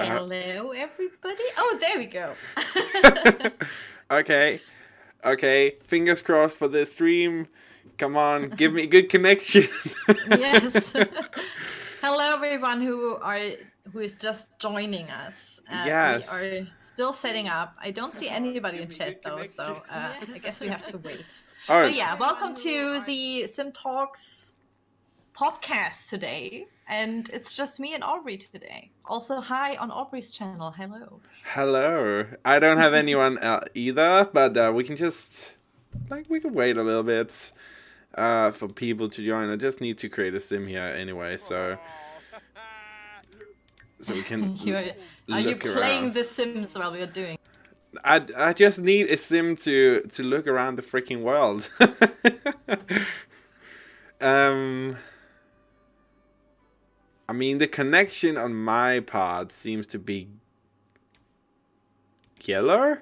Hello, everybody. Oh, there we go. Okay. Okay. Fingers crossed for this stream. Come on, give me a good connection. Yes. Hello, everyone who is just joining us. Yes. We are still setting up. I don't see anybody in chat though, so I guess we have to wait. Oh. But yeah, welcome to the SimTalks podcast today. And it's just me and Auvbri today. Also, hi on Aubrey's channel. Hello. Hello. I don't have anyone either, but we can just, we can wait a little bit for people to join. I just need to create a sim here anyway, so we can Are you playing around. The Sims while we are doing? I just need a sim to look around the freaking world. I mean, the connection on my part seems to be yellow.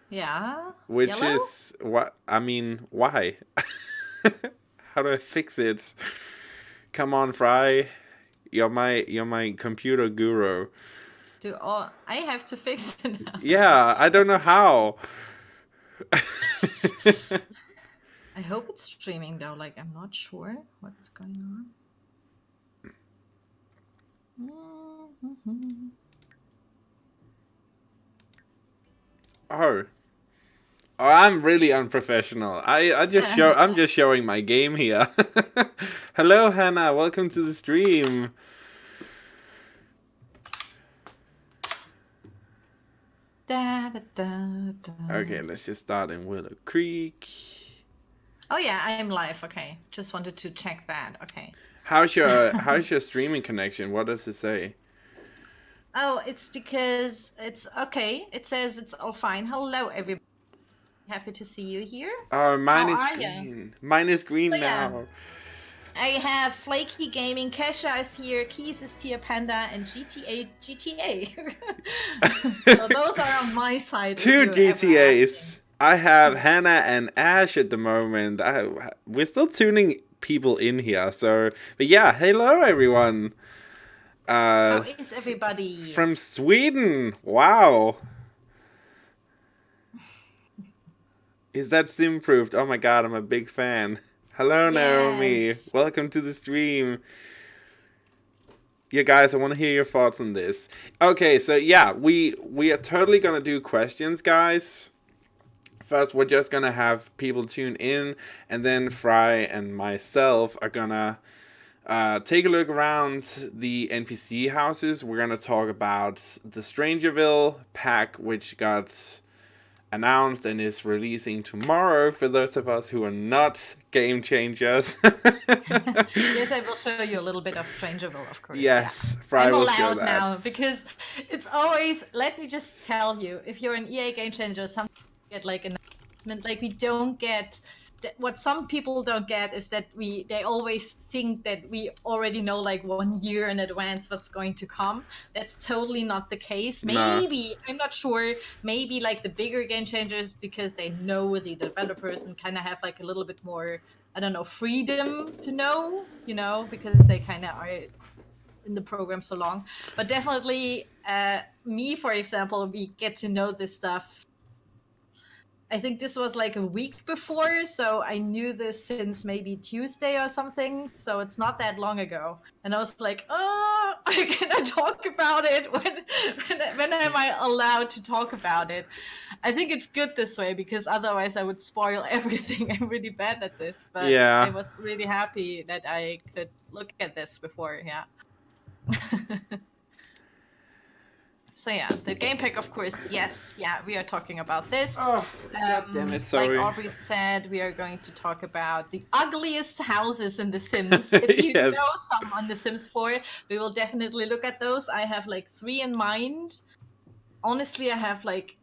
Yeah. Which yellow? Is what I mean. Why? How do I fix it? Come on, Fry. You're my computer guru. I have to fix it now. Yeah, I don't know how. I hope it's streaming though. Like, I'm not sure what's going on. Oh, I'm really unprofessional. I'm just showing my game here. Hello, Hannah. Welcome to the stream. Okay, let's just start in Willow Creek. Oh yeah, I am live. Okay, just wanted to check that. Okay. How's your streaming connection? What does it say? Oh, it's because it's okay. It says it's all fine. Hello, everybody. Happy to see you here. Oh, mine is green. You? Mine is green now. Yeah. I have Flaky Gaming, Kesha is here, Keys is Tia Panda, and GTA. So those are on my side. Two GTAs. I have Hannah and Ash at the moment. We're still tuning people in here. So, but yeah, hello everyone. How is everybody? From Sweden. Wow. Is that Simproved? Oh my god, I'm a big fan. Hello, Naomi. Yes. Welcome to the stream. Yeah, guys, I want to hear your thoughts on this. Okay, so yeah, we are totally gonna do questions, guys. First, we're just gonna have people tune in, and then Fry and myself are gonna take a look around the NPC houses. We're gonna talk about the Strangerville pack, which got announced and is releasing tomorrow for those of us who are not game changers. Yes, I will show you a little bit of Strangerville, of course. Yes, yeah. Fry I'm will allowed show that. now because it's always. Let me just tell you, if you're an EA game changer, sometimes you get like an announcement. Like, we don't get. What some people don't get is that they always think that we already know like 1 year in advance what's going to come. That's totally not the case. Maybe, I'm not sure, maybe like the bigger game changers, because they know the developers and kind of have like a little bit more, I don't know, freedom to know, you know, because they kind of are in the program so long. But definitely me, for example, we get to know this stuff. I think this was like a week before, so I knew this since maybe Tuesday or something, so it's not that long ago. And I was like, oh, can I talk about it? When am I allowed to talk about it? I think it's good this way, because otherwise I would spoil everything. I'm really bad at this, but yeah. I was really happy that I could look at this before, yeah. So yeah, the game pack, of course, yes, yeah, we are talking about this. Oh, damn it, sorry. Like Auvbri said, we are going to talk about the ugliest houses in The Sims. If you Yes. know some on The Sims 4, we will definitely look at those. I have like 3 in mind. Honestly, I have like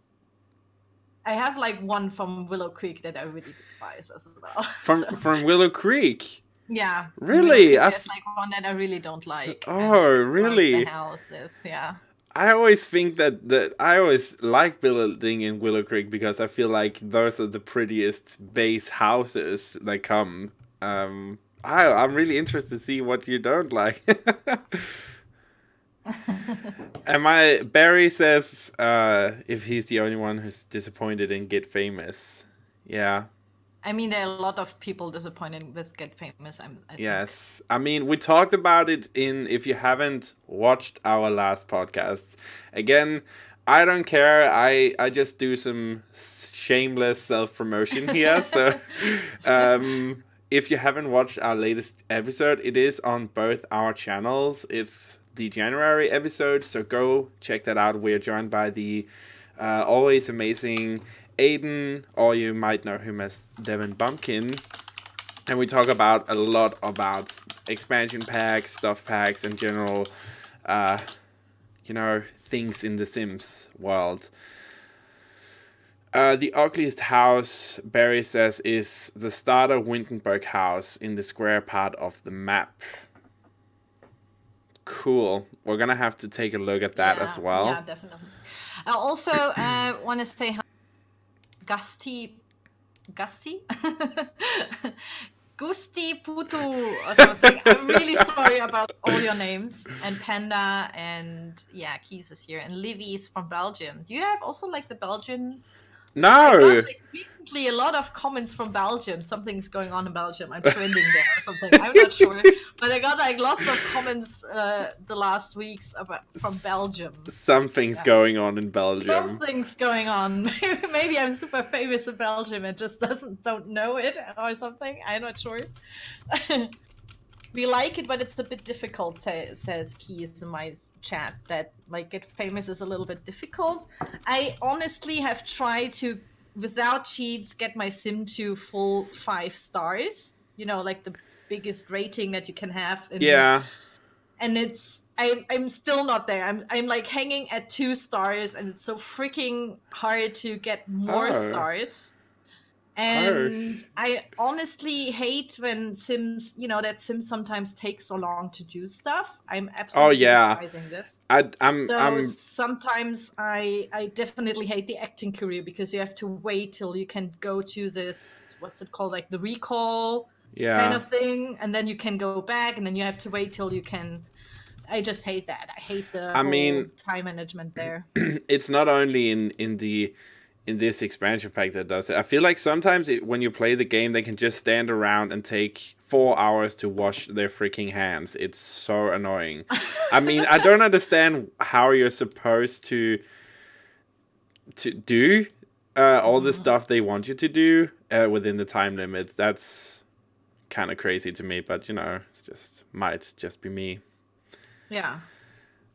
one from Willow Creek that I really despise as well. From Willow Creek? Yeah. Really? There's like one that I really don't like. Oh, really? What the hell is this? Yeah. I always think that I always like building in Willow Creek because I feel like those are the prettiest base houses that come. I'm really interested to see what you don't like. Barry says if he's the only one who's disappointed in Get Famous. Yeah. I mean, there are a lot of people disappointed with Get Famous. I yes. I mean, we talked about it if you haven't watched our last podcasts. Again, I don't care. I just do some shameless self-promotion here. So if you haven't watched our latest episode, it is on both our channels. It's the January episode, so go check that out. We're joined by the always amazing Aiden, or you might know him as Devin Bumpkin, and we talk about a lot about expansion packs, stuff packs, and general, things in the Sims world. The ugliest house, Barry says, is the starter Windenburg house in the square part of the map. Cool. We're gonna have to take a look at that as well. Yeah, definitely. I also want to say hi, Gusti Putu or something. I'm really sorry about all your names. And Panda and Keys is here. And Livy is from Belgium. Do you have also like the Belgian? No. I got, like, recently a lot of comments from Belgium. Something's going on in Belgium. I'm trending there or something. I'm not sure. But I got like lots of comments the last weeks from Belgium. Something's going on in Belgium. Something's going on. Maybe I'm super famous in Belgium and just don't know it or something. I'm not sure. We like it, but it's a bit difficult, says Keys in my chat, that like Get Famous is a little bit difficult. I honestly have tried to, without cheats, get my sim to full 5 stars. You know, like the biggest rating that you can have. And I'm still not there. I'm like hanging at 2 stars, and it's so freaking hard to get more stars. And I honestly hate when Sims, that Sims sometimes take so long to do stuff. I'm absolutely despising this. Sometimes I definitely hate the acting career, because you have to wait till you can go to this, what's it called, like the recall kind of thing, and then you can go back, and then you have to wait till you can. I just hate that. I hate the whole time management there. It's not only in this expansion pack that does it. I feel like sometimes when you play the game, they can just stand around and take 4 hours to wash their freaking hands. It's so annoying. I mean, I don't understand how you're supposed to do all the stuff they want you to do within the time limit. That's kind of crazy to me, but might just be me. Yeah.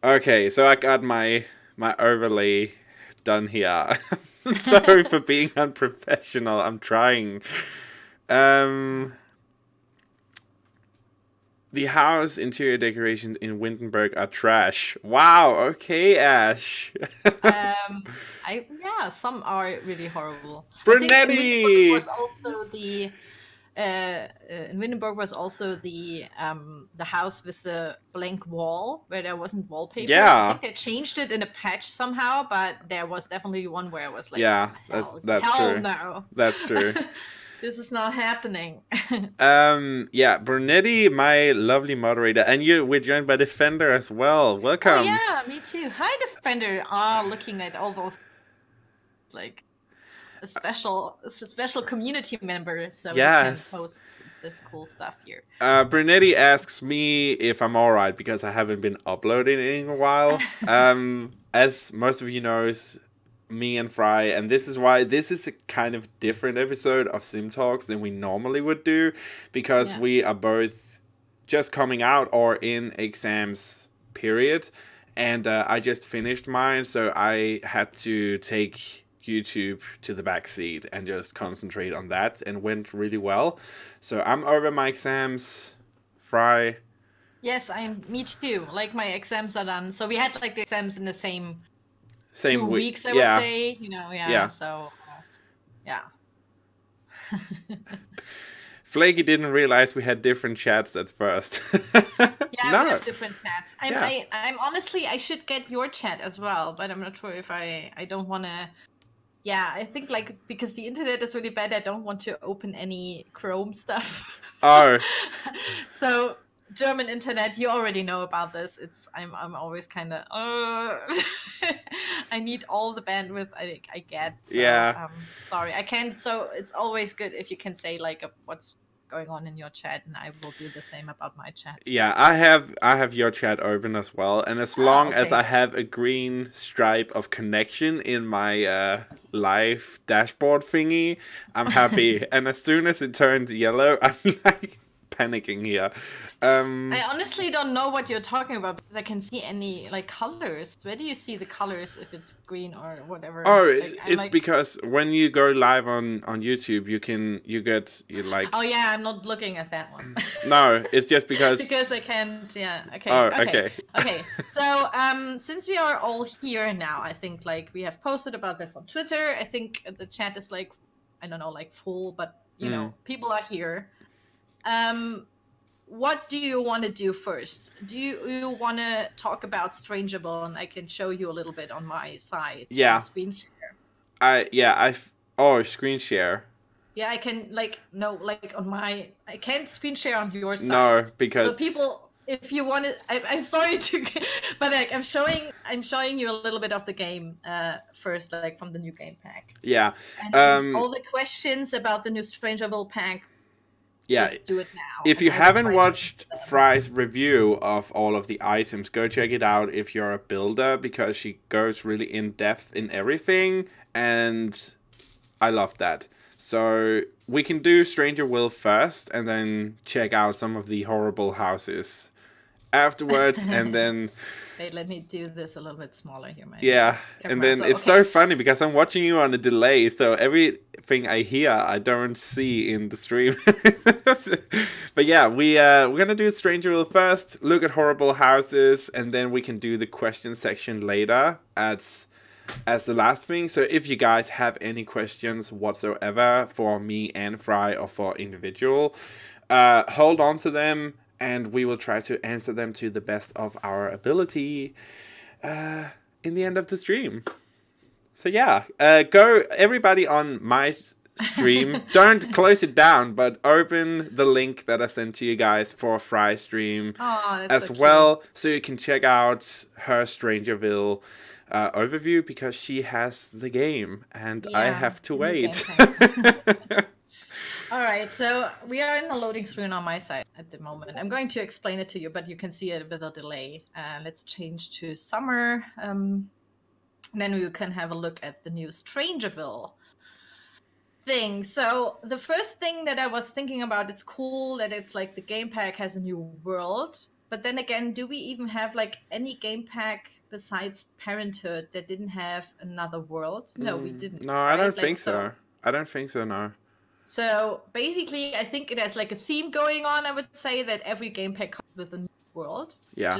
Okay, so I got my overlay done here. Sorry for being unprofessional. I'm trying. The house interior decorations in Windenburg are trash. Wow. Okay, Ash. Some are really horrible. Brunetti. In Windenburg was also the house with the blank wall where there wasn't wallpaper. Yeah. I think they changed it in a patch somehow, but there was definitely one where I was like, that's hell true. No. That's true. This is not happening. Brunetti, my lovely moderator, and we're joined by Defender as well. Welcome. Oh, yeah, me too. Hi, Defender. Looking at all those like a special community member, so we can post this cool stuff here. Brunetti asks me if I'm alright because I haven't been uploading in a while. As most of you knows, me and Fry, and this is why this is a kind of different episode of SimTalks than we normally would do, because we are both just coming out or in exams period, and I just finished mine, so I had to take YouTube to the back seat and just concentrate on that, and went really well. So I'm over my exams. Fry? Yes, me too. Like, my exams are done. So we had like the exams in the same 2 weeks, I would say. So Flaky didn't realize we had different chats at first. We have different chats. I'm honestly, I should get your chat as well, but I'm not sure if I don't want to. Yeah, I think like because the internet is really bad, I don't want to open any Chrome stuff. Oh. So German internet, you already know about this. I'm always kind of I need all the bandwidth I get. So, Yeah. sorry, I can't. So it's always good if you can say like what's going on in your chat, and I will do the same about my chat. So. Yeah, I have your chat open as well, and as long as I have a green stripe of connection in my live dashboard thingy, I'm happy. And as soon as it turns yellow, I'm like panicking here. I honestly don't know what you're talking about because I can see any like colors. Where do you see the colors if it's green or whatever? Oh, like, it's like... because when you go live on YouTube, you get like. Oh yeah, I'm not looking at that one. No, it's just because. Because I can't. Yeah. Okay. Oh, okay. Okay. So since we are all here now, I think like we have posted about this on Twitter. I think the chat is like, I don't know, like full, but you know, people are here. What do you want to do first? Do you want to talk about Strangeable, and I can show you a little bit on my side? Yeah. Screen share. Screen share. Yeah, I can like on my. I can't screen share on your side. No, because so people, if you want to, I'm sorry to, but like I'm showing you a little bit of the game first, like from the new game pack. Yeah. And all the questions about the new Strangeable pack. Yeah, just do it now. If you haven't watched Fry's review of all of the items, go check it out if you're a builder, because she goes really in depth in everything, and I love that. So we can do Stranger Will first, and then check out some of the horrible houses afterwards, and then... Wait, let me do this a little bit smaller here, man. Yeah, and then it's so funny because I'm watching you on a delay, so everything I hear I don't see in the stream. But yeah, we're gonna do Stranger Will first, look at horrible houses, and then we can do the question section later as the last thing. So if you guys have any questions whatsoever for me and Fry or for individual, hold on to them, and we will try to answer them to the best of our ability in the end of the stream. So yeah, go everybody on my stream. Don't close it down, but open the link that I sent to you guys for Fry's stream as so well, so you can check out her Strangerville overview, because she has the game and I have to wait. All right, so we are in the loading screen on my side at the moment. I'm going to explain it to you, but you can see it with a delay. Let's change to summer. Then we can have a look at the new Strangerville thing. So the first thing that I was thinking about, it's cool that it's like the game pack has a new world. But then again, do we even have like any game pack besides Parenthood that didn't have another world? No, we didn't. No, I don't think so. I don't think so, no. So basically, I think it has like a theme going on. I would say that every game pack comes with a new world. Yeah.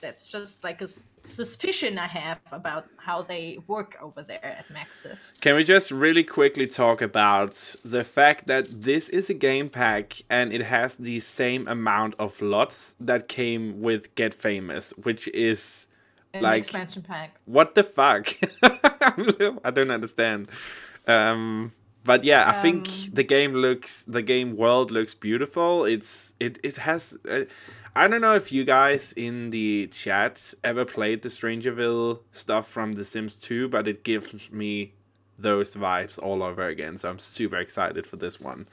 That's just like a suspicion I have about how they work over there at Maxis. Can we just really quickly talk about the fact that this is a game pack and it has the same amount of lots that came with Get Famous, which is like expansion pack. What the fuck? I don't understand. But yeah, I think the game world looks beautiful. It has. I don't know if you guys in the chat ever played the Strangerville stuff from The Sims 2, but it gives me those vibes all over again. So I'm super excited for this one.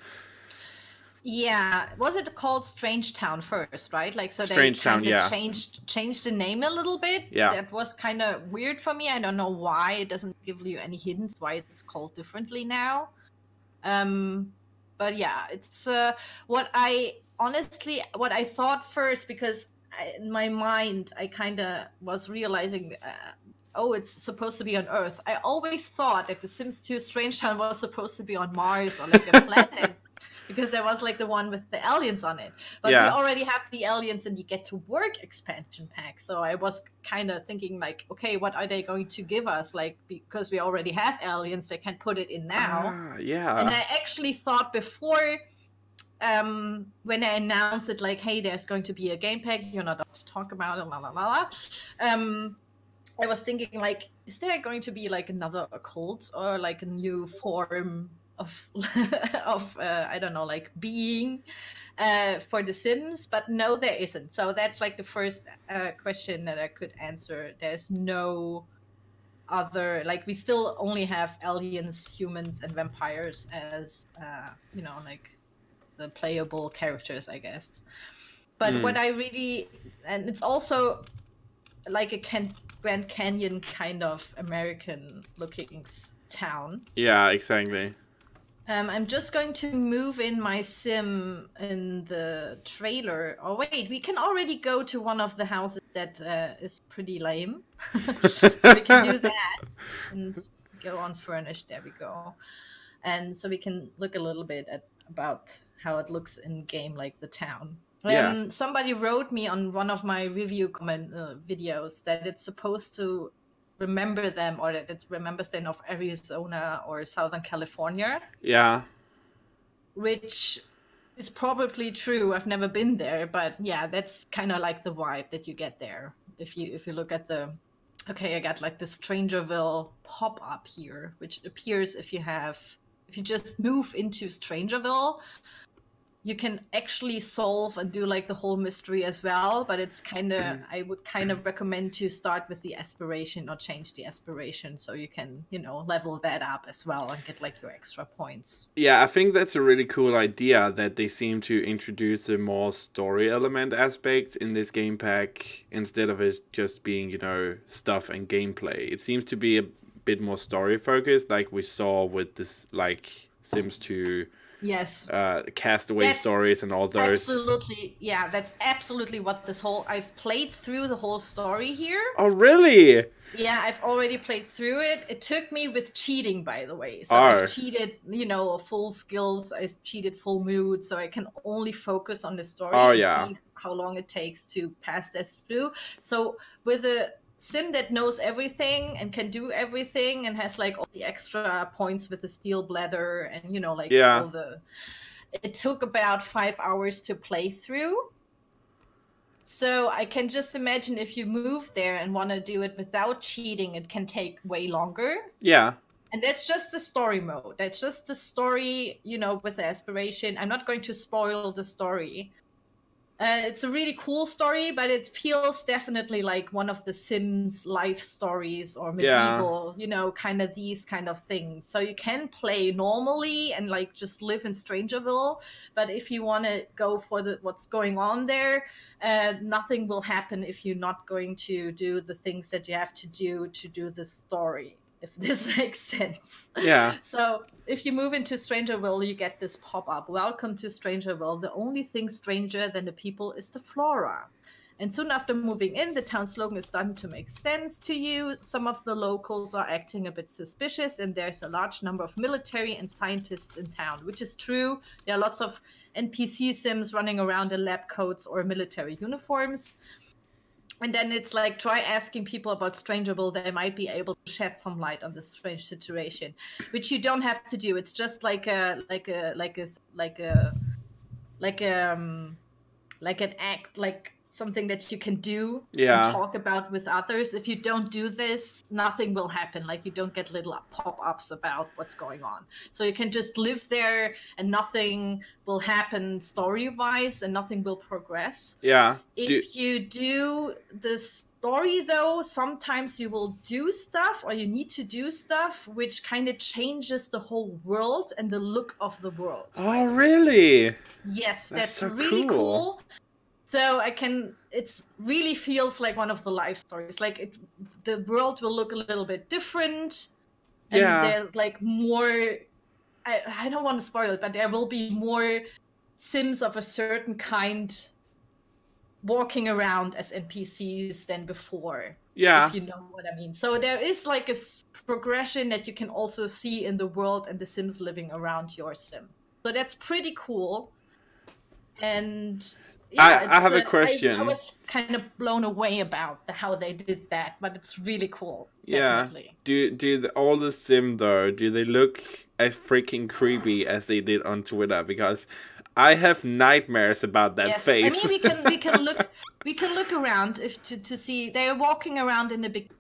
Yeah, was it called Strange Town first, right? Like, so Strange Town, yeah. Changed the name a little bit. Yeah, that was kind of weird for me. I don't know why it doesn't give you any hints why it's called differently now. But yeah, it's what I thought first, because in my mind I kind of was realizing, it's supposed to be on Earth. I always thought that the Sims 2 Strange Town was supposed to be on Mars or like a planet. Because there was like the one with the aliens on it. But we already have the aliens in the Get to Work expansion pack. So I was kind of thinking like, okay, what are they going to give us? Like, because we already have aliens, they can put it in now. Yeah. And I actually thought before, when I announced it, like, hey, there's going to be a game pack, you're not allowed to talk about it, blah, blah, blah, blah. I was thinking like, is there going to be like another occult or like a new form of I don't know, like being, for The Sims, but no, there isn't. So that's like the first question that I could answer. There's no other, like, we still only have aliens, humans, and vampires as you know, like the playable characters, I guess. But what I really, and it's also like a Grand Canyon kind of American looking town. Yeah, exactly. I'm just going to move in my sim in the trailer. Oh wait, we can already go to one of the houses that is pretty lame. So we can do that and go on furnished. There we go. And so we can look a little bit at about how it looks in game, like the town. Yeah. Somebody wrote me on one of my review comment videos that it's supposed to remember them, or that it remembers them of Arizona or Southern California. Yeah. Which is probably true. I've never been there, but yeah, that's kind of like the vibe that you get there. If you look at the, okay, I got like the Strangerville pop-up here, which appears if you just move into Strangerville, you can actually solve and do like the whole mystery as well, but it's kind of, I would kind of recommend to start with the aspiration or change the aspiration so you can, you know, level that up as well and get like your extra points. Yeah, I think that's a really cool idea that they seem to introduce a more story element aspect in this game pack instead of it just being, you know, stuff and gameplay. It seems to be a bit more story focused, like we saw with this, like Sims 2. Yes. Castaway stories and all those. Absolutely. Yeah, that's absolutely what this whole... I've played through the whole story here. Oh, really? Yeah, I've already played through it. It took me with cheating, by the way. So I've cheated, you know, full skills. I cheated full mood, so I can only focus on the story and see how long it takes to pass this through. So with a sim that knows everything and can do everything and has like all the extra points with the steel bladder and, you know, like all the... It took about 5 hours to play through. So I can just imagine if you move there and want to do it without cheating, it can take way longer. Yeah. And that's just the story mode. That's just the story, you know, with the aspiration. I'm not going to spoil the story. It's a really cool story, but it feels definitely like one of the Sims life stories or medieval, you know, kind of these kind of things. So you can play normally and like just live in Strangerville, but if you want to go for what's going on there, nothing will happen if you're not going to do the things that you have to do the story. If this makes sense. Yeah. So if you move into Strangerville, you get this pop-up. Welcome to Strangerville. The only thing stranger than the people is the flora. And soon after moving in, the town slogan is starting to make sense to you. Some of the locals are acting a bit suspicious, and there's a large number of military and scientists in town, which is true. There are lots of NPC Sims running around in lab coats or military uniforms. And then it's like, try asking people about Strangerville. They might be able to shed some light on the strange situation, which you don't have to do. It's just like an act, like something that you can do and talk about with others. If you don't do this, nothing will happen. Like, you don't get little pop-ups about what's going on. So you can just live there and nothing will happen story-wise and nothing will progress. Yeah. If you do the story, though, sometimes you will do stuff, or you need to do stuff, which kind of changes the whole world and the look of the world. Oh, really? Yes, that's so really cool. So it really feels like one of the life stories. Like, the world will look a little bit different. And there's like more, I don't want to spoil it, but there will be more Sims of a certain kind walking around as NPCs than before. Yeah. If you know what I mean. So there is like a progression that you can also see in the world and the Sims living around your Sim. So that's pretty cool. And... yeah, I have a question. I was kind of blown away about how they did that, but it's really cool. Definitely. Yeah. Do all the Sim though? Do they look as freaking creepy as they did on Twitter? Because I have nightmares about that face. I mean, we can look around to see they're walking around in the big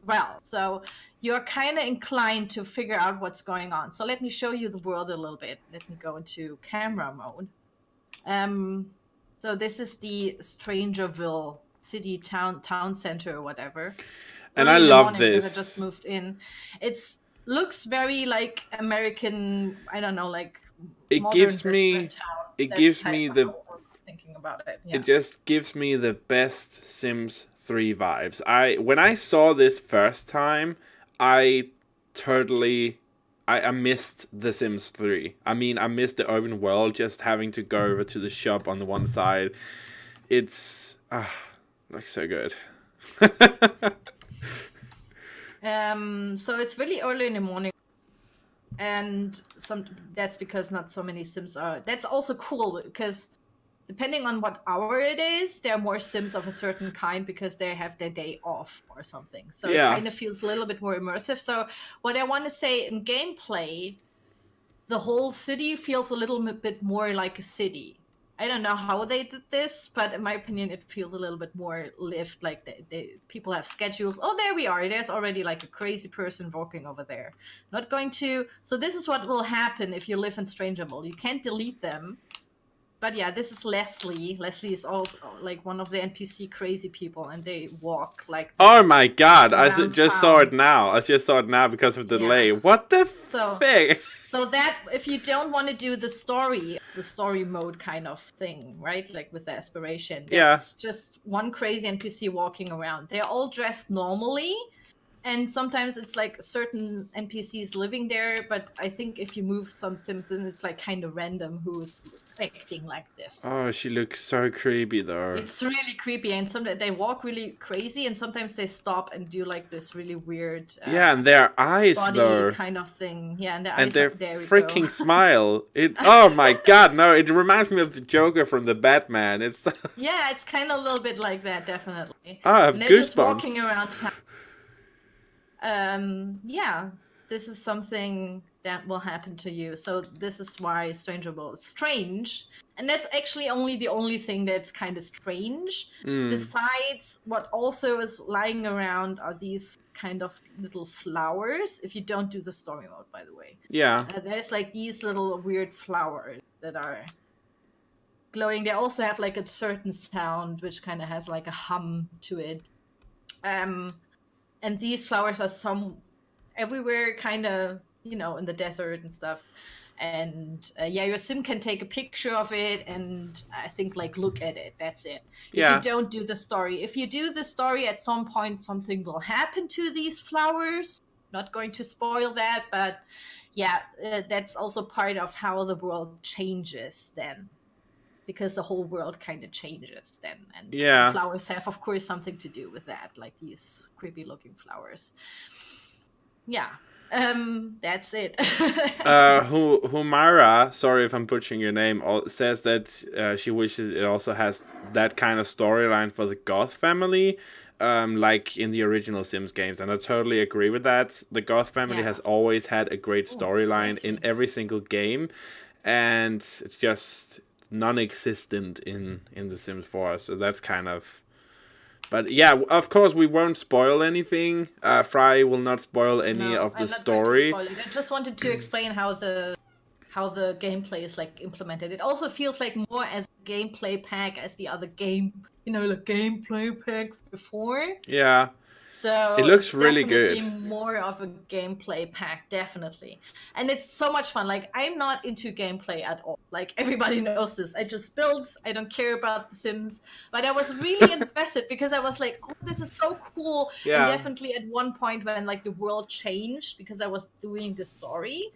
well. So you're kind of inclined to figure out what's going on. So let me show you the world a little bit. Let me go into camera mode. So this is the Strangerville city, town center or whatever. And Early I in the love morning, because I this. just moved in. It's looks very like American, I don't know, like It modern gives Western me, town. it That's gives how me I the, was thinking about it. Yeah. it just gives me the best Sims 3 vibes. When I saw this first time, I totally, I missed The Sims 3. I mean, I missed the open world, just having to go over to the shop on the one side. It's, looks so good. So it's really early in the morning, and that's because not so many Sims are. That's also cool because depending on what hour it is, there are more Sims of a certain kind because they have their day off or something. So Yeah. it kind of feels a little bit more immersive. So what I want to say in gameplay, the whole city feels a little bit more like a city. I don't know how they did this, but in my opinion, it feels a little bit more lived. Like people have schedules. Oh, there we are. There's already like a crazy person walking over there. Not going to. So this is what will happen if you live in Strangerville. You can't delete them. But yeah, this is Leslie. Leslie is also like one of the NPC crazy people, and they walk like. Oh my god! Saw it now. I just saw it now because of the delay. What the fuck? So that if you don't want to do the story mode kind of thing, right? Like with the aspiration, that's just one crazy NPC walking around. They're all dressed normally, and sometimes it's like certain NPCs living there. But I think if you move some Sims in, it's like kind of random who's acting like this. Oh, she looks so creepy though. It's really creepy, and sometimes they walk really crazy, and sometimes they stop and do like this really weird. And their eyes body though, kind of thing. Yeah, and their and eyes. their There freaking smile. Oh my god, no! It reminds me of the Joker from the Batman. It's yeah, it's kind of a little bit like that, definitely. I have goosebumps. Just walking around town. Yeah, this is something that will happen to you. So this is why Strangerville is strange. And that's actually the only thing that's kind of strange. Besides, what also is lying around are these kind of little flowers. If you don't do the story mode, by the way. Yeah. There's like these little weird flowers that are glowing. They also have like a certain sound, which kind of has like a hum to it. And these flowers are everywhere, kind of, in the desert and stuff. And your Sim can take a picture of it and I think like look at it. That's it. If you don't do the story. If you do the story, at some point something will happen to these flowers. Not going to spoil that, but yeah, that's also part of how the world changes then. Because the whole world kind of changes then. And flowers have, of course, something to do with that. Like these creepy looking flowers. Yeah. That's it. Humara, sorry if I'm butchering your name, says that she wishes it also has that kind of storyline for the Goth family, like in the original Sims games, and I totally agree with that. The Goth family has always had a great storyline in every single game, and it's just non-existent in The Sims 4, so that's kind of... But yeah, of course, we won't spoil anything. Fry will not spoil any of the story. I just wanted to explain how the gameplay is like implemented. It also feels like more as a gameplay pack as the other like gameplay packs before. Yeah. So it looks really good. More of a gameplay pack, definitely. And it's so much fun. Like, I'm not into gameplay at all. Like, everybody knows this. I just build. I don't care about The Sims. But I was really invested because I was like, oh, this is so cool. Yeah. And definitely at one point when, like, the world changed because I was doing the story,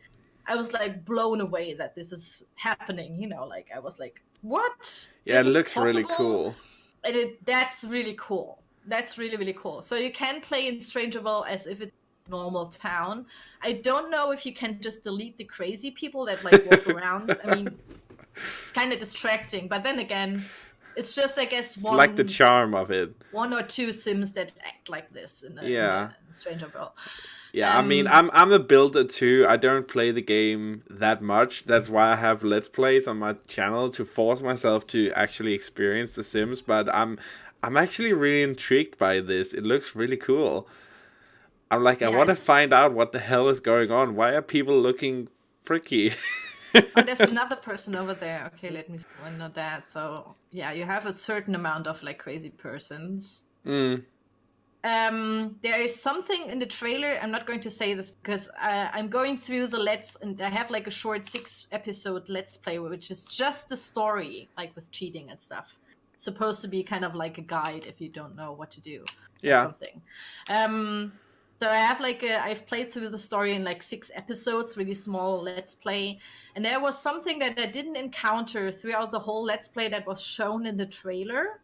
I was, like, blown away that this is happening. Like, I was like, what? Yeah, it looks really cool. And that's really cool. That's really, really cool. So you can play in Strangerville as if it's a normal town. I don't know if you can just delete the crazy people that like walk around. I mean, it's kind of distracting. But then again, it's just, I guess, like the charm of it. One or two Sims that act like this in Strangerville. Yeah, I mean, I'm a builder too. I don't play the game that much. That's why I have Let's Plays on my channel to force myself to actually experience The Sims. But I'm actually really intrigued by this. It looks really cool. I'm like, I want to find out what the hell is going on. Why are people looking freaky? Oh, there's another person over there. Okay, let me see. Well, not that. So yeah, you have a certain amount of like crazy persons. Mm. There is something in the trailer. I'm not going to say this because I'm going through and I have like a short 6-episode let's play, which is just the story, like with cheating and stuff. It's supposed to be kind of like a guide if you don't know what to do or something. So I have I've played through the story in like 6 episodes, really small let's play. And there was something that I didn't encounter throughout the whole let's play that was shown in the trailer.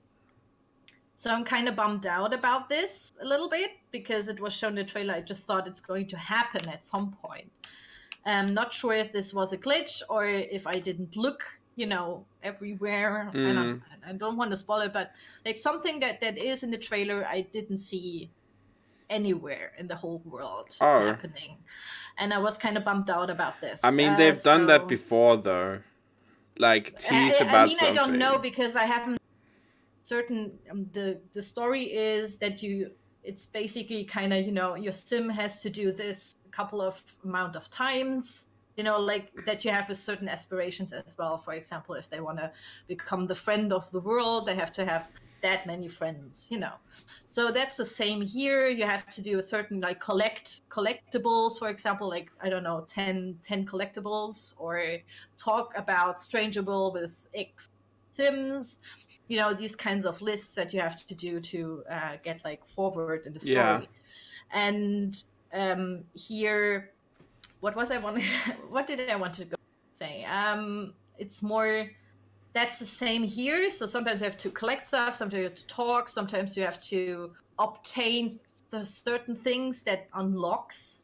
So I'm kind of bummed out about this a little bit because it was shown in the trailer. I just thought it's going to happen at some point. I'm not sure if this was a glitch or if I didn't look, everywhere. And I don't want to spoil it, but like something that is in the trailer I didn't see anywhere in the whole world happening. And I was kind of bummed out about this. I mean, they've done that before, though. Like, tease about something. I don't know because I haven't certain... the story is that it's basically kind of, your sim has to do this a couple of amount of times. Like that you have a certain aspirations as well. For example, if they want to become the friend of the world, they have to have that many friends, So that's the same here. You have to do a certain like collectibles, for example, like, I don't know, 10 collectibles, or talk about Strangeable with X Sims, these kinds of lists that you have to do to get like forward in the story. Yeah. And here, what did I want to say? It's more... That's the same here. So sometimes you have to collect stuff, sometimes you have to talk, sometimes you have to obtain the certain things that unlocks,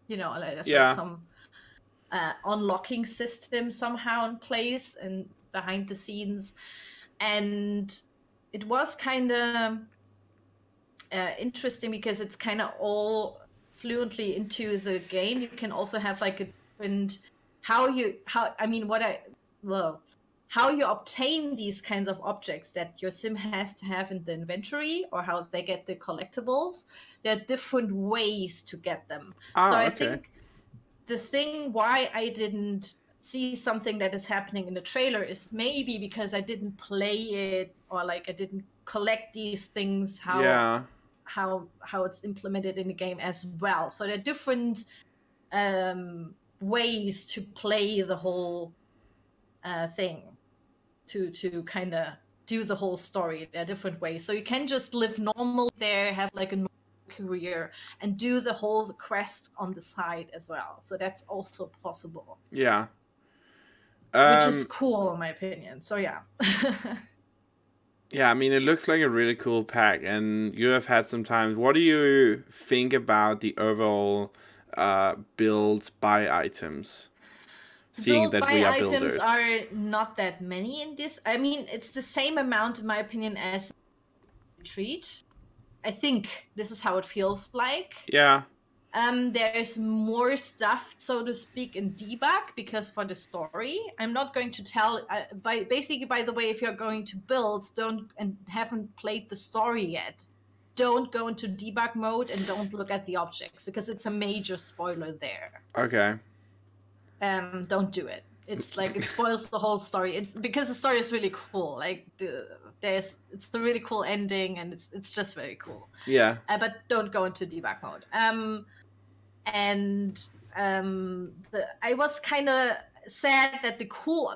like some unlocking system somehow in place and behind the scenes. And it was kind of interesting because it's kind of all fluently into the game. You can also have like a different how you obtain these kinds of objects that your sim has to have in the inventory, or how they get the collectibles. There are different ways to get them. I think the thing why I didn't see something that is happening in the trailer is maybe because I didn't play it, or like I didn't collect these things, how it's implemented in the game as well. So there are different ways to play the whole thing. To kind of do the whole story. There are different ways. So you can just live normal there, have like a normal career, and do the whole quest on the side as well. So that's also possible. Yeah. Which is cool in my opinion. So yeah. Yeah, I mean, it looks like a really cool pack, and you have had some time. What do you think about the overall build by items? Seeing that we are builders. Items are not that many in this. I mean, it's the same amount, in my opinion, as Retreat. I think this is how it feels like. Yeah. There's more stuff, so to speak, in debug, because for the story, I'm not going to tell. By the way, if you're going to build, and haven't played the story yet, don't go into debug mode and don't look at the objects, because it's a major spoiler there. Okay. Don't do it. It's like it spoils the whole story. It's because the story is really cool. Like it's the really cool ending, and it's just very cool. Yeah. But don't go into debug mode. I was kind of sad that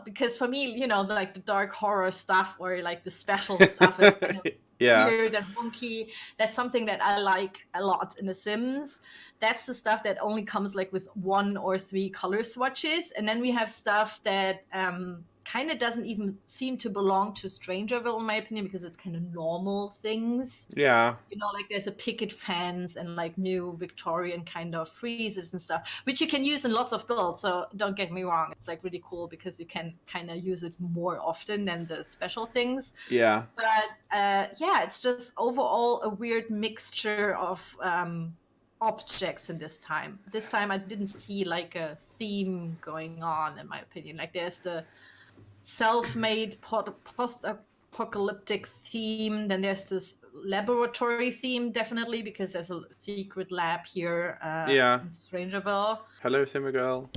because for me, like the dark horror stuff or like the special stuff is kind of weird and wonky. That's something that I like a lot in The Sims. That's the stuff that only comes like with 1 or 3 color swatches. And then we have stuff that kind of doesn't even seem to belong to Strangerville, in my opinion, because it's kind of normal things. Yeah. Like there's a picket fence and like new Victorian kind of friezes and stuff, which you can use in lots of builds. So don't get me wrong. It's like really cool because you can kind of use it more often than the special things. Yeah. But it's just overall a weird mixture of objects in this time. This time I didn't see like a theme going on, in my opinion. Like there's the self-made post-apocalyptic theme, then there's this laboratory theme, definitely, because there's a secret lab here in Strangerville. Hello, Simmergirl.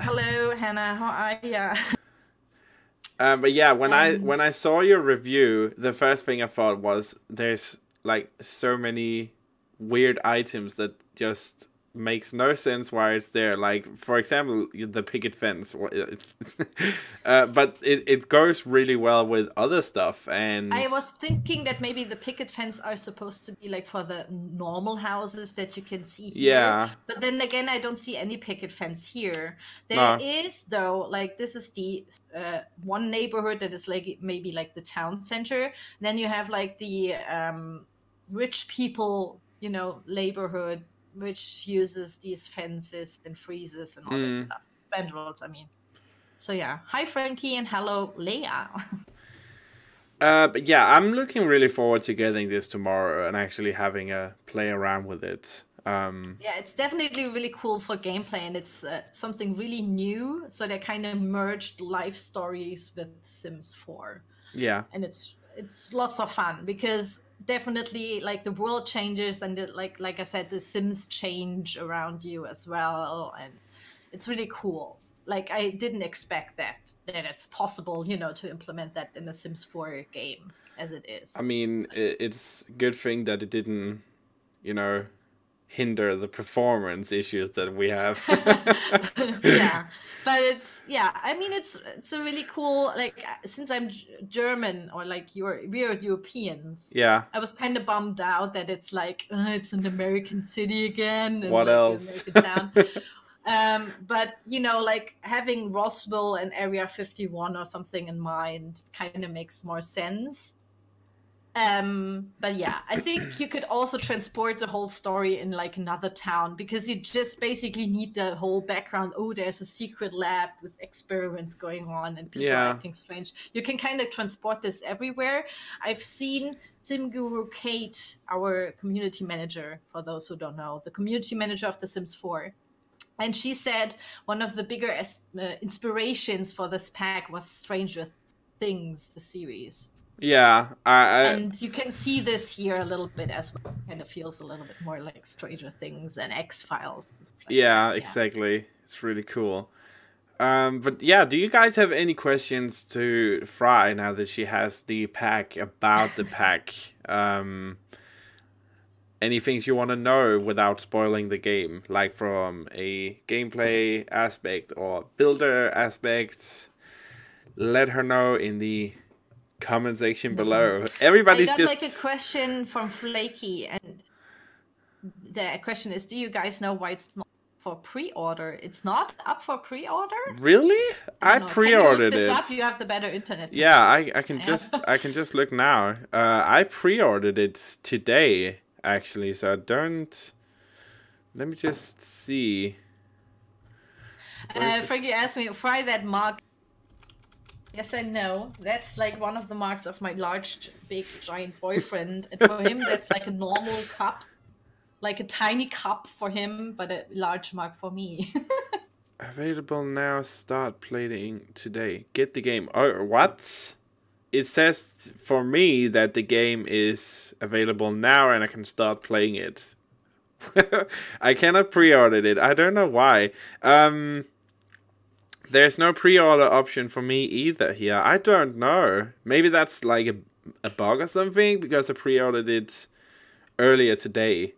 Hello, Hannah. How are you? But yeah, when I saw your review, the first thing I thought was there's like so many weird items that just makes no sense why it's there. Like, for example, the picket fence. But it goes really well with other stuff. And I was thinking that maybe the picket fence are supposed to be like for the normal houses that you can see here. Yeah. But then again, I don't see any picket fence here. There No. is, though, like this is the one neighborhood that is like maybe like the town center. Then you have like the rich people, you know, neighborhood, which uses these fences and freezes and all that stuff. Spandrels, I mean. So yeah, hi Frankie and hello Leia. But yeah, I'm looking really forward to getting this tomorrow and actually having a play around with it. Yeah, it's definitely really cool for gameplay, and it's something really new. So they kind of merged life stories with Sims 4. Yeah, and it's lots of fun because definitely like the world changes, and like I said, the Sims change around you as well, and it's really cool. Like I didn't expect that it's possible, you know, to implement that in a Sims 4 game as it is. I mean, it's a good thing that it didn't, you know, hinder the performance issues that we have. Yeah, but I mean it's a really cool, like since I'm German, or like we're Europeans. Yeah. I was kind of bummed out that it's like it's an American city again, and What like else? an American town. But you know, like having Roswell and Area 51 or something in mind kind of makes more sense. But yeah, I think you could also transport the whole story in like another town, because you just basically need the whole background. Oh, there's a secret lab with experiments going on and people are acting strange. You can kind of transport this everywhere. I've seen SimGuru Kate, our community manager, for those who don't know, the community manager of The Sims 4. And she said one of the bigger inspirations for this pack was Stranger Things, the series. Yeah, and you can see this here a little bit as well. It kind of feels a little bit more like Stranger Things and X-Files. Yeah, exactly. It's really cool. But yeah, do you guys have any questions to Fry now that she has the pack, about the pack? Any things you want to know without spoiling the game, like from a gameplay aspect or builder aspect? Let her know in the comment section below. Everybody's I got just like a question from Flaky, and the question is, do you guys know why it's not for pre-order? It's not up for pre-order? Really? I pre-ordered it. Up? You have the better internet. Yeah, I can just look now. I pre-ordered it today actually, so I don't. Let me just see. Frankie asked me, fry that mark. Yes, I know. That's like one of the marks of my large, big, giant boyfriend. And for him, that's like a normal cup. Like a tiny cup for him, but a large mark for me. Available now. Start playing today. Get the game. Oh, what? It says for me that the game is available now and I can start playing it. I cannot pre-order it. I don't know why. There's no pre-order option for me either here. I don't know. Maybe that's like a bug or something, because I pre-ordered it earlier today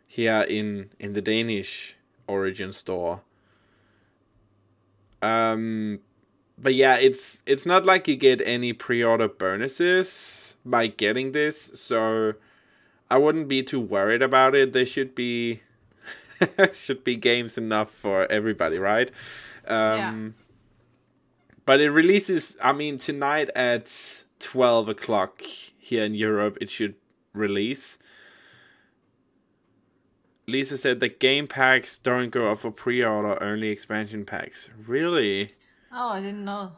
here in the Danish Origin store. But yeah, it's not like you get any pre-order bonuses by getting this, so I wouldn't be too worried about it. There should be games enough for everybody, right? But it releases, I mean, tonight at 12 o'clock here in Europe, it should release. Lisa said the game packs don't go up for pre-order, only expansion packs. Really? Oh, I didn't know.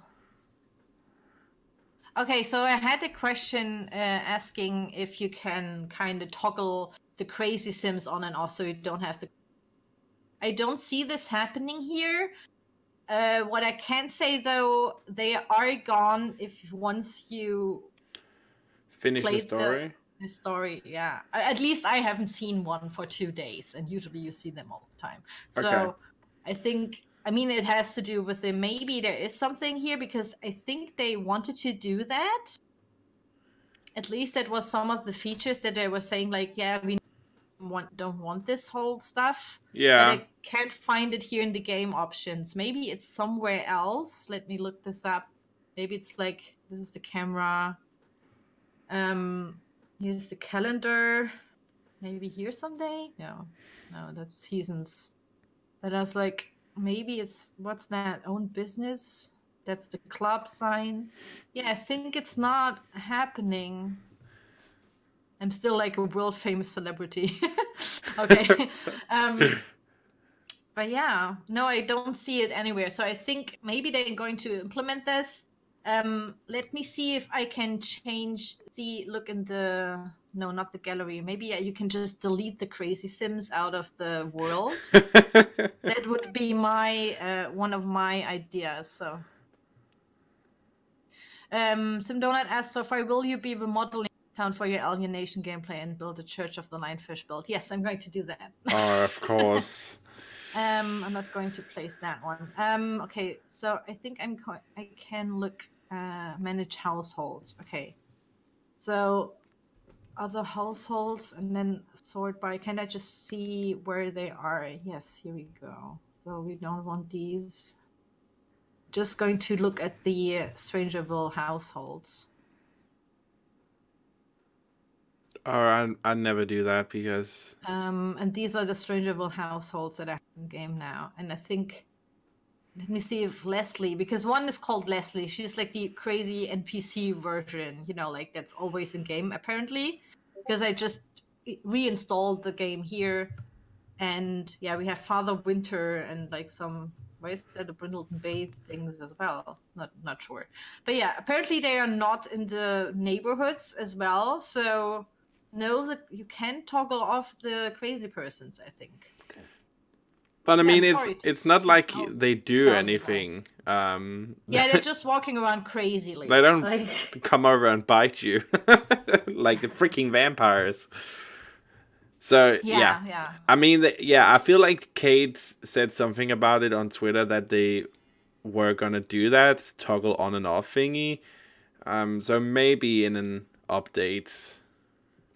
Okay, so I had a question asking if you can kind of toggle the crazy Sims on and off so you don't have to... I don't see this happening here. What I can say, though, they are gone if once you finish the story. The story, yeah. At least I haven't seen one for 2 days, and usually you see them all the time. So okay. I think I mean, it has to do with the, maybe there is something here, because I think they wanted to do that. At least that was some of the features that they were saying, like, yeah, we don't want this whole stuff. Yeah. But I can't find it here in the game options. Maybe it's somewhere else. Let me look this up. Maybe it's like, this is the camera. Here's the calendar. Maybe here someday? No, that's seasons. But I was like, maybe it's, what's that? Own business? That's the club sign. Yeah, I think it's not happening. I'm still like a world famous celebrity. Okay. But yeah, no, I don't see it anywhere. So I think maybe they're going to implement this. Let me see if I can change the look in the, no, not the gallery. Maybe you can just delete the crazy Sims out of the world. That would be my one of my ideas. So SimDonut asks, so far, will you be remodeling town for your Alienation gameplay and build a Church of the Lionfish build? Yes, I'm going to do that. Oh, of course. I'm not going to place that one. Okay, so I think I can look manage households. Okay, so other households and then sort by. Can I just see where they are? Yes, here we go. So we don't want these. Just going to look at the Strangerville households. Oh, I never do that because... And these are the Strangerville households that are in game now. And I think, let me see if Leslie, because one is called Leslie. She's like the crazy NPC version, you know, like that's always in game apparently. Because I just reinstalled the game here. And yeah, we have Father Winter and like some, why is that a Brindleton Bay things as well? Not sure. But yeah, apparently they are not in the neighborhoods as well. So... no, that you can toggle off the crazy persons, I think. But I mean, it's not like they do anything. Yeah, they're just walking around crazily. They don't come over and bite you like the freaking vampires. So yeah. I mean, I feel like Kate said something about it on Twitter that they were gonna do that toggle on and off thingy. So maybe in an update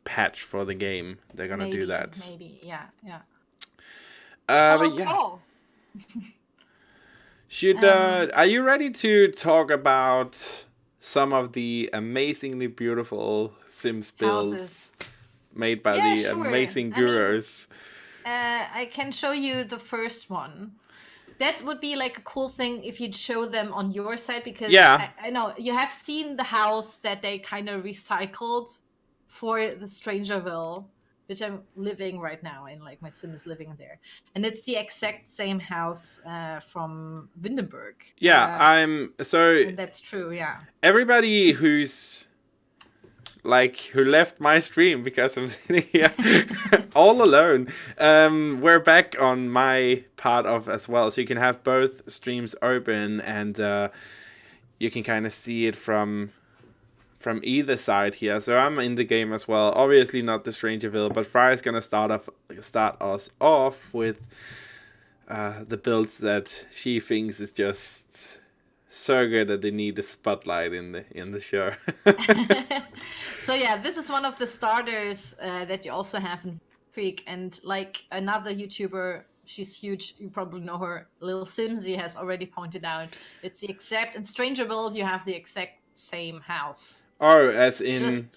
patch for the game they're gonna do that. Maybe, yeah. But yeah. Should are you ready to talk about some of the amazingly beautiful Sims builds made by the amazing gurus? I can show you the first one. That would be like a cool thing if you'd show them on your side, because I know you have seen the house that they kind of recycled for the Strangerville, which I'm living right now in, like my sim is living there, and it's the exact same house from Windenburg. And that's true. Yeah, everybody who's who left my stream because I'm sitting here all alone, we're back on my part of as well, so you can have both streams open and you can kind of see it from either side here. So I'm in the game as well. Obviously not the Strangerville, but Fry is gonna start us off with the builds that she thinks is just so good that they need a spotlight in the show. So yeah, this is one of the starters that you also have in Creek, and like another YouTuber, she's huge, you probably know her, Lil Simsy, has already pointed out, it's the exact, in Strangerville you have the exact same house. Oh, as in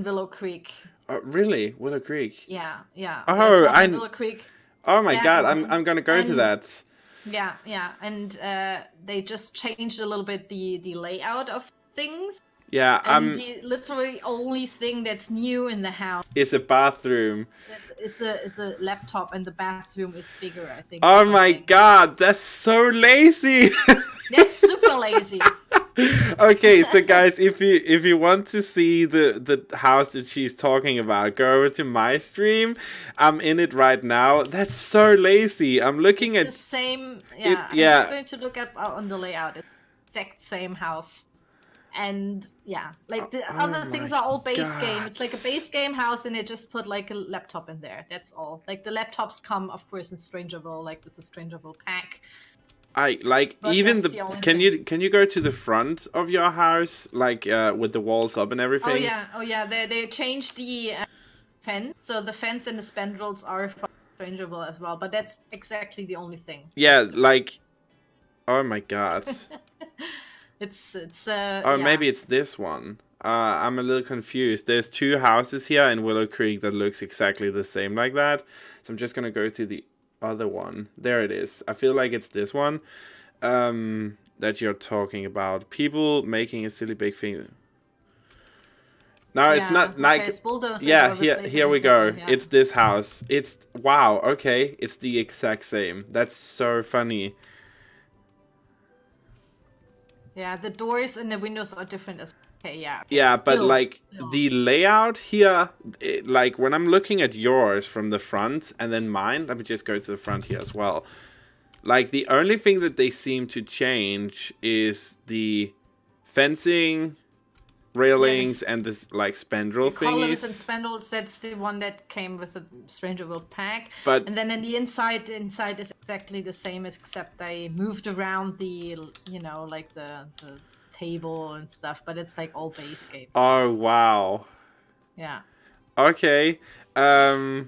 Willow Creek. Oh, really? Willow Creek? Yeah. Oh, Willow Creek. Oh my god, I'm gonna go to that. Yeah, and they just changed a little bit the layout of things. Yeah, and the literally only thing that's new in the house is a bathroom. Is a laptop, and the bathroom is bigger, I think. Oh my god, that's so lazy. That's super lazy. Okay, so guys, if you want to see the house that she's talking about, go over to my stream. I'm in it right now. That's so lazy. I'm looking at the same. Yeah, I'm just going to look up on the layout. It's the exact same house. And yeah, like the other things are all base game. It's like a base game house, and it just put like a laptop in there. That's all. Like the laptops come, of course, in Strangerville, like with the Strangerville pack. I like but even the can you go to the front of your house, like with the walls up and everything? Oh yeah. They changed the fence, so the fence and the spandrels are for Strangerville as well. But that's exactly the only thing. Yeah, like, oh my god. It's maybe it's this one. I'm a little confused. There's 2 houses here in Willow Creek that looks exactly the same like that. So I'm just gonna go to the other one. There it is. I feel like it's this one that you're talking about. People making a silly big thing. No, it's not like here we go. Yeah. It's this house. It's wow. Okay, it's the exact same. That's so funny. Yeah, the doors and the windows are different as well. Okay, yeah. Okay. Yeah, but like the layout here, like when I'm looking at yours from the front and then mine, let me just go to the front here as well. Like the only thing that they seem to change is the fencing, railings, and this like spandrel thingies. Columns and spandrels, that's the one that came with the Strangerville pack. And then in the inside is exactly the same, except they moved around the, you know, like the table and stuff, but it's like all base game. Oh wow. Yeah. Okay. Yeah,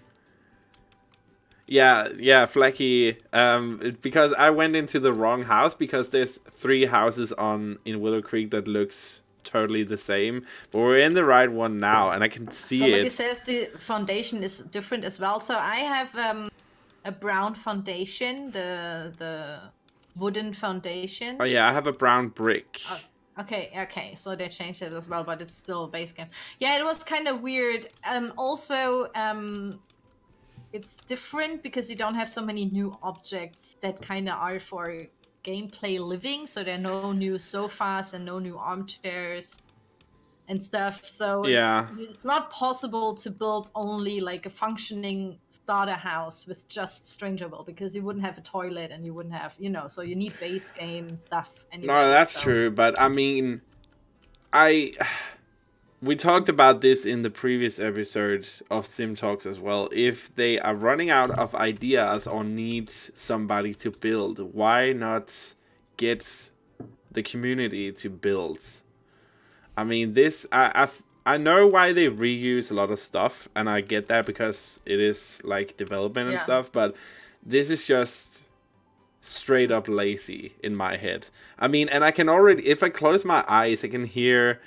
Flecky. Because I went into the wrong house because there's 3 houses in Willow Creek that looks totally the same, but we're in the right one now, and I can see Somebody says the foundation is different as well. So I have a brown foundation, the wooden foundation. Oh yeah, I have a brown brick. Okay, so they changed it as well, but it's still base game. Yeah, it was kind of weird. Also, it's different because you don't have so many new objects that kind of are for gameplay living, so there are no new sofas and no new armchairs and stuff. So it's not possible to build only like a functioning starter house with just Strangerville, because you wouldn't have a toilet and you wouldn't have, you know, so you need base game stuff anyway. No, that's true, but I mean, we talked about this in the previous episode of SimTalks as well. If they are running out of ideas or need somebody to build, why not get the community to build? I mean, I know why they reuse a lot of stuff, and I get that because it is like development and stuff, but this is just straight up lazy in my head. I mean, and I can already, if I close my eyes, I can hear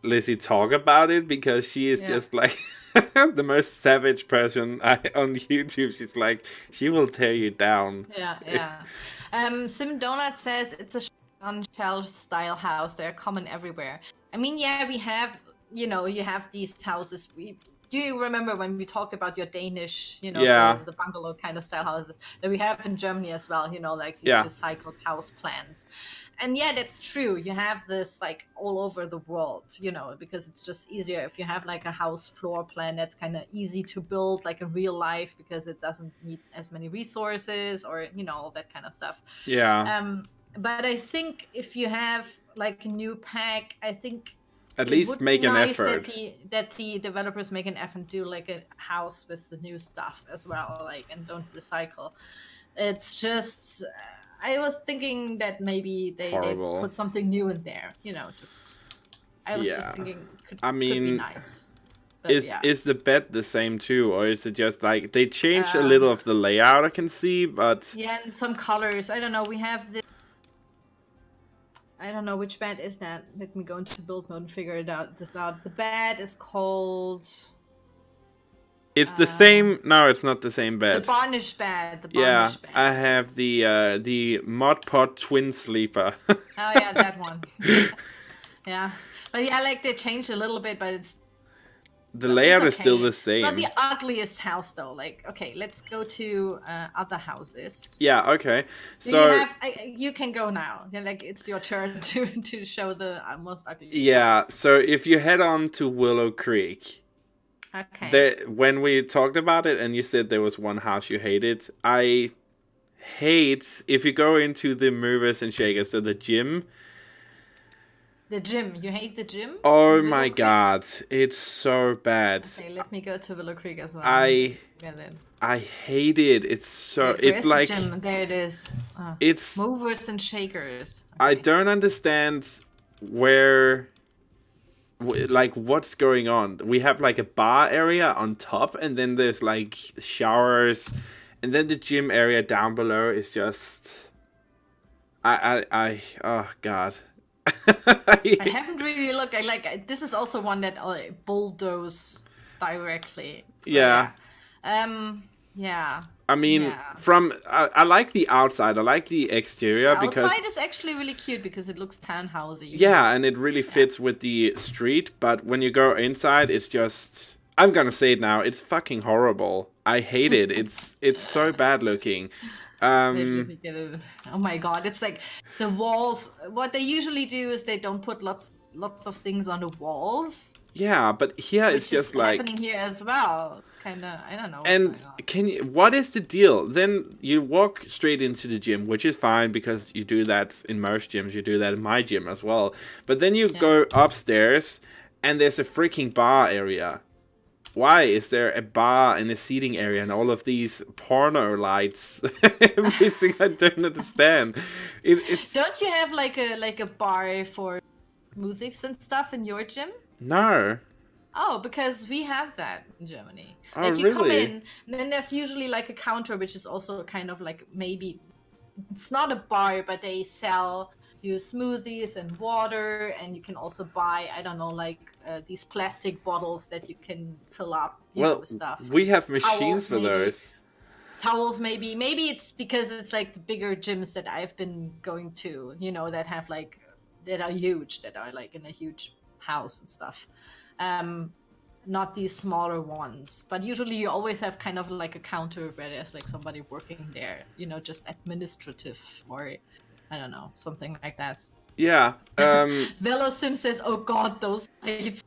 Lizzie talk about it, because she is just like the most savage person on YouTube. She's like, she will tear you down. Yeah. Sim Donut says it's a shell style house. They're common everywhere. I mean, yeah, we have, you know, you have these houses. Do you remember when we talked about your Danish, you know, the bungalow kind of style houses that we have in Germany as well, you know, like these recycled house plans? And yeah, that's true. You have this like all over the world, you know, because it's just easier if you have like a house floor plan that's kind of easy to build like in real life, because it doesn't need as many resources or, you know, all that kind of stuff. Yeah. But I think if you have like a new pack, I think at least make an effort. That the developers make an effort and do like a house with the new stuff as well, like, and don't recycle. It's just, I was thinking that maybe they put something new in there, you know, just, I was just thinking could be nice. But, is the bed the same too, or is it just like they changed a little of the layout, I can see, but yeah, and some colors. I don't know. We have this. I don't know which bed is that. Let me go into build mode and figure it out. The bed is called. It's the same. No, it's not the same bed. The varnish bed. Bed. I have the Mod Pod twin sleeper. Oh yeah, that one. Yeah, but yeah, like they changed a little bit, but it's. The layout is still the same. It's not the ugliest house though. Like, okay, let's go to other houses. Yeah, okay. So you can go now. Yeah, like it's your turn to show the most ugly. Yeah, house. so if you head on to Willow Creek. Okay. When we talked about it and you said there was one house you hated, I hate if you go into the movers and shakers, so the gym. The gym. You hate the gym? Oh my god, it's so bad. Okay, let me go to Willow Creek as well. I hate it. It's so. Wait, it's like the gym? There it is. It's movers and shakers. Okay. I don't understand where. Like, what's going on? We have like a bar area on top, and then there's like showers, and then the gym area down below is just. Oh god. I haven't really looked. This is also one that bulldoze directly. Yeah. Yeah. I mean, I like the outside. I like the exterior because outside is actually really cute because it looks townhousey. Yeah, and it really fits with the street. But when you go inside, it's just. I'm gonna say it now. It's fucking horrible. I hate it. It's so bad looking. Oh my god, it's like the walls. What they usually do is they don't put lots of things on the walls. Yeah, but here it's just like happening here as well. It's kind of, I don't know. And what is the deal? Then you walk straight into the gym, which is fine because you do that in most gyms. You do that in my gym as well. But then you go upstairs, and there's a freaking bar area. Why is there a bar and a seating area and all of these porno lights? Everything I don't understand. Don't you have like a bar for music and stuff in your gym? No. Oh, because we have that in Germany. Oh, like you really? come in, and then there's usually like a counter, which is also kind of like maybe it's not a bar, but they sell you smoothies and water, and you can also buy, I don't know, like these plastic bottles that you can fill up with stuff. We have machines for those. Towels, maybe. Maybe it's because it's like the bigger gyms that I've been going to, that have like, that are huge, that are like in a huge house and stuff. Not these smaller ones, but usually you always have kind of like a counter where there's like somebody working there, just administrative or I don't know, something like that. Yeah. VeloSim says, "Oh God, those lights."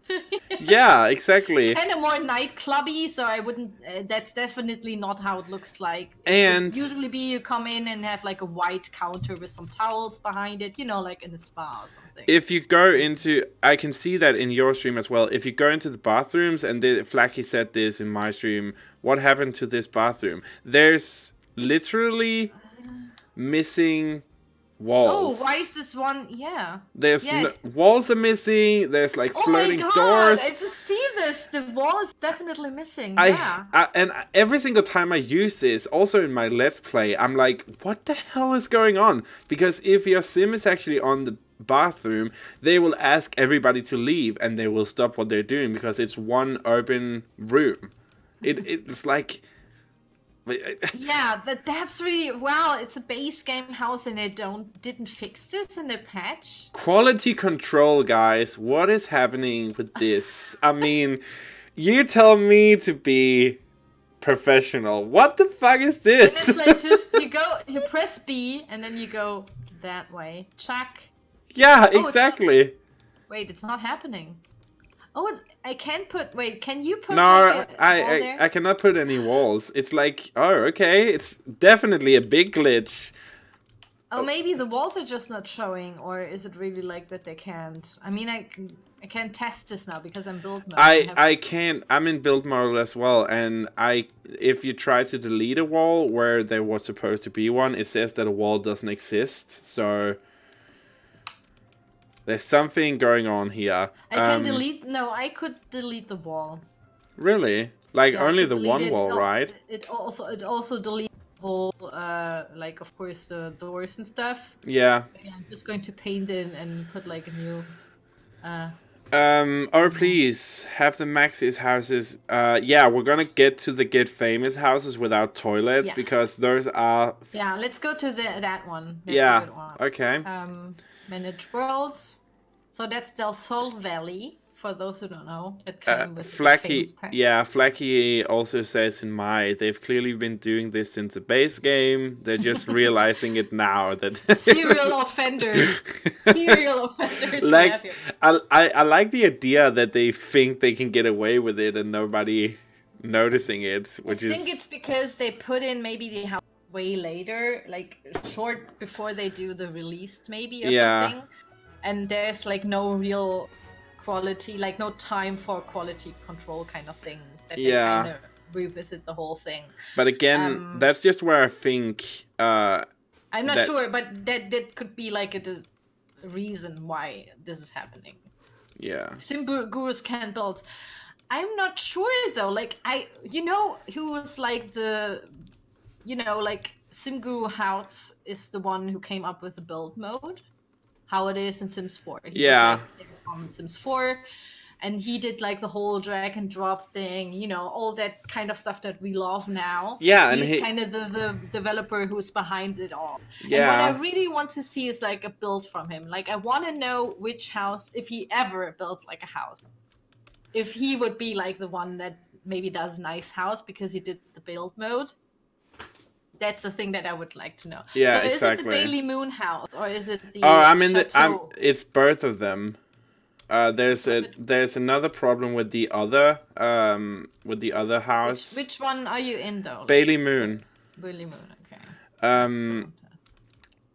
Yeah, exactly. Kind of more nightclubby, so I wouldn't. That's definitely not how it looks like. And it usually be you come in and have like a white counter with some towels behind it, like in a spa or something. If you go into, I can see that in your stream as well. If you go into the bathrooms, and Flacky said this in my stream, what happened to this bathroom? There's literally missing walls. Oh, why is this one? Yeah. There's walls are missing. There's like floating doors. I just see this. The wall is definitely missing. And every single time I use this, also in my Let's Play, I'm like, what the hell is going on? Because if your sim is actually on the bathroom, they will ask everybody to leave, and they will stop what they're doing because it's one open room. It's like. Yeah, but that's really wow. It's a base game house, and they didn't fix this in the patch. Quality control, guys. What is happening with this? I mean, you tell me to be professional. What the fuck is this? And it's like you press B, and then you go that way. Check. Yeah, exactly. Wait, it's not happening. Oh, I can't put. Wait, can you put? No, I cannot put any walls. It's like, oh, okay, it's definitely a big glitch. Oh, maybe the walls are just not showing, or is it really like that they can't? I mean, I can't test this now because I'm build mode. I can't. I'm in build mode as well, and if you try to delete a wall where there was supposed to be one, it says that a wall doesn't exist. So. There's something going on here. I can delete. No, I could delete the wall. Really? Like only the one wall, right? It also deletes the whole, like of course the doors and stuff. Yeah. I'm just going to paint in and put like a new. Or please have the Maxis houses. Yeah, we're gonna get to the Get Famous houses without toilets because those are. Yeah, let's go to that one. That's a good one. Okay. Manage worlds. So that's Del Sol Valley, for those who don't know. That came with Flacky, Flacky also says in they've clearly been doing this since the base game. They're just realizing it now that serial offenders. Like, I like the idea that they think they can get away with it and nobody noticing it. I think it's because they put in maybe the house way later, like short before they do the release, maybe or something. and there's like no real quality, like no time for quality control kind of thing. That they kind of revisit the whole thing. But again, that's just where I think I'm not sure, but that could be like a reason why this is happening. Yeah. Sim gurus can build. I'm not sure though. Like who was like like Sim Guru House is the one who came up with the build mode, how it is in Sims 4. He was, like, from Sims 4. And he did like the whole drag and drop thing, all that kind of stuff that we love now. Yeah, he's kind of the developer who's behind it all. Yeah. And what I really want to see is like a build from him. Like I want to know which house, if he ever built like a house, if he would be like the one that maybe does nice house because he did the build mode. That's the thing that I would like to know. Yeah, so exactly. Is it the Bailey Moon house or is it the? Oh, I mean, Chateau? it's both of them. There's another problem with the other house. Which one are you in though? Bailey Moon. Bailey Moon, okay.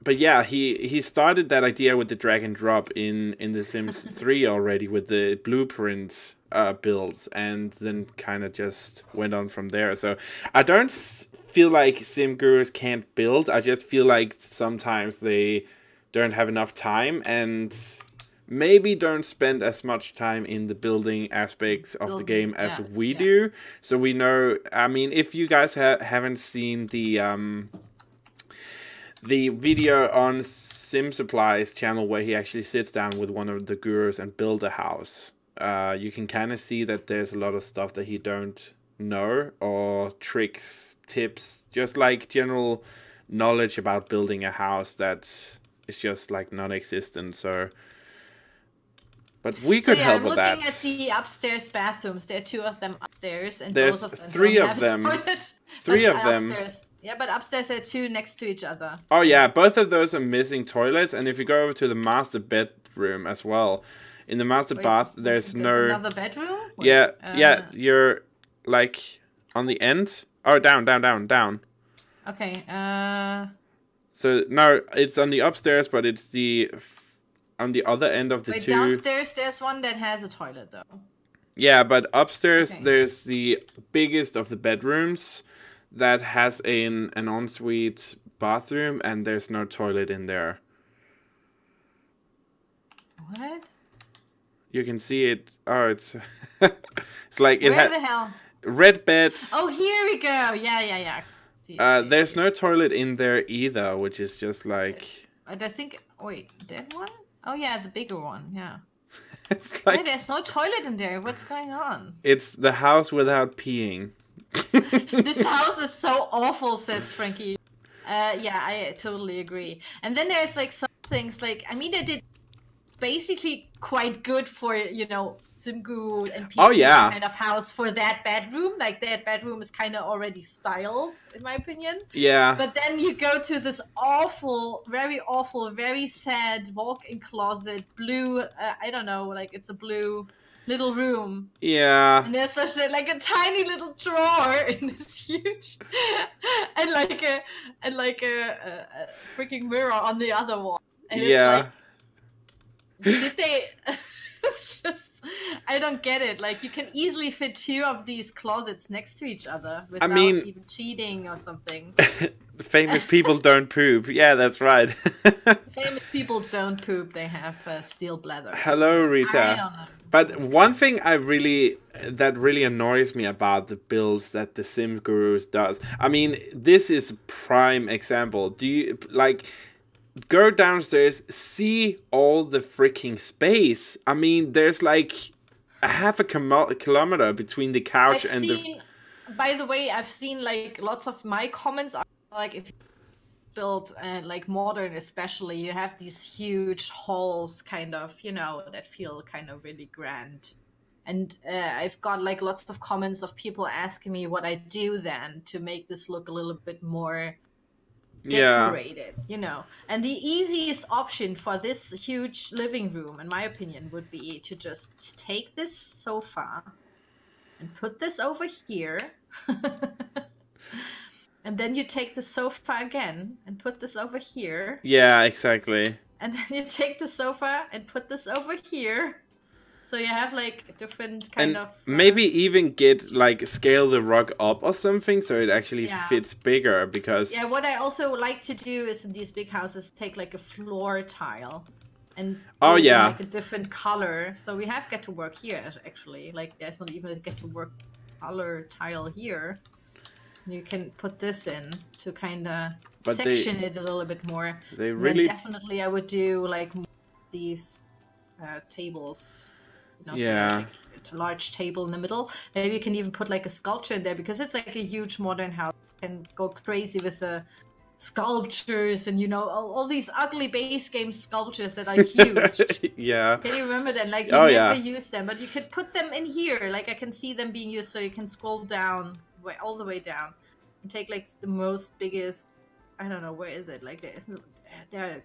But yeah, he started that idea with the drag and drop in The Sims 3 already with the blueprints builds, and then kind of just went on from there. So I don't feel like sim gurus can't build. I just feel like sometimes they don't have enough time and maybe don't spend as much time in the building aspects of the game as we do. So we know, I mean, if you guys haven't seen the video on Sim Supply's channel where he actually sits down with one of the gurus and build a house, you can kind of see that there's a lot of stuff that he don't know, or tricks, tips, just like general knowledge about building a house that is just like non-existent. So but we could help with that. I'm looking at the upstairs bathrooms. There are 2 of them upstairs, and there's both of them 3 don't of have them. a toilet. 3 of them. Upstairs. Yeah, but upstairs there are 2 next to each other. Oh yeah, both of those are missing toilets. And if you go over to the master bedroom as well, in the master bath, there's no another bedroom. Yeah, you're like on the end. Oh, down. Okay. So no, it's on the upstairs, but it's on the other end of the two. Downstairs there's one that has a toilet though. Yeah, but upstairs there's the biggest of the bedrooms that has an ensuite bathroom, and there's no toilet in there. What? You can see it. Oh, it's it's like Where the hell? Red beds. Oh, here we go. Yeah. There's no toilet in there either, which is just like. I think. Wait, that one? Oh yeah, the bigger one. Yeah. It's like, there's no toilet in there. What's going on? It's the house without peeing. This house is so awful, says Frankie. Yeah, I totally agree. And then there's like some things like, I mean, they did basically quite good for, SimGuru and PC kind of house for that bedroom. Like that bedroom is kind of already styled, in my opinion. Yeah. But then you go to this awful, very sad walk-in closet, blue. I don't know, like it's a blue little room. Yeah. And there's such a tiny little drawer in this huge, and like a freaking mirror on the other wall. And it's did they? It's just, I don't get it. Like, you can easily fit 2 of these closets next to each other without even cheating or something. Famous people don't poop. Yeah, that's right. Famous people don't poop. They have steel bladders. Hello, Rita. I don't know. But one thing that really annoys me about the builds that the Sim Gurus does. I mean, this is prime example. Do you go downstairs, see all the freaking space? I mean, there's like a half a kilometer between the couch and the. By the way, I've seen like lots of my comments are like, if you build like modern, especially, you have these huge halls, kind of, that feel kind of really grand. And I've got like lots of comments of people asking me what I do then to make this look a little bit more decorated, and the easiest option for this huge living room, in my opinion, would be to just take this sofa and put this over here. And then you take the sofa again and put this over here. Yeah, exactly. and then you take the sofa and put this over here. So you have like different kind of... maybe even get like scale the rug up or something so it actually fits bigger, because... Yeah, what I also like to do is in these big houses take like a floor tile and do like a different color. So we have get to work here actually. Like there's not even a get to work color tile here. You can put this in to kind of section it a little bit more. They really... Then definitely I would do like these tables. You know, so like a large table in the middle. Maybe you can even put like a sculpture in there, because it's like a huge modern house. You can go crazy with the sculptures and, you know, all these ugly base game sculptures that are huge. Yeah. Can you remember them? Like, you never use them, but you could put them in here. Like, I can see them being used, so you can scroll down, all the way down, and take like the most biggest... I don't know, where is it? Like, there are a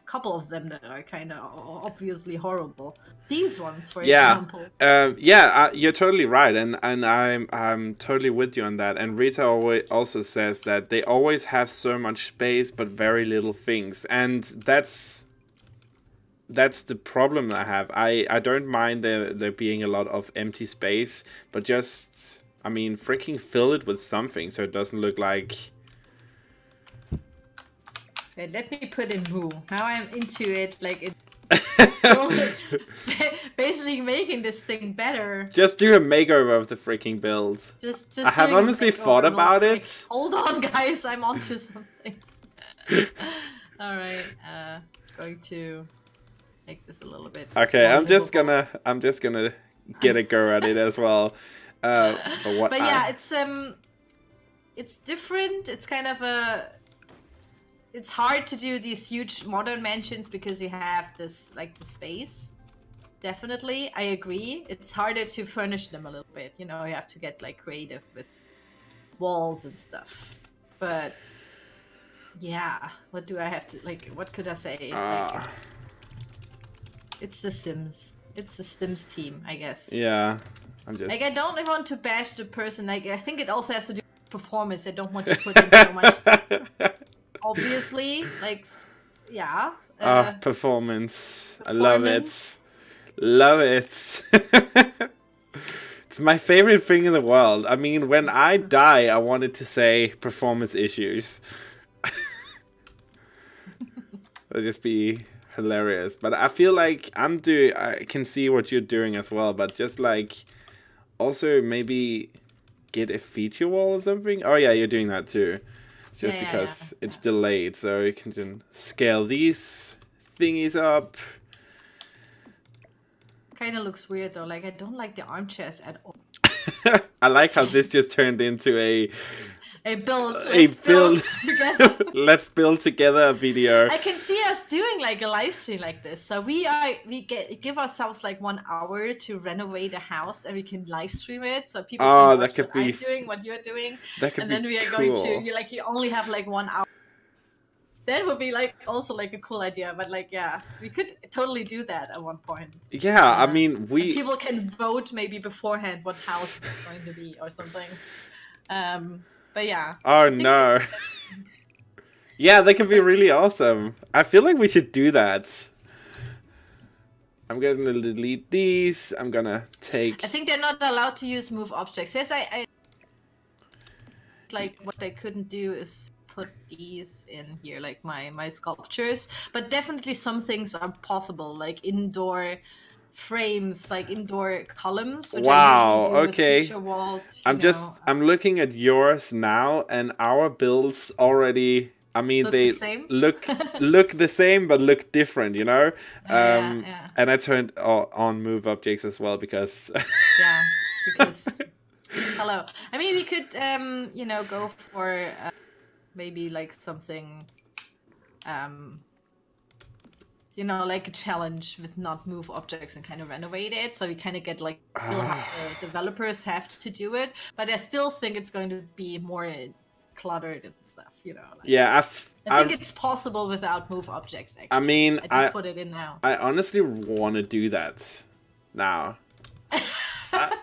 couple of them that are kind of obviously horrible. These ones, for example. You're totally right, and I'm totally with you on that. And Rita also says that they always have so much space but very little things, and that's the problem I have. I don't mind there being a lot of empty space, but just, I mean, freaking fill it with something so it doesn't look like... Okay, let me put in Moo. Now I'm into it, like basically making this thing better. Just do a makeover of the freaking build. Just I have honestly thought about it. Like, hold on, guys, I'm onto something. All right, going to make this a little bit. Okay, I'm just gonna get a go at it as well. But yeah, it's different. It's kind of a... It's hard to do these huge modern mansions because you have this, like, the space. Definitely, I agree. It's harder to furnish them a little bit. You know, you have to get, like, creative with walls and stuff. But, yeah, what do I have to, like, what could I say? Like, it's The Sims. It's the Sims team, I guess. Yeah, I'm just... Like, I don't want to bash the person. Like, I think it also has to do with performance. I don't want to put in so much stuff. Obviously, like, yeah. Performance. I love it. Love it. It's my favorite thing in the world. I mean, when I die, I wanted to say performance issues. That'd just be hilarious. But I feel like I can see what you're doing as well, but just like, also maybe get a feature wall or something. Oh yeah, you're doing that too. Just because it's delayed, so you can just scale these thingies up. Kind of looks weird though. Like, I don't like the armchairs at all. I like how this just turned into a build. Build together. Let's build together a video. I can see us doing like a live stream like this. So we give ourselves like 1 hour to renovate a house, and we can live stream it. So people can watch what I'm doing, what you're doing, and then we are going to you only have like 1 hour. That would be like also like a cool idea, but like we could totally do that at one point. Yeah, I mean people can vote maybe beforehand what house it's going to be or something. But yeah. Oh no. Yeah, that could be really awesome. I feel like we should do that. I'm gonna delete these. I'm gonna take... I think they're not allowed to use Moveobjects. Yes, I like what they couldn't do is put these in here, like my sculptures. But definitely some things are possible, like indoor frames, like indoor columns. Wow, okay. Walls, I'm looking at yours now, and our builds already, I mean, they look the same but look different, you know. And I turned on Moveobjects as well because because hello. I mean, we could go for maybe like something like a challenge with not move objects and kind of renovate it. So we kind of get like developers have to do it, but I still think it's going to be more cluttered and stuff, I think it's possible without move objects, actually. I mean, I just put it in now. I honestly want to do that now.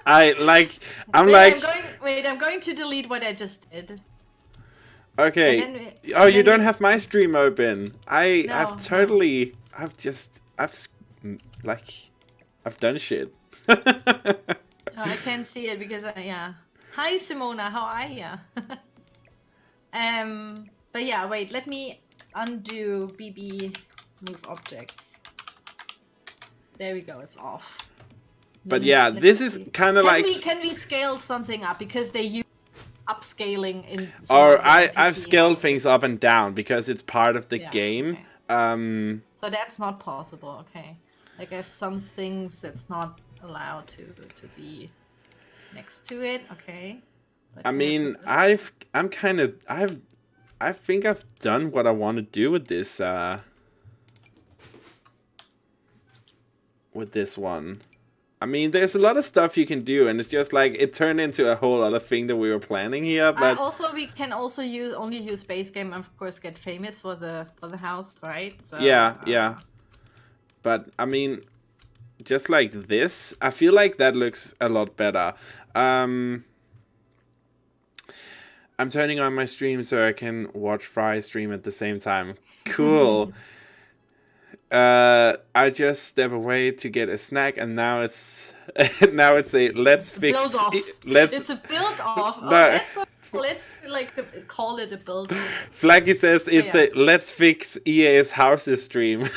I'm going to delete what I just did. Okay. You don't have my stream open. I've totally I've done shit. Oh, I can't see it because yeah. Hi Simona, how are you? But yeah, wait, let me undo BB move objects. There we go, it's off. But yeah, this is kind of like... Can we scale something up? Because they use upscaling in... Or I've scaled things up and down because it's part of the game. Okay. So that's not possible, okay. Like I have some things that's not allowed to be next to it, okay. But I mean, I think I've done what I want to do with this one. I mean, there's a lot of stuff you can do, and it's just like it turned into a whole other thing that we were planning here. But we can also only use base game, and of course get famous for the house, right? So, yeah. But I mean, just like this, I feel like that looks a lot better. I'm turning on my stream so I can watch Fry stream at the same time. Cool. I just step away to get a snack, and now it's a let's fix. Build off. It's a build off. Oh, that's so, let's like call it a build off. Flaggy says it's a let's fix EA's houses stream.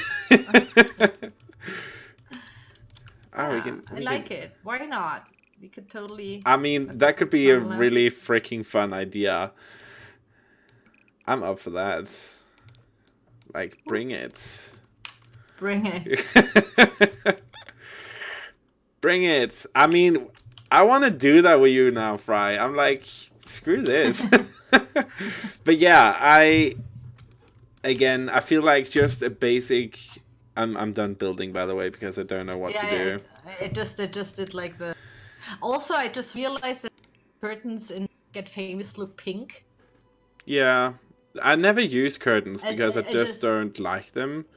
I like it. Why not? We could totally... I mean, that could be a really freaking fun idea. I'm up for that. Like, bring it. Bring it. Bring it. I mean, I want to do that with you now, Fry. I'm like, screw this. But yeah, I feel like just a basic... I'm done building, by the way, because I don't know what to do. It just did like the... Also, I just realized that curtains in Get Famous look pink. Yeah, I never use curtains because I just don't like them.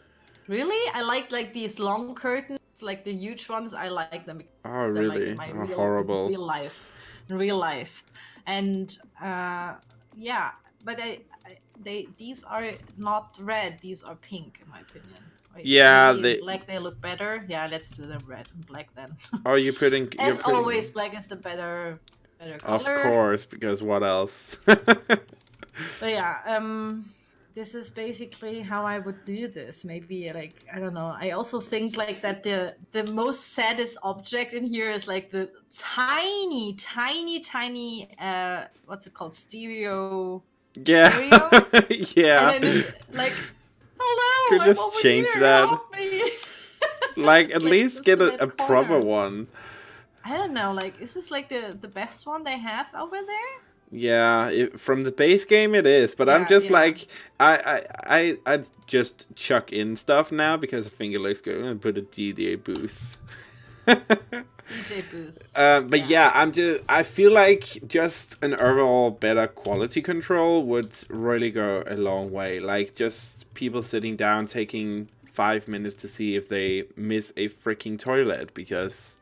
Really? I like these long curtains, like the huge ones. I like them. Oh, really? Like Horrible. In real life. And yeah, but these are not red. These are pink, in my opinion. Yeah, they look better. Yeah, let's do them red and black then. Oh, you're putting... As always, black is the better color. Of course, because what else? So yeah, this is basically how I would do this. Maybe like, I don't know. I also think like that the most saddest object in here is like the tiny what's it called? Stereo. Yeah. Stereo? Yeah. And then like, hello, could just change that. Like at least get a proper one. I don't know, like is this like the best one they have over there? Yeah, from the base game it is, but I'm just like I just chuck in stuff now because I think it looks good. I'm gonna put a DJ booth. DJ booth. But yeah, I feel like just an overall better quality control would really go a long way. Like just people sitting down taking 5 minutes to see if they miss a freaking toilet because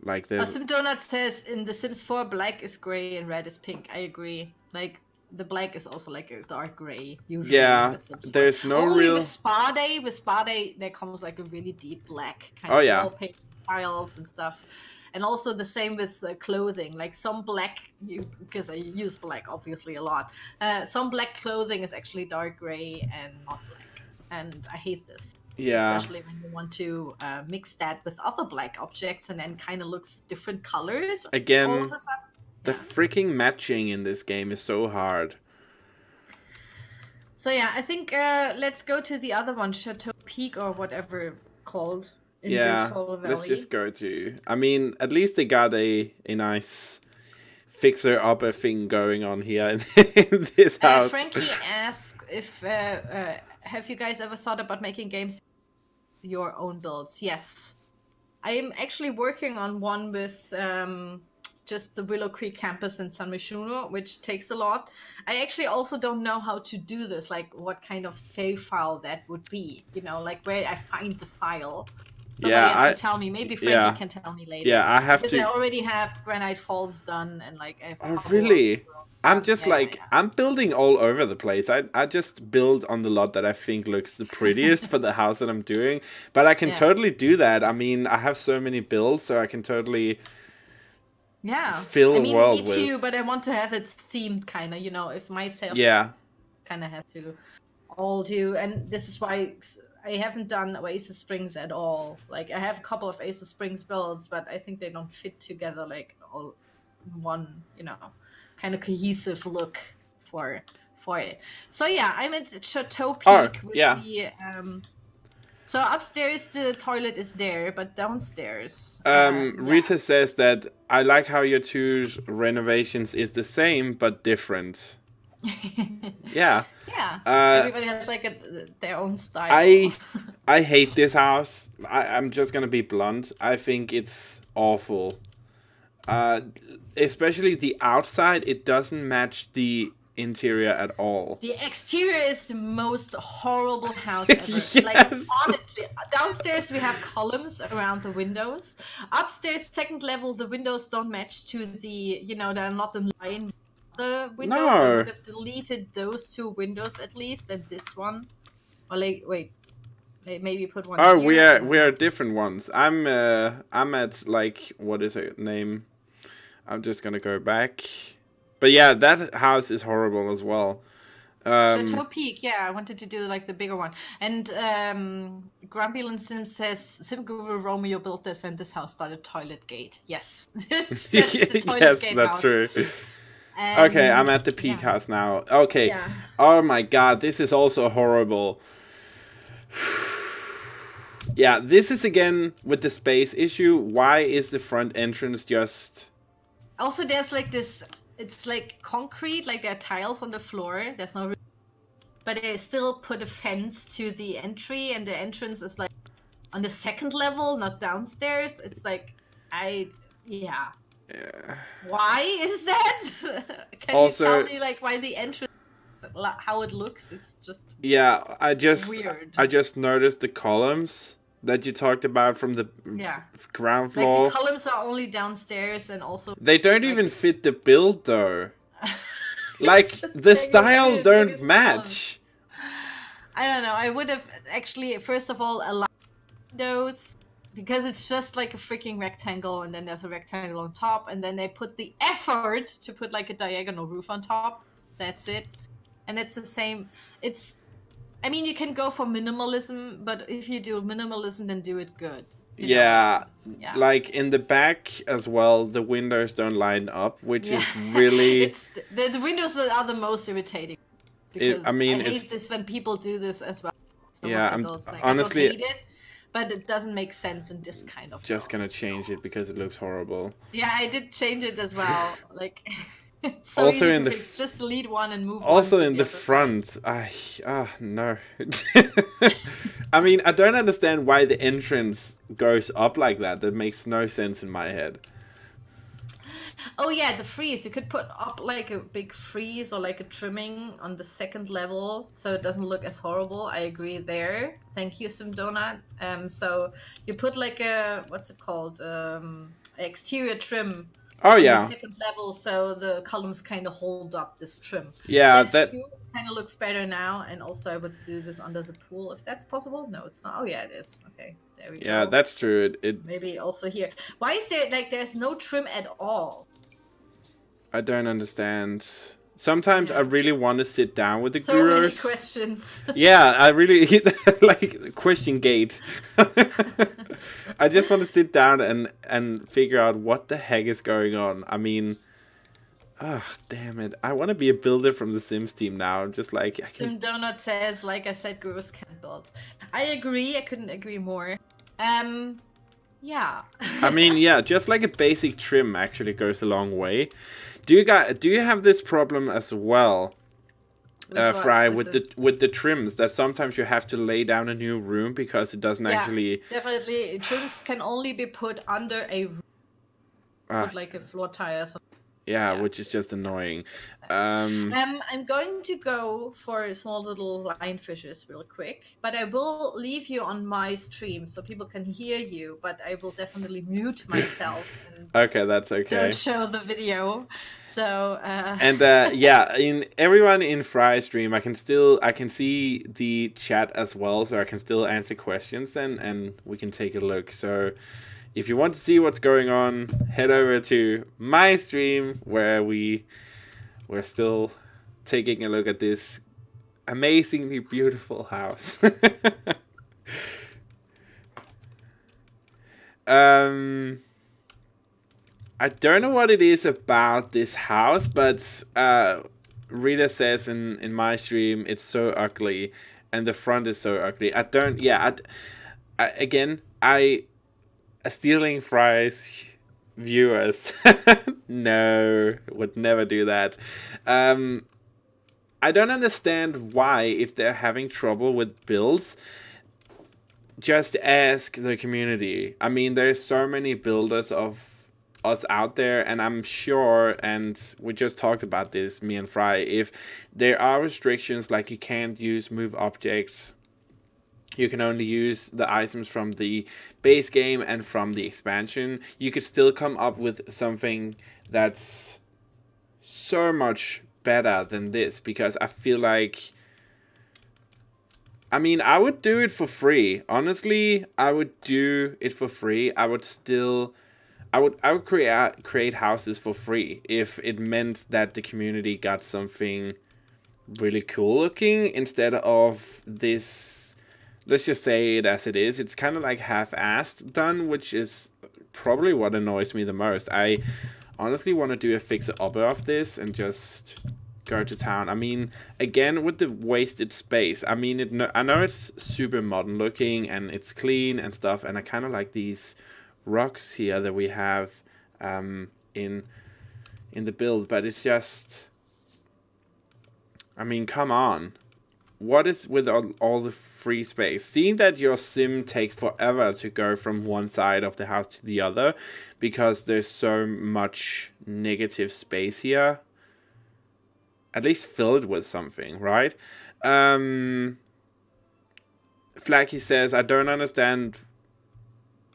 like there's... Sim Donut says in The Sims 4 black is gray and red is pink. I agree. Like the black is also like a dark gray usually. Yeah, there's no only real... with Spa Day there comes like a really deep black kind of wallpaper tiles and stuff. And also the same with clothing. Like some black, because I use black obviously a lot. Some black clothing is actually dark gray and not black. And I hate this. Yeah. Especially when you want to mix that with other black objects and then kind of looks different colors. Again, all of a sudden. The freaking matching in this game is so hard. So yeah, I think let's go to the other one, Chateau Peak or whatever called. In this whole valley. Let's just go to... I mean, at least they got a nice fixer-upper thing going on here in this house. Frankie asks if... have you guys ever thought about making games your own builds? Yes. I am actually working on one with just the Willow Creek campus in San Myshuno, which takes a lot. I actually also don't know how to do this, like what kind of save file that would be, you know, like where I find the file. Somebody has to tell me. Maybe Frankie can tell me later. Yeah, I have because to. I already have granite falls done and like I have. Oh really? I'm just I'm building all over the place. I just build on the lot that I think looks the prettiest for the house that I'm doing. But I can totally do that. I mean, I have so many builds, so I can totally fill a world with. Me too, but I want to have it themed kind of, you know, if myself kind of have to all do. And this is why I haven't done Oasis Springs at all. Like, I have a couple of Oasis Springs builds, but I think they don't fit together like all in one, you know, kind of cohesive look for it. So yeah, I'm at Chateau Peak with the so upstairs the toilet is there, but downstairs Rita says that I like how your two renovations is the same but different. Yeah. Everybody has like their own style. I hate this house. I'm just gonna be blunt. I think it's awful. Especially the outside, it doesn't match the interior at all. The exterior is the most horrible house ever. Yes. Like, honestly, downstairs we have columns around the windows. Upstairs, second level, the windows don't match to the, you know, they're not in line with the windows. No. I would have deleted those two windows at least, and this one. Or like, wait, maybe put one here. we are different ones. I'm at, like, what is her name? I'm just gonna go back. But yeah, that house is horrible as well. Chateau Peak, yeah, I wanted to do like the bigger one. And Grumpy Sim says, Simguru Romeo built this and this house started toilet gate. Yes. That's the toilet gate that's house. True. Okay, I'm at the Peak house now. Okay. Yeah. Oh my god, this is also horrible. Yeah, this is again with the space issue. Why is the front entrance just... Also, there's like this, it's like concrete, like there are tiles on the floor. There's no, but they still put a fence to the entry, and the entrance is like on the second level, not downstairs. It's like, yeah. Why is that? Can also, you tell me like why the entrance, how it looks? It's just weird. I just noticed the columns that you talked about from the ground floor. Like the columns are only downstairs, and also they don't even fit the build though. Like the style don't match. I don't know. I would have actually first of all allowed those because it's just like a freaking rectangle, and then there's a rectangle on top, and then they put the effort to put like a diagonal roof on top. That's it, and it's the same. I mean, you can go for minimalism, but if you do minimalism, then do it good. Yeah, like in the back as well, the windows don't line up, which is really... The windows are the most irritating. Because I hate this when people do this as well. Honestly... I don't hate it, but it doesn't make sense in this kind of... Just gonna change it because it looks horrible. Yeah, I did change it as well. Like... It's so also in the just delete one and move also on in the front no. I mean, I don't understand why the entrance goes up like that. That makes no sense in my head. Oh yeah, the frieze, you could put up like a big frieze or like a trimming on the second level so it doesn't look as horrible. I agree there. Thank you, Simdonut. So you put like a, what's it called, exterior trim. Oh yeah. On the second level, so the columns kind of hold up this trim. Yeah, that kind of looks better now. And also, I would do this under the pool if that's possible. No, it's not. Oh yeah, it is. Okay, there we go. Yeah, that's true. It maybe also here. Why is there like there's no trim at all? I don't understand. Sometimes I really want to sit down with the so gurus. So many questions. Yeah, I really like question gate. I just want to sit down and figure out what the heck is going on. I mean, damn it! I want to be a builder from the Sims team now. Just like Simdonut says, like I said, gurus can't build. I agree. I couldn't agree more. Yeah. I mean, yeah, just like a basic trim actually goes a long way. Do you have this problem as well, Fry, with the trims, that sometimes you have to lay down a new room because it doesn't actually... Definitely. Trims can only be put under a roof, like a floor tile or something. Yeah, which is just annoying. I'm going to go for small little lionfishes real quick, but I will leave you on my stream so people can hear you, but I will definitely mute myself and okay, that's okay. Don't show the video. So and yeah, in everyone in Fry's stream, I can see the chat as well, so I can still answer questions and we can take a look. So if you want to see what's going on, head over to my stream where we're still taking a look at this amazingly beautiful house. I don't know what it is about this house, but Rita says in my stream it's so ugly, and the front is so ugly. Stealing Fry's viewers. No, would never do that. I don't understand why, if they're having trouble with builds, just ask the community. I mean, there's so many builders of us out there, and I'm sure, and we just talked about this, me and Fry, if there are restrictions like you can't use Moveobjects, you can only use the items from the base game and from the expansion, you could still come up with something that's so much better than this, because I feel like, I mean, I would do it for free. Honestly, I would do it for free. I would create houses for free if it meant that the community got something really cool looking instead of this. Let's just say it as it is. It's kind of like half-assed done, which is probably what annoys me the most. I honestly want to do a fixer-upper of this and just go to town. I mean, again, with the wasted space, I mean, I know it's super modern looking and it's clean and stuff, and I kind of like these rocks here that we have in the build, but it's just, I mean, come on. What is with all the free space? Seeing that your sim takes forever to go from one side of the house to the other because there's so much negative space here, at least fill it with something, right? Flaky says, I don't understand.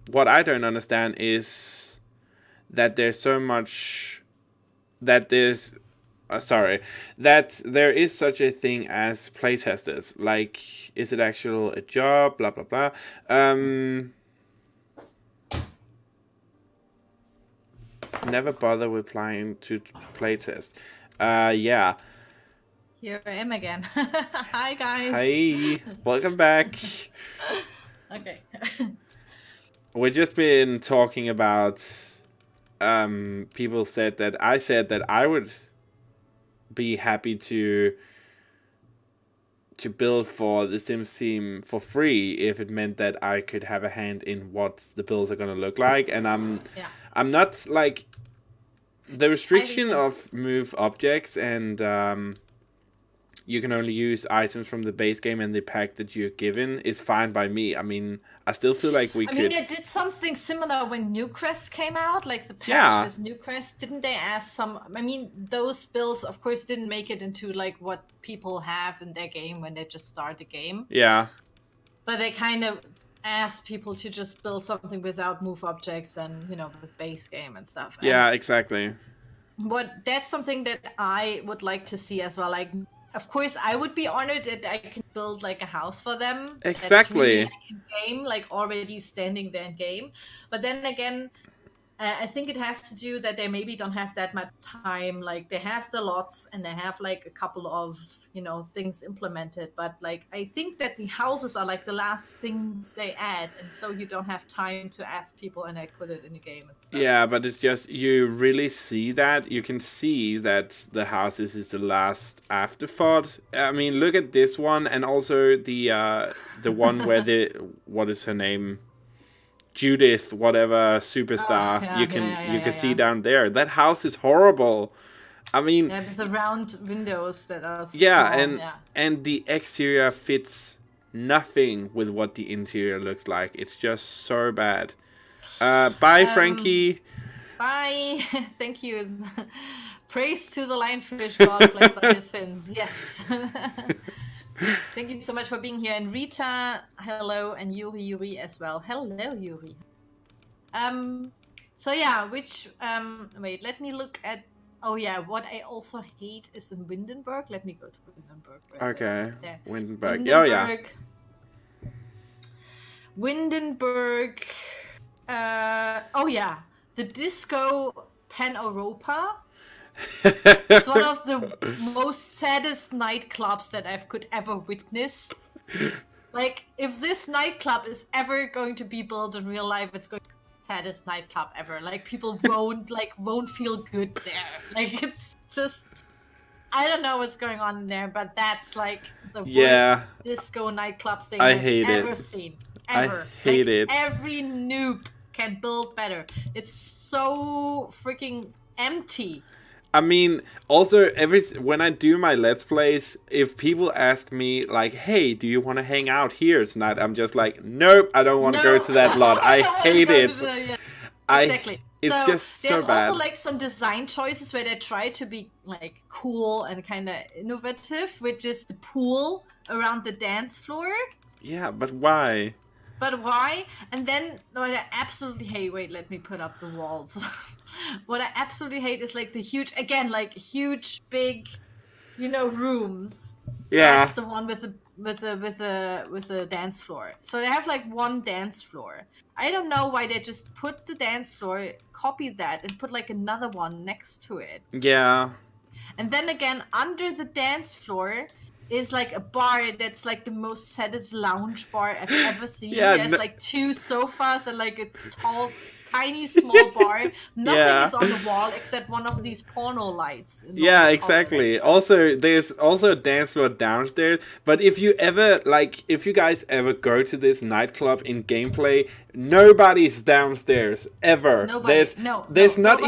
What I don't understand is that there's so much, that there's, that there is such a thing as playtesters. Like, is it actual a job? Blah, blah, blah. Never bother replying to playtest. Yeah. Here I am again. Hi, guys. Hi. Welcome back. Okay. We've just been talking about, people said that I would be happy to build for the Sims team for free if it meant that I could have a hand in what the builds are going to look like. And I'm not like, the restriction of Moveobjects and you can only use items from the base game and the pack that you're given is fine by me. I mean, I still feel like I mean, they did something similar when Newcrest came out, like the patch with Newcrest. Didn't they ask some? I mean, those builds, of course, didn't make it into like what people have in their game when they just start the game. Yeah. But they kind of asked people to just build something without Moveobjects and, you know, with base game and stuff. Yeah, exactly. That's something that I would like to see as well. Like, of course, I would be honored that I can build like a house for them. Exactly. That's really like in game, like already standing there in game. But then again, I think it has to do that they maybe don't have that much time. Like they have the lots and they have like a couple of, you know, things implemented. But like, I think that the houses are like the last things they add. And so you don't have time to ask people and I put it in the game and stuff. Yeah, but it's just, you really see that. You can see that the houses is the last afterthought. I mean, look at this one, and also the one where what is her name? Judith, whatever, superstar. You can see down there. That house is horrible. I mean, with the round windows that are and the exterior fits nothing with what the interior looks like. It's just so bad. Bye, Frankie. Bye. Thank you. Praise to the lionfish god placed on his fins. Yes. Thank you so much for being here. And Rita, hello, and Yuri as well. Hello, Yuri. So yeah, which wait, let me look at. Oh yeah, what I also hate is in Windenburg. Let me go to Windenburg. Okay. There. Windenburg. Oh yeah. Windenburg. Oh yeah, the Disco Pan Europa. It's one of the most saddest nightclubs that I could ever witness. Like, if this nightclub is ever going to be built in real life, it's going to be the saddest nightclub ever. Like, people won't feel good there. Like, it's just, I don't know what's going on in there, but that's like the worst disco nightclub thing I've ever seen. Ever. I hate it. Every noob can build better. It's so freaking empty. I mean, also, when I do my Let's Plays, if people ask me, like, hey, do you want to hang out here tonight? I'm just like, nope, I don't want to go to that lot. I hate it. Exactly. It's just so bad. There's also, like, some design choices where they try to be, like, cool and kind of innovative, which is the pool around the dance floor. Yeah, but why? But why? And then what I absolutely hate, wait, let me put up the walls. What I absolutely hate is like the huge, again, like huge, big, you know, rooms. Yeah. That's the one with the dance floor. So they have like one dance floor. I don't know why they just put the dance floor, copy that, and put like another one next to it. Yeah. And then again, under the dance floor is like a bar that's like the most saddest lounge bar I've ever seen. Yeah, There's like 2 sofas and like a tiny small bar. Nothing is on the wall except one of these porno lights. Yeah, exactly. Also, there's also a dance floor downstairs. But if you guys ever go to this nightclub in gameplay, nobody's downstairs ever. There's not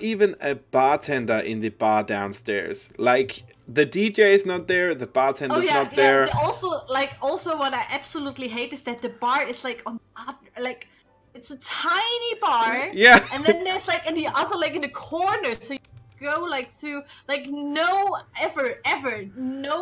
even a bartender in the bar downstairs. Like, the DJ is not there, the bartender's not there. Also, what I absolutely hate is that the bar is like on like. It's a tiny bar, and then there's like in the other, like in the corner, so you go like through, like no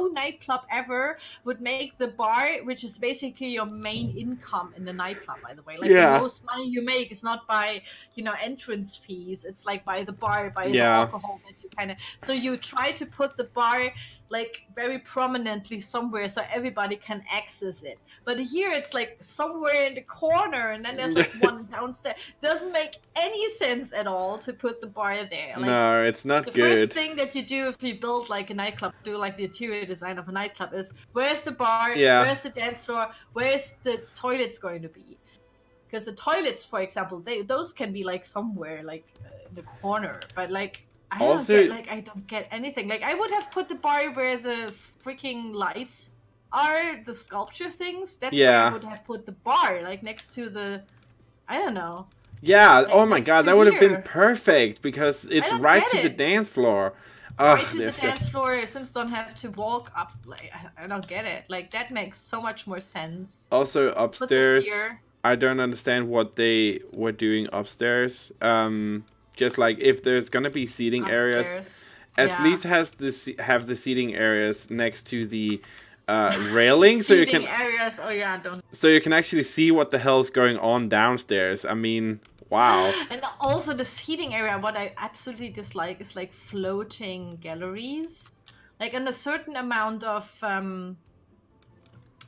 nightclub ever would make the bar, which is basically your main income in the nightclub, by the way. Like the most money you make is not by, you know, entrance fees, it's like by the bar, by the alcohol that you kind of, so you try to put the bar like very prominently somewhere so everybody can access it. But here it's like somewhere in the corner, and then there's like one downstairs. Doesn't make any sense at all to put the bar there. Like, no, it's not good. The first thing that you do if you build like a nightclub, do like the interior design of a nightclub, is where's the bar, where's the dance floor, where's the toilets going to be? Because the toilets, for example, those can be like somewhere like in the corner, but like I don't get anything. Like, I would have put the bar where the freaking lights are, the sculpture things. That's where I would have put the bar, like next to the, I don't know. Yeah, like, oh my god, that would have been perfect because it's right to the dance floor. Right to the dance floor, Sims don't have to walk up. Like, I don't get it. Like, that makes so much more sense. Also, upstairs, I don't understand what they were doing upstairs. Just like if there's gonna be seating areas, at least have the seating areas next to the railing, so you can areas. So you can actually see what the hell's going on downstairs. I mean, wow. And also the seating area, what I absolutely dislike is like floating galleries, like in a certain amount of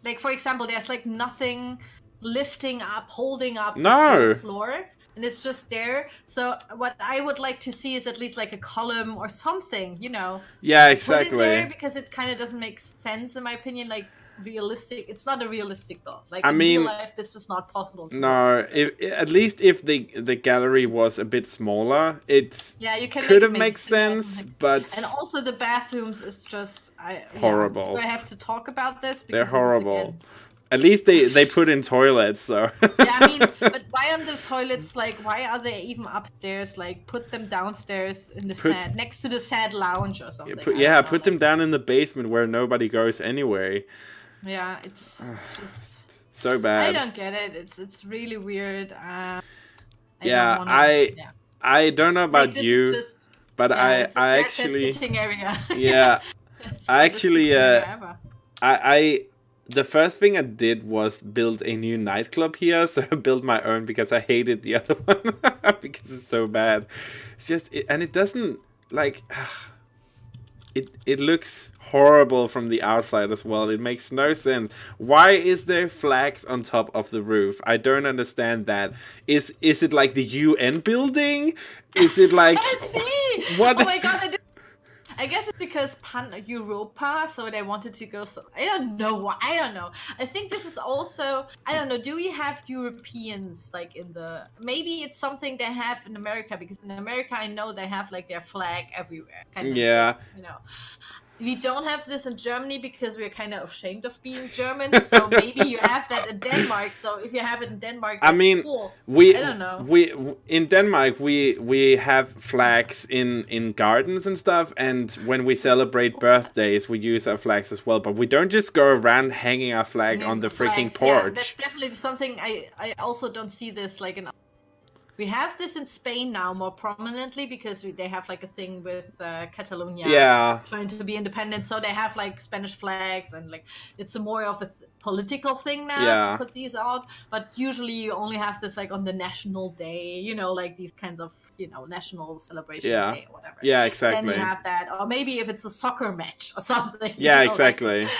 like, for example, there's like nothing lifting up, holding up the floor. And it's just there. So what I would like to see is at least like a column or something, you know. Yeah, exactly. Put it there because it kind of doesn't make sense in my opinion. Like, realistic. It's not a realistic build. Like, in real life, this is not possible. At least if the gallery was a bit smaller, could have made sense. But and also the bathrooms is just horrible. Do I have to talk about this? Because they're horrible. At least they put in toilets, so. Yeah, I mean, but why aren't the toilets, like, why are they even upstairs? Like, put them downstairs in the next to the sad lounge or something. Put them down in the basement where nobody goes anyway. Yeah, it's just so bad. I don't get it. It's really weird. I Yeah, don't wanna, I don't know about like, you, just, but it's a I sad actually, sitting area. yeah, It's I the best sitting actually, area ever. I the first thing I did was build a new nightclub here, so I built my own because I hated the other one because it's so bad. It's just, and it doesn't like. It looks horrible from the outside as well. It makes no sense. Why is there flags on top of the roof? I don't understand that. Is it like the UN building? Is it like See? what? Oh my god! I guess it's because Pan-Europa, so they wanted to go. So I don't know why. I don't know. I think this is also. I don't know. Do we have Europeans like in the? Maybe it's something they have in America, because in America I know they have like their flag everywhere. Kind of, Yeah. like, you know. We don't have this in Germany because we're kind of ashamed of being German. So maybe you have that in Denmark. So if you have it in Denmark, that's I mean, cool. I don't know. We in Denmark we have flags in gardens and stuff, and when we celebrate birthdays, we use our flags as well. But we don't just go around hanging our flag on the freaking porch. Yeah, that's definitely something I also don't see this like in. We have this in Spain now more prominently because they have like a thing with Catalonia trying to be independent. So they have like Spanish flags, and like it's more of a political thing now to put these out. But usually you only have this like on the national day, you know, like these kinds of, you know, national celebration day or whatever. Yeah, exactly. Then you have that, or maybe if it's a soccer match or something. Yeah, you know, exactly. Like,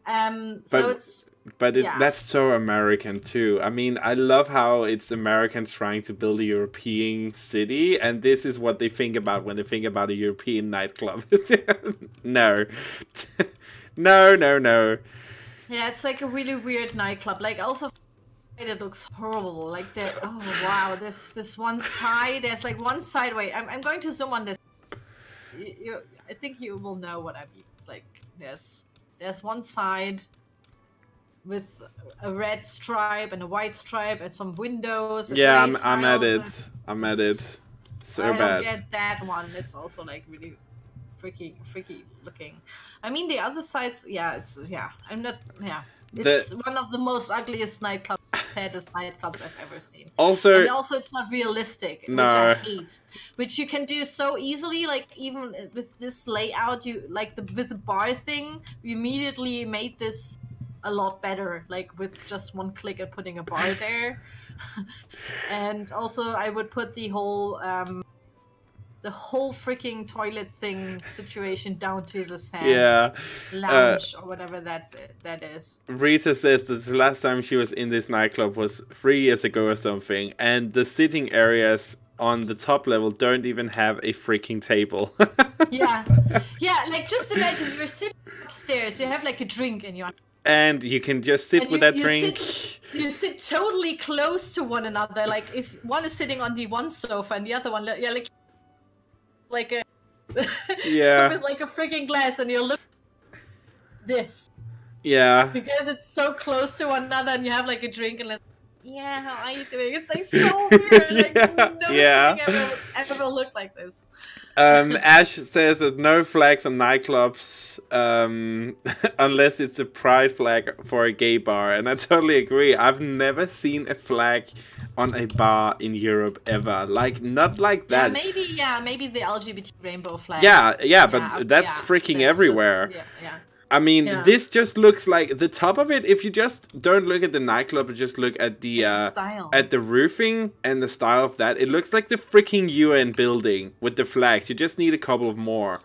then so it's. But that's so American too. I mean, I love how it's Americans trying to build a European city, and this is what they think about when they think about a European nightclub. No. No. Yeah, it's like a really weird nightclub. Like, also, it looks horrible. Like, oh wow, this one side, there's like one side, wait, I'm going to zoom on this. I think you will know what I mean. Like, there's one side with a red stripe and a white stripe and some windows. And I'm at it. So I bad. don't get that one. It's also like really freaky looking. I mean, the other sides, it's one of the most ugliest nightclubs, saddest nightclubs I've ever seen. Also, it's not realistic, which I hate. Which you can do so easily, like even with this layout, with the bar thing, we immediately made this a lot better, like with just one click and putting a bar there. And also I would put the whole freaking toilet thing situation down to the sand lounge or whatever that is. Rita says that the last time she was in this nightclub was 3 years ago or something, and the sitting areas on the top level don't even have a freaking table. yeah, like just imagine you're sitting upstairs, you have like a drink in your and you can just sit with that drink. You sit totally close to one another. Like if one is sitting on the one sofa and the other one, like a with like a freaking glass, and you're looking this. Yeah. Because it's so close to one another, and you have like a drink, and how are you doing? It's like so weird. Like never ever looked like this. Ash says that no flags on nightclubs unless it's a pride flag for a gay bar, and I totally agree. I've never seen a flag on a bar in Europe ever, like not like that. Maybe the LGBT rainbow flag. But that's freaking everywhere. I mean, this just looks like the top of it. If you just don't look at the nightclub, but just look at the roofing and the style of that, it looks like the freaking UN building with the flags. You just need a couple of more.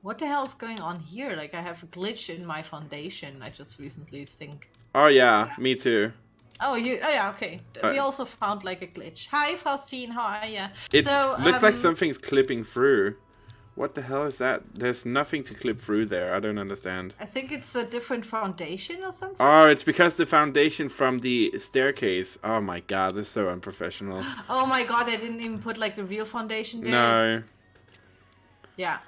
What the hell is going on here? Like, I have a glitch in my foundation. I just recently think. Oh yeah, me too. Okay. We also found like a glitch. Hi, Faustine. How are you? It looks like something's clipping through. What the hell is that? There's nothing to clip through there. I don't understand. I think it's a different foundation or something. Oh, it's because the foundation from the staircase. Oh my god, this is so unprofessional. Oh my god, I didn't even put like the real foundation there. No. Yeah.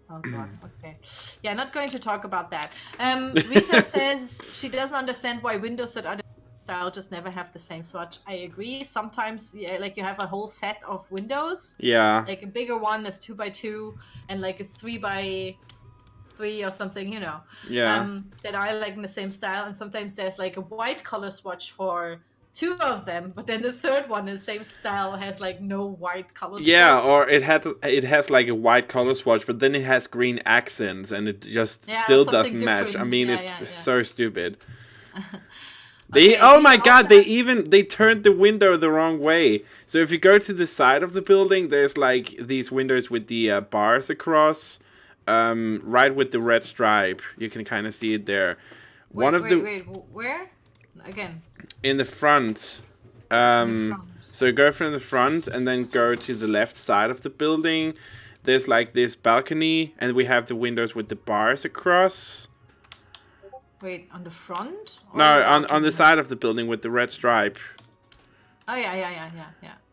Oh god, okay. Yeah, not going to talk about that. Rita says she doesn't understand why windows that are style just never have the same swatch. I agree. Sometimes, like you have a whole set of windows. Yeah. Like a bigger one is 2x2, and like a 3x3 or something, you know. Yeah. That are like in the same style, and sometimes there's like a white color swatch for two of them, but then the third one in the same style has like no white color swatch. Yeah, or it has like a white color swatch, but then it has green accents, and it just still doesn't match. I mean, it's so stupid. They Okay, oh my god, they turned the window the wrong way. So if you go to the side of the building, there's like these windows with the bars across, right with the red stripe. You can kind of see it there. Wait, where? Again. In the front. So go from the front and then go to the left side of the building. There's like this balcony, and we have the windows with the bars across. Wait, on the front? No, on the side of the building with the red stripe. Oh yeah.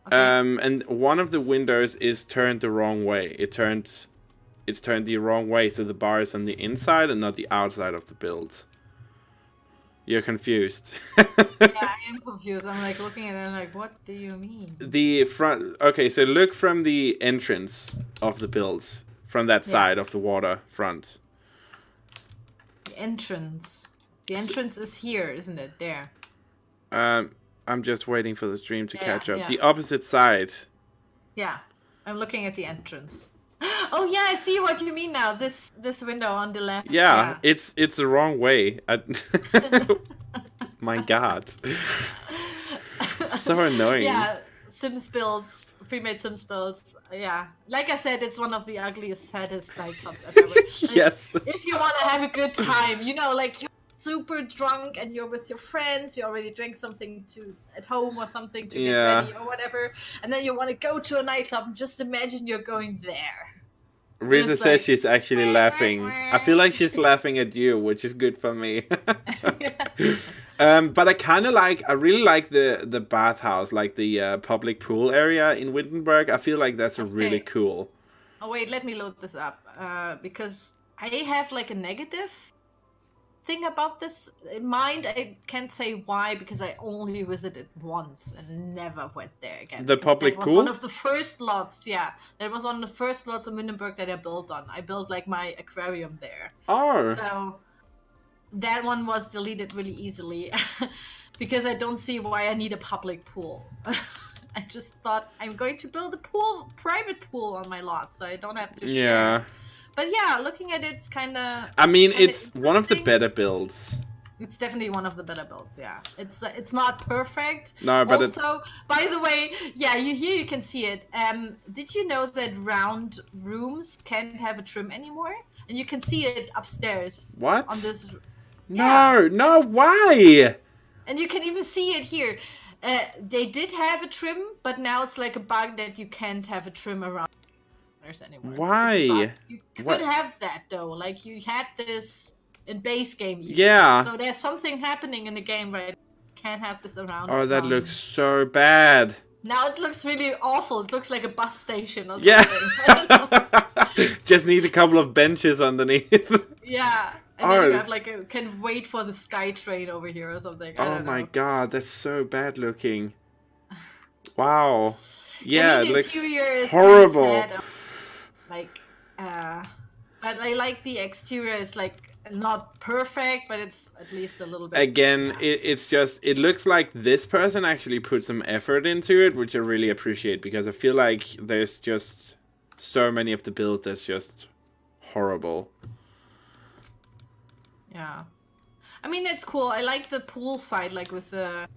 Okay. And one of the windows is turned the wrong way. It's turned the wrong way, so the bar is on the inside and not the outside of the build. You're confused. Yeah, I am confused. I'm like looking at it and like, what do you mean? The front. Okay, so look from the entrance of the builds, from that side of the water front. The entrance. The entrance is here, isn't it? There. I'm just waiting for the stream to catch up. Yeah. The opposite side. Yeah, I'm looking at the entrance. Oh yeah, I see what you mean now. This window on the left. Yeah. it's the wrong way. My god. So annoying. Yeah, Sims builds, pre-made Sims builds. Yeah, like I said, it's one of the ugliest, saddest nightclubs I've ever. Like, yes. If you want to have a good time, you know, like you're super drunk and you're with your friends, you already drank something at home or something to get ready or whatever, and then you want to go to a nightclub and just imagine you're going there. Rita says she's actually laughing. I feel like she's laughing at you, which is good for me. But I really like the bathhouse, like the public pool area in Wittenberg. I feel like that's really cool. Oh wait, let me load this up, because I have like a negative thing about this in mind. I can't say why, because I only visited once and never went there again. The public pool? That was one of the first lots, that was one of the first lots of Wittenberg that I built on. I built like my aquarium there. Oh. So that one was deleted really easily because I don't see why I need a public pool. I just thought I'm going to build a private pool on my lot, so I don't have to share. But yeah, looking at it's kind of... I mean, it's one of the better builds. It's definitely one of the better builds, yeah. It's not perfect. No, but also, by the way, yeah, you can see it. Did you know that round rooms can't have a trim anymore? And you can see it upstairs. What? On this... No, why? And you can even see it here. They did have a trim, but now it's like a bug that you can't have a trim around anymore. Why? You could have that though. Like you had this in base game. Yeah. So there's something happening in the game where you can't have this around. Oh, that looks so bad. Now it looks really awful. It looks like a bus station or something. Yeah. Just need a couple of benches underneath. Yeah. And then you have like can wait for the sky train over here or something. Oh my god, that's so bad looking. Wow. Yeah, it looks horrible. Like, but I like the exterior. It's like not perfect, but it's at least a little bit. Again, it looks like this person actually put some effort into it, which I really appreciate, because I feel like there's just so many of the builds that's just horrible. Yeah, I mean it's cool. I like the pool side, like with the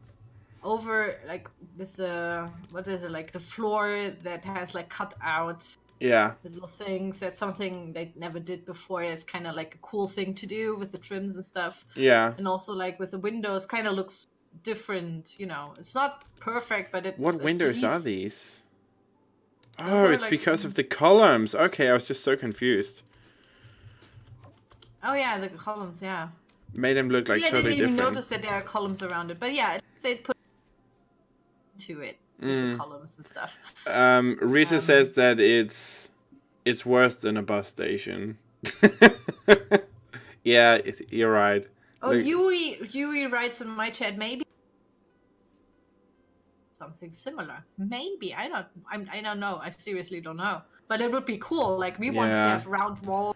what is it, like the floor that has like cut out. Yeah. Little things. That's something they never did before. It's kind of like a cool thing to do with the trims and stuff. Yeah. And also like with the windows, kind of looks different. You know, it's not perfect, but it's. What windows are these? Oh, it's like, because of the columns. Okay, I was just so confused. Oh yeah, the columns. Yeah. Made them look like totally different. I didn't even notice that there are columns around it, but yeah, they put to it. The columns and stuff. Rita says that it's worse than a bus station. Yeah, you're right. Oh, like, Yuri writes in my chat, maybe something similar. Maybe I don't know. I seriously don't know. But it would be cool. Like we want to have round walls.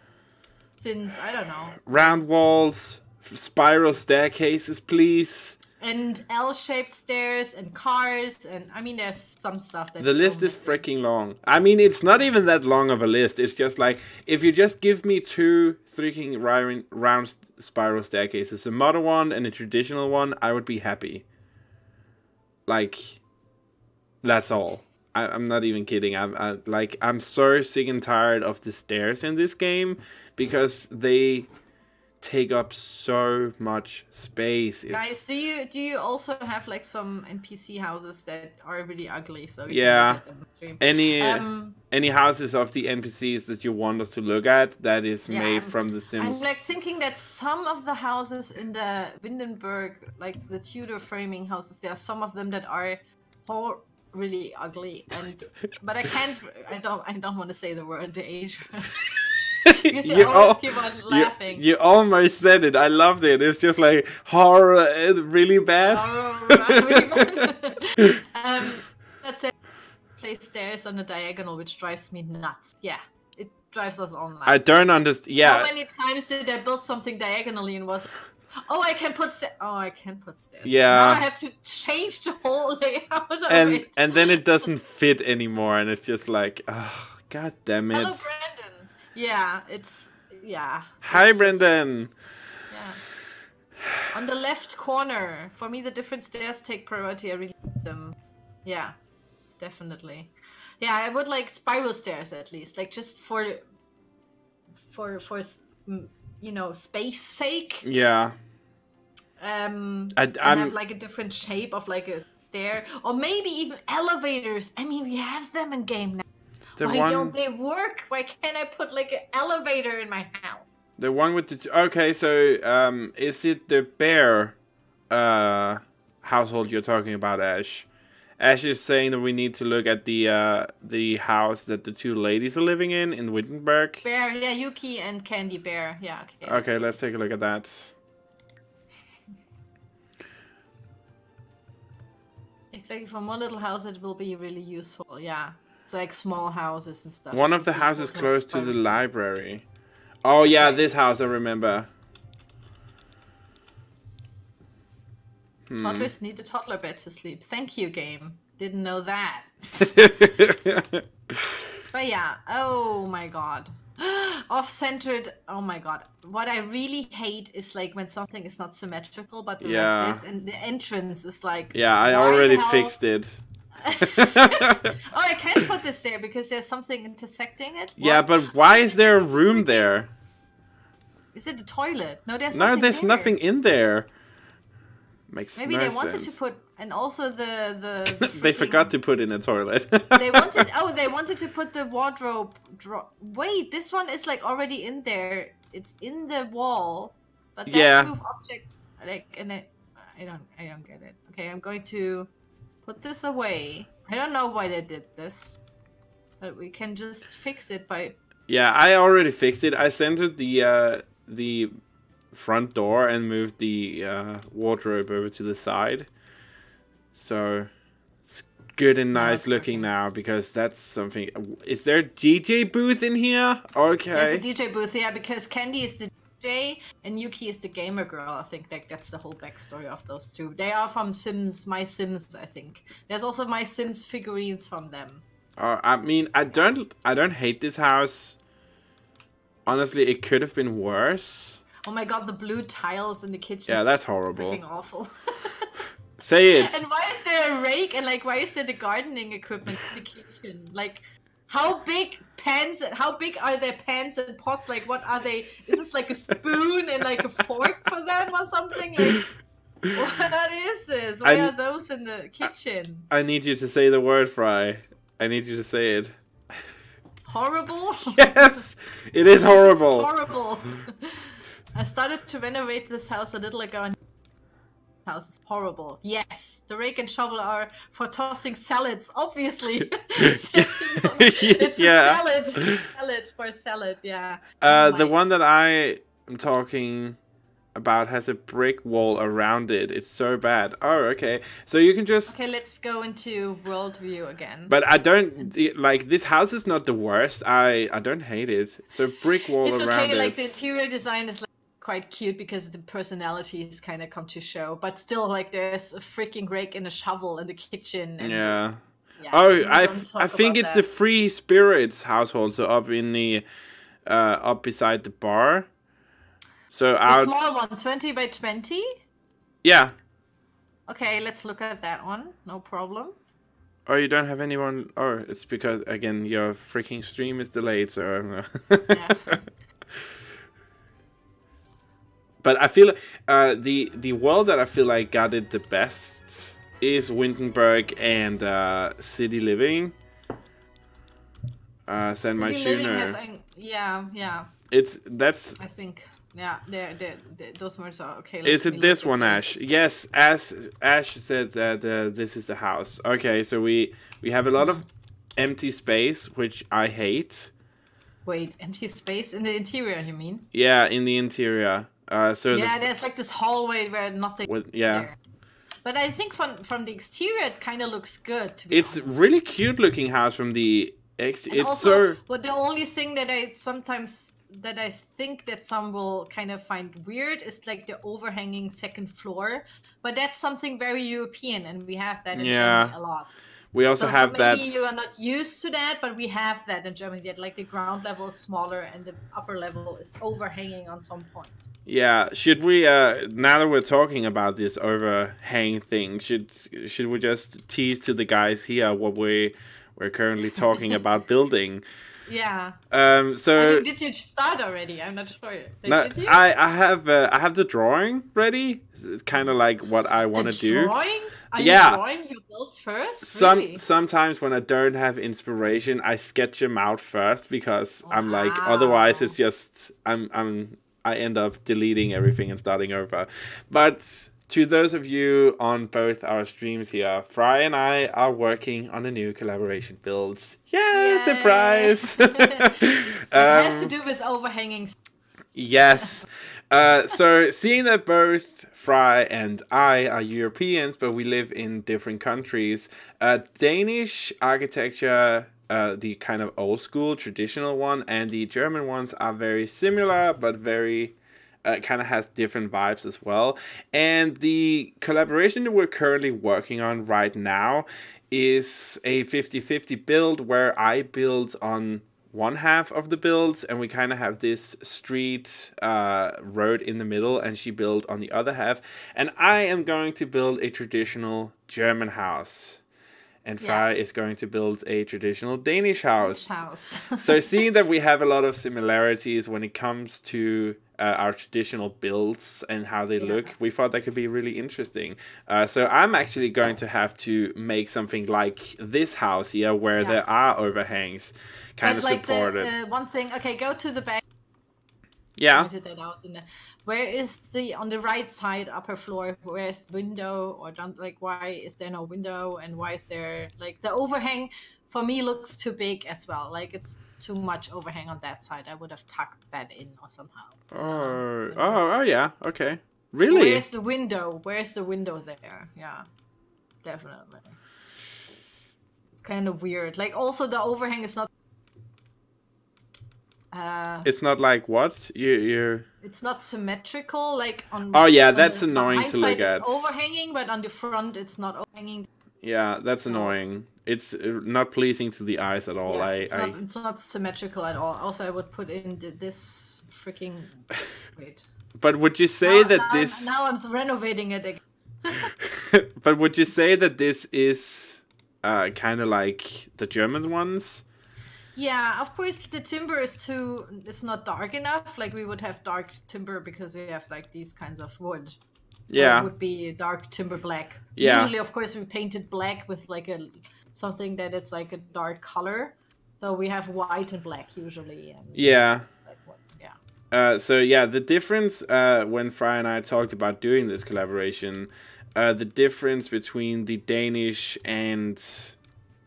Since I don't know. Round walls, spiral staircases, please. And L-shaped stairs and cars, and I mean, there's some stuff that's the list is freaking long. I mean, it's not even that long of a list. It's just like, if you just give me 2 freaking round spiral staircases, a modern one and a traditional one, I would be happy. Like, that's all. I'm not even kidding. I'm so sick and tired of the stairs in this game because they take up so much space. Guys, do you also have like some NPC houses that are really ugly? So yeah, any houses of the NPCs that you want us to look at that is made from the Sims. I'm like thinking that some of the houses in the Windenburg, like the Tudor framing houses, there are some of them that are really ugly, and but I don't want to say the word age. Because you always keep on laughing. You almost said it. I loved it. It's just like horror, really bad. That's it. Place stairs on the diagonal, which drives me nuts. Yeah, it drives us all nuts. I don't understand. Yeah. How many times did I build something diagonally and was, oh, I can put stairs. Oh, I can put stairs. Yeah. Now I have to change the whole layout of it. And then it doesn't fit anymore, and it's just like, oh, god damn it. Hello, Brandon. Yeah, Hi, Brendan. Yeah. On the left corner, for me, the different stairs take priority. I really like them. Yeah, definitely. Yeah, I would like spiral stairs at least, like just for you know, space sake. Yeah. And have like a different shape of like a stair, or maybe even elevators. I mean, we have them in game now. Why don't they work? Why can't I put like an elevator in my house? The one with the... Okay, so is it the bear household you're talking about, Ash? Ash is saying that we need to look at the house that the 2 ladies are living in Wittenberg. Bear, yeah, Yuki and Candy Bear. Yeah, okay. Okay, let's take a look at that. Exactly, from one little house it will be really useful, yeah. It's like small houses and stuff. One of the houses close to the library. Oh yeah, this house I remember. Toddlers need a toddler bed to sleep. Thank you, game. Didn't know that. But yeah, oh my god. Off-centered, oh my god. What I really hate is like when something is not symmetrical, but the rest is, and the entrance is like... Yeah, I already fixed it. Oh, I can't put this there because there's something intersecting it. What? Yeah, but why is there a room there? Is it a toilet? No, there's nothing in there. Makes Maybe no they wanted sense. to put, and also the they forgot to put in a toilet. they wanted to put the wardrobe. Wait, this one is like already in there. It's in the wall, but that's move objects. Like, and I don't get it. Okay, I'm going to put this away. I don't know why they did this, but we can just fix it by... Yeah, I already fixed it. I centered the front door and moved the wardrobe over to the side. So it's good and nice looking now, because that's something... Is there a DJ booth in here? Okay. There's a DJ booth, yeah, because Candy is the DJ and Yuki is the gamer girl. I think that's the whole backstory of those 2. They are from Sims, My Sims, I think. There's also My Sims figurines from them. I mean, I don't hate this house. Honestly, it could have been worse. Oh my god, the blue tiles in the kitchen. Yeah, that's horrible. Freaking awful. Say it. And why is there a rake and like why is there the gardening equipment in the kitchen? Like, how big are their pans and pots? Like, what are they? Is this like a spoon and like a fork for them or something? Like, what is this? Why are those in the kitchen? I need you to say the word, Fry. I need you to say it. Horrible? Yes! It is horrible. It's horrible. I started to renovate this house a little ago and this house is horrible. Yes, the rake and shovel are for tossing salads, obviously. It's a salad for salad, yeah. The one that I am talking about has a brick wall around it. It's so bad. Oh, okay. So you can just... Okay, let's go into world view again. But I don't... Like, this house is not the worst. I don't hate it. So brick wall around it. It's okay, like the interior design is like quite cute because the personalities kind of come to show. But still, like, there's a freaking rake and a shovel in the kitchen. And yeah. Yeah, Oh, I think it's that. the Free Spirits household, so up in the up beside the bar. So the small one, 20 by 20. Yeah. Okay, let's look at that one. No problem. Oh, you don't have anyone. Oh, it's because again your freaking stream is delayed. So. Yeah. But I feel the world that I feel like got it the best is Windenburg and City Living. Send my tuner. Yeah. That's. I think those words are okay. Is it this one, Ash? Yes, as Ash said that this is the house. Okay, so we have a lot of empty space, which I hate. Wait, empty space in the interior? You mean? Yeah, in the interior. So there's like this hallway where nothing. There. But I think from the exterior, it kind of looks good. To be honest. Really cute looking house from the exterior. It's also, but the only thing that I think that some will kind of find weird is like the overhanging second floor. But that's something very European, and we have that in Germany a lot. We also have so that. Maybe you are not used to that, but we have that in Germany. That like the ground level is smaller and the upper level is overhanging on some points. Yeah, should we? Now that we're talking about this overhang thing, should we just tease to the guys here what we're currently talking about building? Yeah. So did you start already? I'm not sure. Did you? I have the drawing ready. It's kind of like what I want to do. Drawing? Are you drawing your builds first? Sometimes when I don't have inspiration, I sketch them out first because I'm like otherwise it's just I end up deleting everything and starting over. But to those of you on both our streams here, Fry and I are working on a new collaboration builds. Yay! Surprise! It has to do with overhanging. Yes. So seeing that both Fry and I are Europeans, but we live in different countries, Danish architecture, the kind of old school traditional one, and the German ones are very similar, but very kind of has different vibes as well. And the collaboration that we're currently working on right now is a 50-50 build where I build on one half of the builds and we kind of have this street road in the middle, and she built on the other half, and I am going to build a traditional German house, and Fry is going to build a traditional Danish house. So seeing that we have a lot of similarities when it comes to our traditional builds and how they look, we thought that could be really interesting. So I'm actually going to have to make something like this house here where there are overhangs kind of supported. One thing, okay, go to the back. Yeah. Pointed that out in where is on the right side upper floor? Where's the window? Or like, why is there no window? And why is there like the overhang? For me, looks too big as well. Like it's too much overhang on that side. I would have tucked that in or somehow. Oh yeah. Okay. Really? Where's the window? Where's the window there? Yeah, definitely. Kind of weird. Like also the overhang is not. It's not like what you. It's not symmetrical, like on. Oh yeah, that's annoying to look at. It's overhanging, but on the front, it's not overhanging. Yeah, that's annoying. It's not pleasing to the eyes at all. Yeah, it's not symmetrical at all. Also, I would put in this freaking. Wait. But would you say this? Now I'm renovating it again. But would you say that this is kind of like the German ones? Yeah, of course the timber it's not dark enough. Like we would have dark timber because we have like these kinds of wood. So it would be dark timber black. Yeah. Usually, of course, we paint it black with like something that is like a dark color. So we have white and black usually. And it's like so the difference when Fry and I talked about doing this collaboration, the difference between the Danish and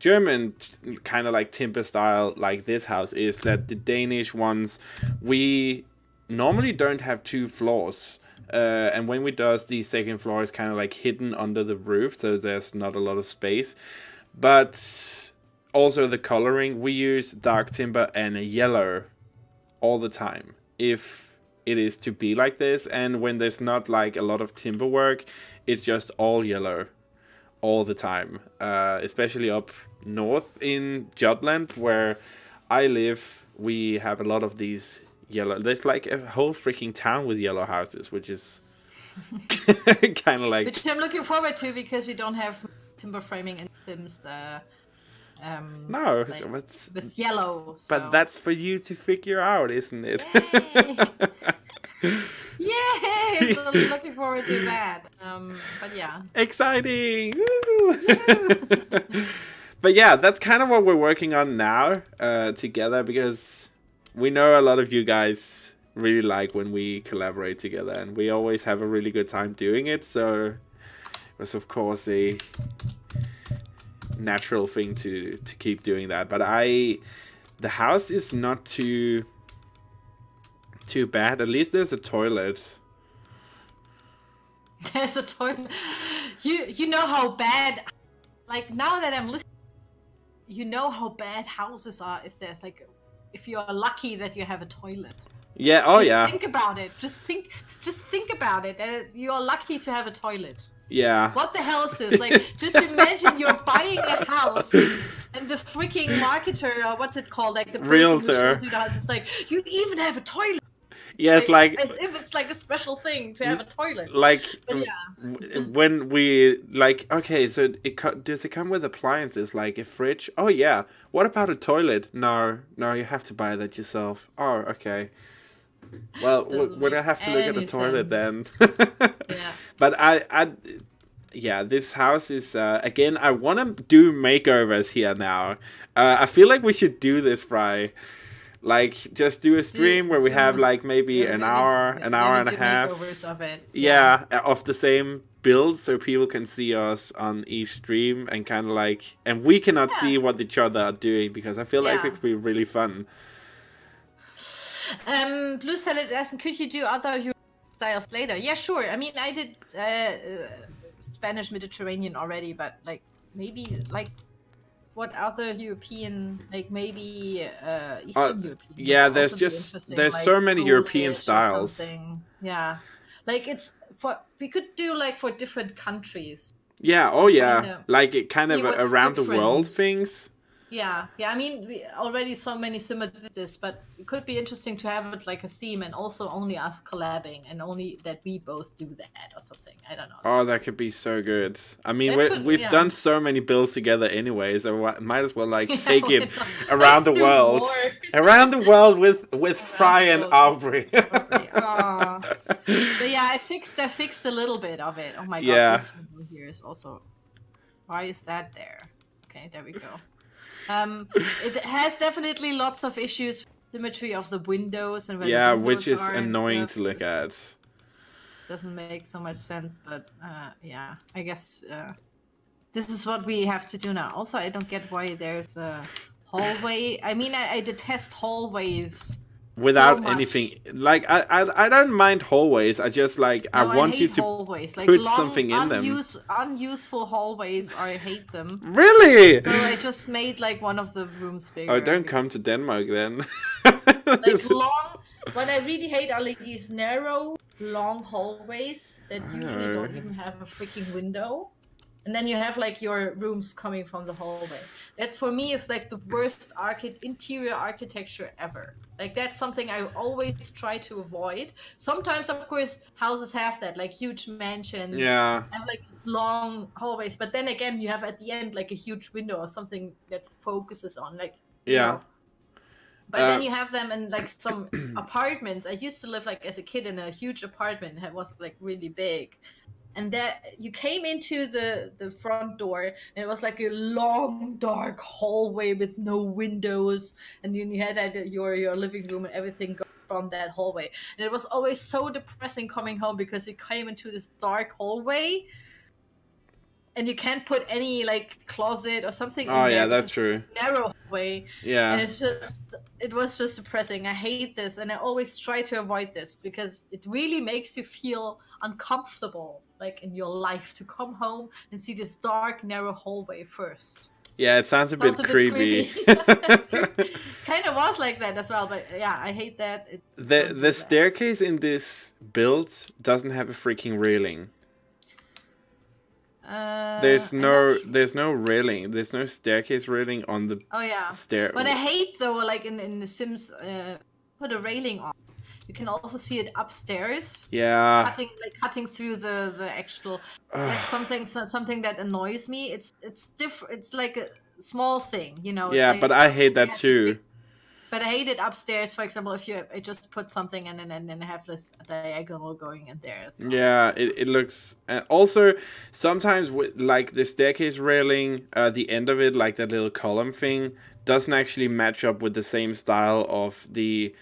German kind of like timber style like this house is that the Danish ones, we normally don't have two floors. And when we does, the second floor is kind of like hidden under the roof, so there's not a lot of space. But also the coloring, we use dark timber and yellow all the time. If it is to be like this. And when there's not like a lot of timber work, it's just all yellow all the time. Especially up north in Jutland, where I live, we have a lot of these yellow. There's like a whole freaking town with yellow houses, which is kind of like. Which I'm looking forward to because we don't have timber framing in Sims. No, like, with yellow. So. But that's for you to figure out, isn't it? Yay! So I'm looking forward to that. But yeah. Exciting! Woo! But yeah, that's kind of what we're working on now together, because we know a lot of you guys really like when we collaborate together, and we always have a really good time doing it. So it was, of course, a natural thing to keep doing that. But the house is not too bad. At least there's a toilet. There's a toilet. You know how bad, like, now that I'm listening, you know how bad houses are if you're lucky that you have a toilet. Yeah, oh just yeah. Think about it. Just think about it. You're lucky to have a toilet. Yeah. What the hell is this? Like, just imagine you're buying a house and the freaking marketer, or what's it called? Like the person Realtor. who shows you the house is like, you even have a toilet. Yeah, it's like as if it's like a special thing to have a toilet. Like, yeah. When we like, okay, so does it come with appliances like a fridge? Oh yeah. What about a toilet? No, you have to buy that yourself. Oh, okay. Well, we're gonna have to look at the toilet then. Yeah. But yeah, this house is again. I want to do makeovers here now. I feel like we should do this, Fry. Like, just do a stream where we have like maybe an hour and a half. Makeovers of it. Yeah, of the same build, so people can see us on each stream and kind of like, and we cannot see what each other are doing, because I feel like it could be really fun. Blue Salad asking, could you do other European styles later? Yeah, sure. I mean, I did Spanish Mediterranean already, but like maybe like what other European, like maybe Eastern European? Yeah, there's like, so many European styles. Yeah, like we could do like for different countries. Yeah. Oh yeah. Like it kind of around the world things. Yeah. I mean, we already so many Simmer did this, but it could be interesting to have it like a theme, and also only us collabing, and only that we both do that or something. I don't know. Oh, that could be so good. I mean, we've done so many builds together anyway, so might as well like take it around the world, around the world with Fry and Auvbri. But yeah, I fixed a little bit of it. Oh my god, this window here is also. Why is that there? Okay, there we go. It has definitely lots of issues, symmetry of the windows and where the which is are annoying to look at. Doesn't make so much sense, but yeah, I guess this is what we have to do now. Also, I don't get why there's a hallway. I mean, I detest hallways. Without anything, like I don't mind hallways. I just like I want you to hallways. Like put long, something in them. Unuseful hallways, I hate them. Really? So I just made like one of the rooms bigger. Oh, don't come to Denmark then. Like long. What I really hate are like these narrow, long hallways that usually don't even have a freaking window. And then you have like your rooms coming from the hallway. That for me is like the worst interior architecture ever. Like that's something I always try to avoid. Sometimes, of course, houses have that, like huge mansions. Yeah. Have like long hallways. But then again, you have at the end like a huge window or something that focuses on like. Yeah. You know. But then you have them in like some apartments. I used to live like as a kid in a huge apartment that was like really big. And that you came into the front door, and it was like a long, dark hallway with no windows, and then you had your living room and everything from that hallway. And it was always so depressing coming home because you came into this dark hallway, and you can't put any like closet or something. Oh in yeah, there. that's true. Narrow hallway. Yeah. And it was just depressing. I hate this, and I always try to avoid this because it really makes you feel uncomfortable, like in your life, to come home and see this dark, narrow hallway first. Yeah, it sounds a bit creepy. Kind of was like that as well, but yeah, I hate that. The staircase in this build doesn't have a freaking railing. There's no railing. There's no staircase railing on the stair. But I hate though, like in the Sims, put a railing on. You can also see it upstairs. Yeah. Cutting through the actual. That's something that annoys me. It's different. It's like a small thing, you know. Yeah, like, but I hate that too. But I hate it upstairs. For example, if I just put something and then have this diagonal going in there. As well. Yeah, it looks. Also, sometimes with like the staircase railing, the end of it, like that little column thing, doesn't actually match up with the same style of the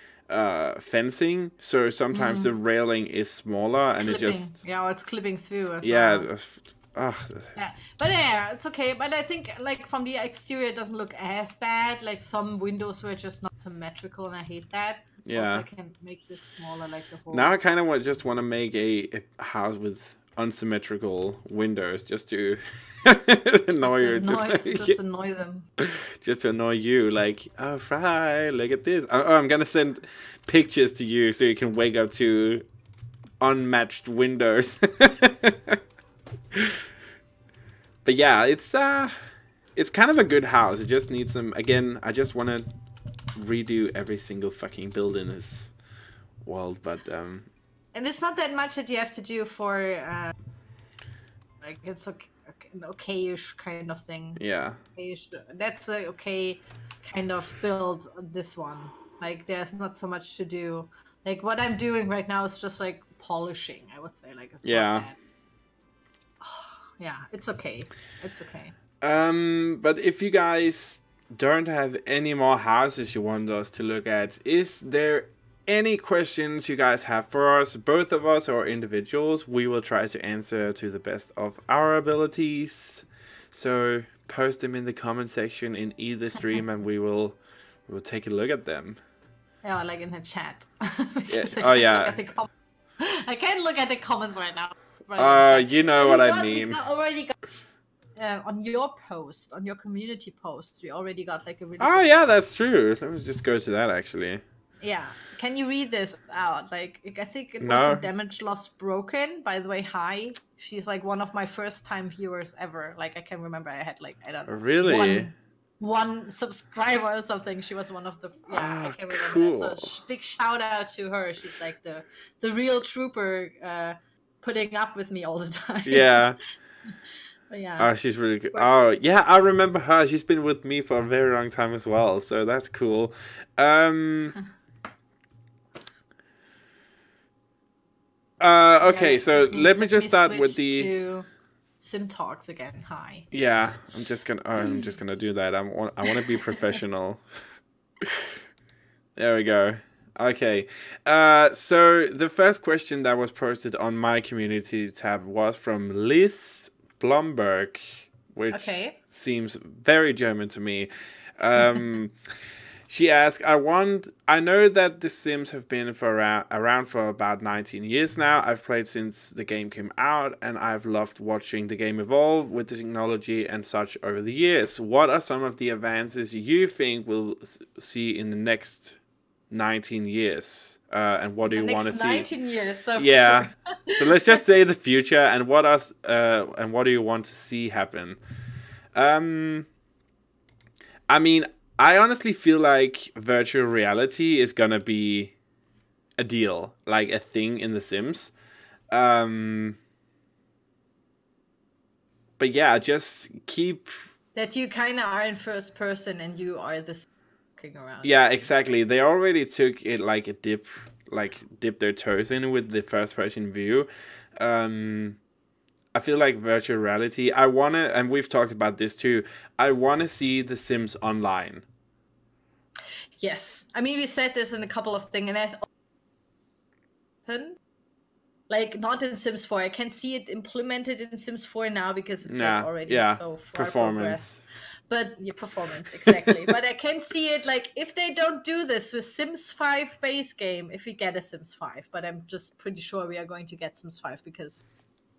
fencing, so sometimes the railing is smaller and it just it's clipping through as well. Yeah, but yeah, it's okay. But I think like from the exterior, it doesn't look as bad. Like some windows were just not symmetrical, and I hate that. Yeah, also, I can make this smaller, like the whole. Now I kind of just want to make a house with unsymmetrical windows just to annoy them. Just to annoy you, like, oh, Fry, look at this. Oh, I'm gonna send pictures to you so you can wake up to unmatched windows. But yeah, it's kind of a good house. It just needs some. Again, I just want to redo every single fucking build in this world, but and it's not that much that you have to do for like it's an okay-ish kind of thing. Yeah, okay-ish. That's a okay kind of build. This one, like, there's not so much to do. Like what I'm doing right now is just like polishing. I would say, like, yeah. Yeah, it's okay. It's okay. But if you guys don't have any more houses you want us to look at, is there any questions you guys have for us, both of us or individuals? We will try to answer to the best of our abilities. So post them in the comment section in either stream, and we will take a look at them. Yeah, like in the chat. Yeah. Oh yeah. I can't look at the comments right now. You know what I mean. We already got on your post, on your community post, we already got like a really. Oh yeah, that's true. Let me just go to that actually. Yeah, can you read this out? Like, I think it was Damage Lost Broken. By the way, hi. She's like one of my first time viewers ever. Like, I can remember I had like, I don't know. Really? One subscriber or something. She was one of the I can remember cool. that. So big shout out to her. She's like the real trooper. Putting up with me all the time. Yeah. But yeah. Oh, she's really good. Oh, yeah, I remember her. She's been with me for a very long time as well, so that's cool. Okay, so let me just start with the SimTalks again. Hi. Yeah, I'm just gonna do that. I want to be professional. There we go. Okay, so the first question that was posted on my community tab was from Liz Blomberg, which seems very German to me. She asked, I know that The Sims have been around for about 19 years now. I've played since the game came out, and I've loved watching the game evolve with the technology and such over the years. What are some of the advances you think we'll see in the next 19 years, and what do you want to see? 19 years. So yeah. So let's just say the future, and what do you want to see happen? I mean, I honestly feel like virtual reality is gonna be a deal, like a thing in The Sims. But yeah, just keep that you kind of are in first person and you are the around. Yeah, exactly. They already took it like a dip their toes in with the first person view. I feel like virtual reality, and we've talked about this too, I want to see The Sims online. Yes. I mean, we said this in a couple of things, and like not in Sims 4. I can see it implemented in Sims 4 now because it's like already so far performance. But performance, exactly. But I can see it, like, if they don't do this with Sims 5 base game, if we get a Sims 5. But I'm just pretty sure we are going to get Sims 5 because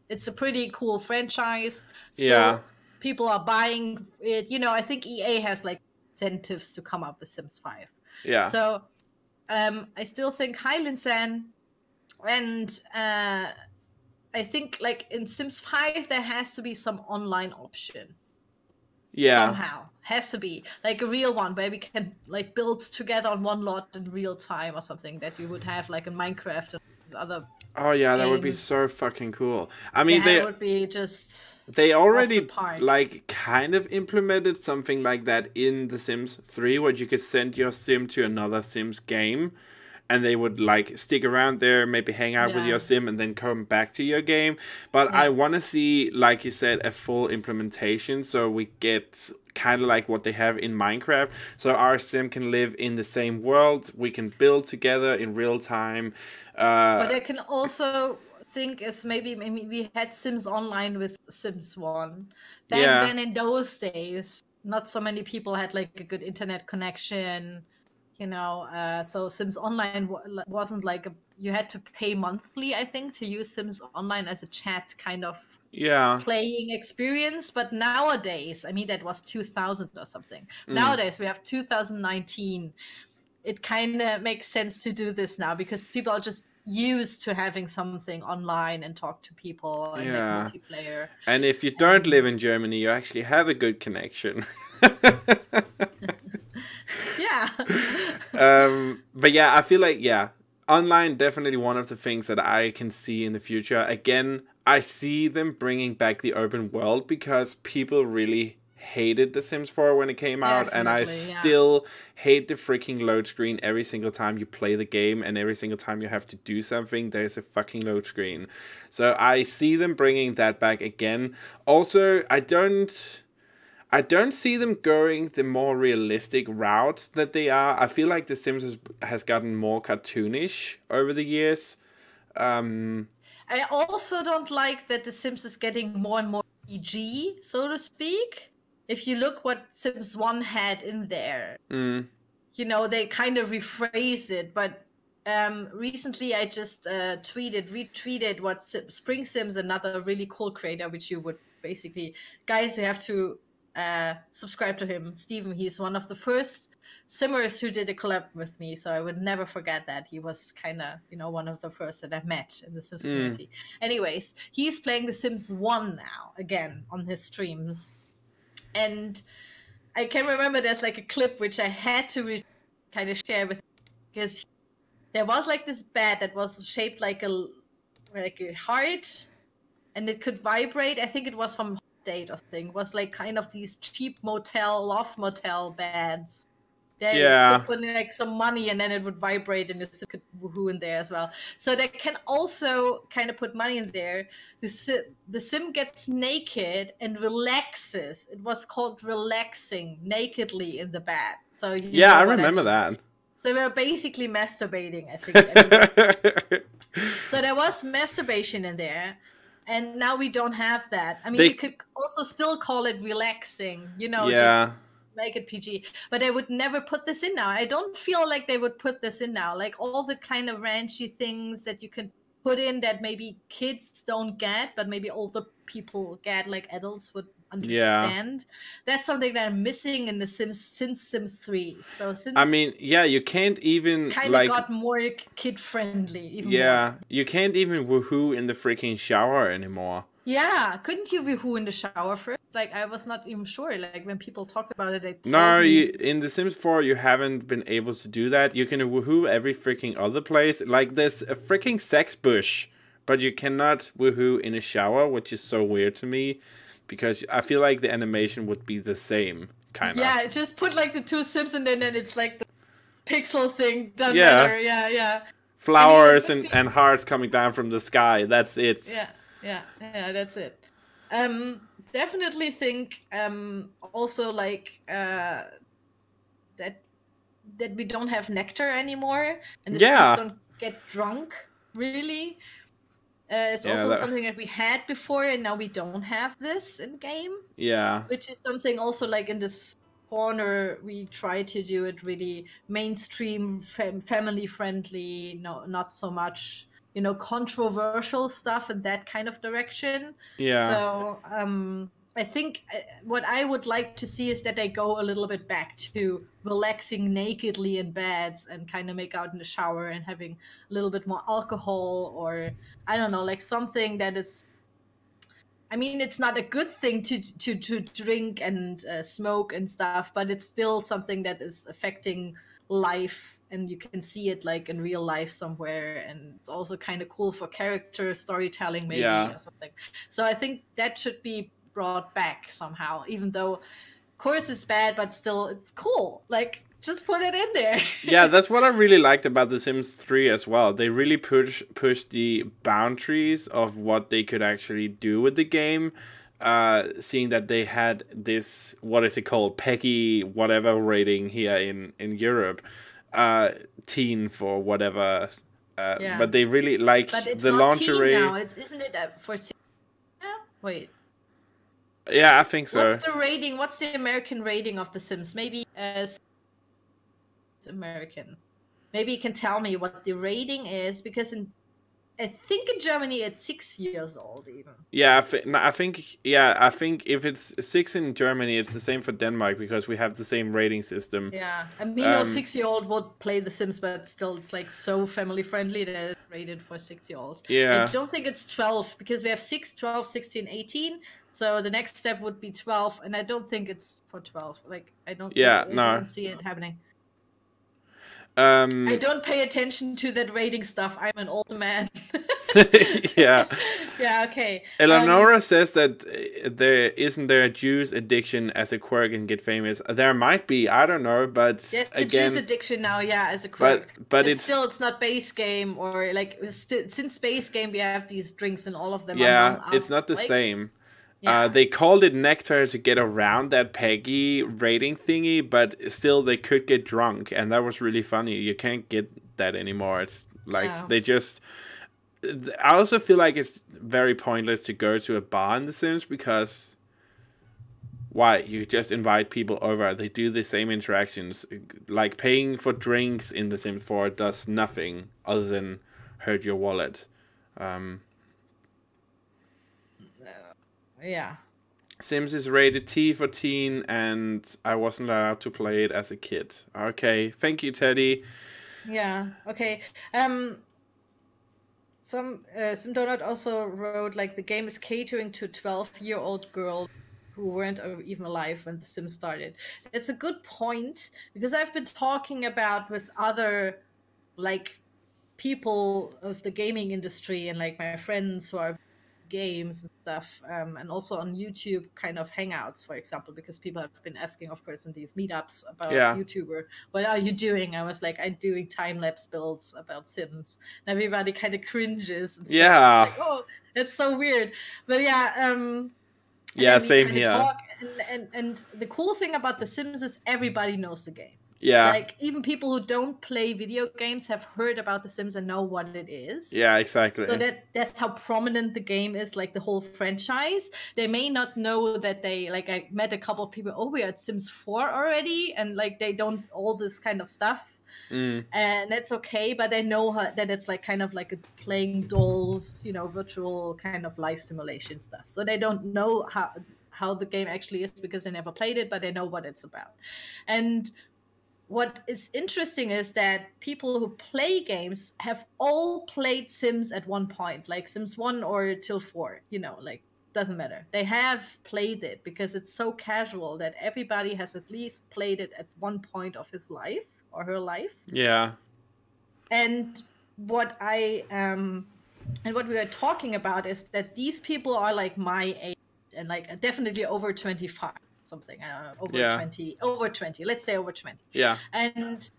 it's a pretty cool franchise. Still, people are buying it. You know, I think EA has like incentives to come up with Sims 5. Yeah. So I still think Highland San, and I think like in Sims 5 there has to be some online option. Yeah. Somehow has to be like a real one where we can like build together on one lot in real time or something that you would have like in Minecraft and other. Oh yeah, that would be games. so fucking cool. I mean, That would be just they off the already park. like kind of implemented something like that in The Sims 3, where you could send your sim to another Sims game, and they would like stick around there, maybe hang out with your sim, and then come back to your game. But I want to see, like you said, a full implementation, so we get kind of like what they have in Minecraft. So our sim can live in the same world. We can build together in real time. But I can also think is maybe we had Sims Online with Sims 1. Back then in those days, not so many people had like a good internet connection. You know, so Sims Online wasn't like you had to pay monthly, I think, to use Sims Online as a chat kind of playing experience. But nowadays, I mean, that was 2000 or something. Nowadays, we have 2019. It kind of makes sense to do this now because people are just used to having something online and talk to people and like multiplayer. And if you don't live in Germany, you actually have a good connection. Yeah. But yeah, I feel like, online definitely one of the things that I can see in the future. Again, I see them bringing back the open world because people really hated The Sims 4 when it came out, and I still hate the freaking load screen every single time you play the game, and every single time you have to do something, there's a fucking load screen. So I see them bringing that back again. Also, I don't see them going the more realistic route that they are. I feel like The Sims has gotten more cartoonish over the years. I also don't like that The Sims is getting more and more PG, so to speak. If you look what Sims 1 had in there, you know, they kind of rephrased it. But recently I just retweeted what Spring Sims, another really cool creator, which you would basically, guys, you have to subscribe to him. Steven, he's one of the first Simmers who did a collab with me, so I would never forget that. He was kind of, you know, one of the first that I met in the Sims community. Anyways, he's playing The Sims 1 now, again, on his streams. And I can remember there's like a clip which I had to kind of share with him, because there was like this bed that was shaped like a heart, and it could vibrate. I think it was from Date or something. It was like kind of these cheap loft motel beds. They could put in like some money and then it would vibrate and it could woohoo in there as well. So they can also kind of put money in there. The sim gets naked and relaxes. It was called relaxing nakedly in the bed. So I remember that. So we were basically masturbating, I think. So there was masturbation in there. And now we don't have that. I mean, you could also still call it relaxing, you know, just make it PG. But they would never put this in now. I don't feel like they would put this in now. Like all the kind of ranchy things that you can put in that maybe kids don't get, but maybe older people get, like adults would understand. That's something that I'm missing in the Sims since Sims 3. So since I mean, you can't even kind of got more kid friendly. More. You can't even woohoo in the freaking shower anymore. Yeah, couldn't you woohoo in the shower first? Like, I was not even sure. Like, when people talked about it, they told me... in The Sims 4, you haven't been able to do that. You can woohoo every freaking other place. Like, there's a freaking sex bush, but you cannot woohoo in a shower, which is so weird to me, because I feel like the animation would be the same, kind of. Yeah, just put, like, the two Sims and then it's, like, the pixel thing done better. Yeah. Flowers and hearts coming down from the sky. That's it. Yeah, that's it. Definitely think also like that we don't have nectar anymore, and the Sims don't get drunk really. It's also something that we had before, and now we don't have this in game. Yeah, which is something also like in this corner we try to do it really mainstream, family friendly. No, not so much, you know, controversial stuff in that kind of direction. So I think what I would like to see is that they go a little bit back to relaxing nakedly in beds and kind of make out in the shower and having a little bit more alcohol, or I don't know, like something that is. I mean, it's not a good thing to drink and smoke and stuff, but it's still something that is affecting life, and you can see it like in real life somewhere, and it's also kind of cool for character storytelling maybe or something. So I think that should be brought back somehow, even though of course it's bad, but still it's cool. Like, just put it in there. Yeah, that's what I really liked about The Sims 3 as well. They really pushed the boundaries of what they could actually do with the game. Seeing that they had this, what is it called, PEGI whatever rating here in Europe, teen for whatever. But they really like the lingerie. Teen now. Isn't it for? Wait. Yeah, I think so. What's the rating? What's the American rating of The Sims? Maybe American. Maybe you can tell me what the rating is, because I think in Germany it's 6 years old even. Yeah, I think if it's 6 in Germany, it's the same for Denmark, because we have the same rating system. Yeah, I mean, no 6-year-old would play The Sims, but still, it's like so family friendly that it's rated for 6-year-olds. Yeah, I don't think it's 12, because we have 6, 12, 16, 18. So the next step would be 12, and I don't think it's for 12. Like, I don't. I don't see it happening. I don't pay attention to that rating stuff. I'm an old man. Yeah. Yeah, okay. Eleonora says that there a juice addiction as a quirk and Get Famous. There might be, I don't know, but yes, the again, juice addiction now, yeah, as a quirk. But it's not base game, or like since base game we have these drinks and all of them. Yeah, it's not the same. Yeah. They called it nectar to get around that PEGI rating thingy, but still they could get drunk, and that was really funny. You can't get that anymore. It's like they just... I also feel like it's very pointless to go to a bar in The Sims, because why? You just invite people over. They do the same interactions. Like paying for drinks in The Sims 4 does nothing other than hurt your wallet. Yeah. Sims is rated T for teen, and I wasn't allowed to play it as a kid. Okay, thank you, Teddy. Yeah. Okay. Some donut also wrote, like, the game is catering to 12-year-old girls who weren't even alive when The Sims started. It's a good point, because I've been talking about with other, like, people of the gaming industry and like my friends who are games and stuff, and also on YouTube kind of hangouts, for example, because people have been asking, of course, in these meetups about YouTuber, what are you doing? I was like, I'm doing time-lapse builds about Sims, and everybody kind of cringes and stuff. Yeah, like, oh, that's so weird. But same here. And the cool thing about The Sims is everybody knows the game. Yeah. Like, even people who don't play video games have heard about The Sims and know what it is. Yeah, exactly. So that's how prominent the game is, like the whole franchise. They may not know that like, I met a couple of people, oh, we're at Sims 4 already, and like they don't all this kind of stuff. And that's okay, but they know that it's like kind of like a playing dolls, virtual kind of life simulation stuff. So they don't know how the game actually is, because they never played it, but they know what it's about. And what is interesting is that people who play games have all played Sims at one point, like Sims 1 or till 4, like, doesn't matter. They have played it, because it's so casual that everybody has at least played it at one point of his life or her life. Yeah. And what we are talking about is that these people are like my age, and like definitely over 25. Something, I don't know, over 20, let's say over 20. Yeah. And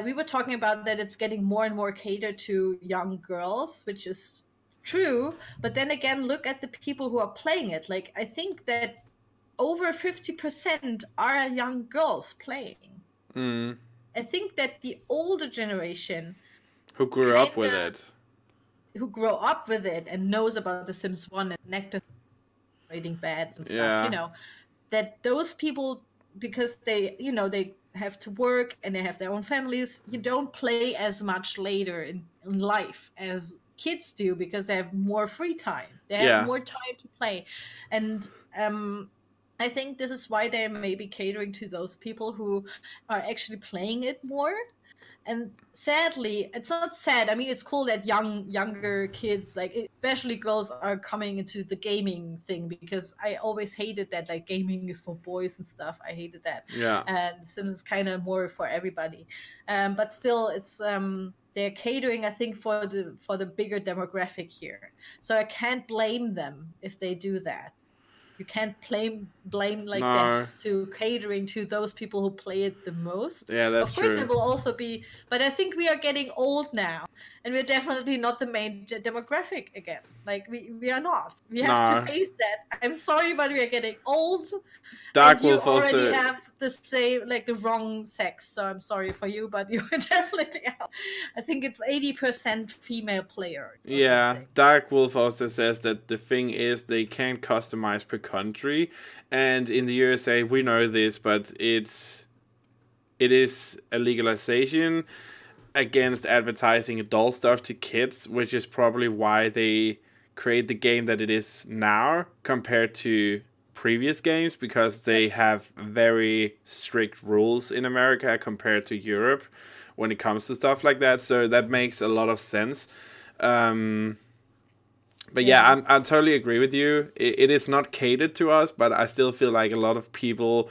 we were talking about that it's getting more and more catered to young girls, which is true. But then again, look at the people who are playing it. Like, I think that over 50% are young girls playing. I think that the older generation who grew up with it and knows about The Sims 1 and Nectar rating beds and stuff, that those people, because they have to work and they have their own families, you don't play as much later in life as kids do because they have more free time. They have Yeah. more time to play. And I think this is why they may be catering to those people who are actually playing it more. And sadly, it's not sad. I mean, it's cool that younger kids, like especially girls, are coming into the gaming thing, because I always hated that, like, gaming is for boys and stuff. I hated that. Yeah. And Sims is kind of more for everybody. But still, it's they're catering, I think, for the bigger demographic here. So I can't blame them if they do that. You can't blame like No. devs to catering to those people who play it the most. Yeah, that's of course true. There will also be, but I think we are getting old now, and we're definitely not the main demographic again. Like we are not. We have No. to face that. I'm sorry, but we are getting old. Dark and you Wolf already also have the same, like, the wrong sex. So I'm sorry for you, but you're definitely out. I think it's 80% female player. Yeah, something. Dark Wolf also says that the thing is they can't customize per country, and in the USA we know this, but it is a legalization against advertising adult stuff to kids, which is probably why they create the game that it is now compared to previous games, because they have very strict rules in America compared to Europe when it comes to stuff like that. So that makes a lot of sense. But yeah, I totally agree with you. It is not catered to us, but I still feel like a lot of people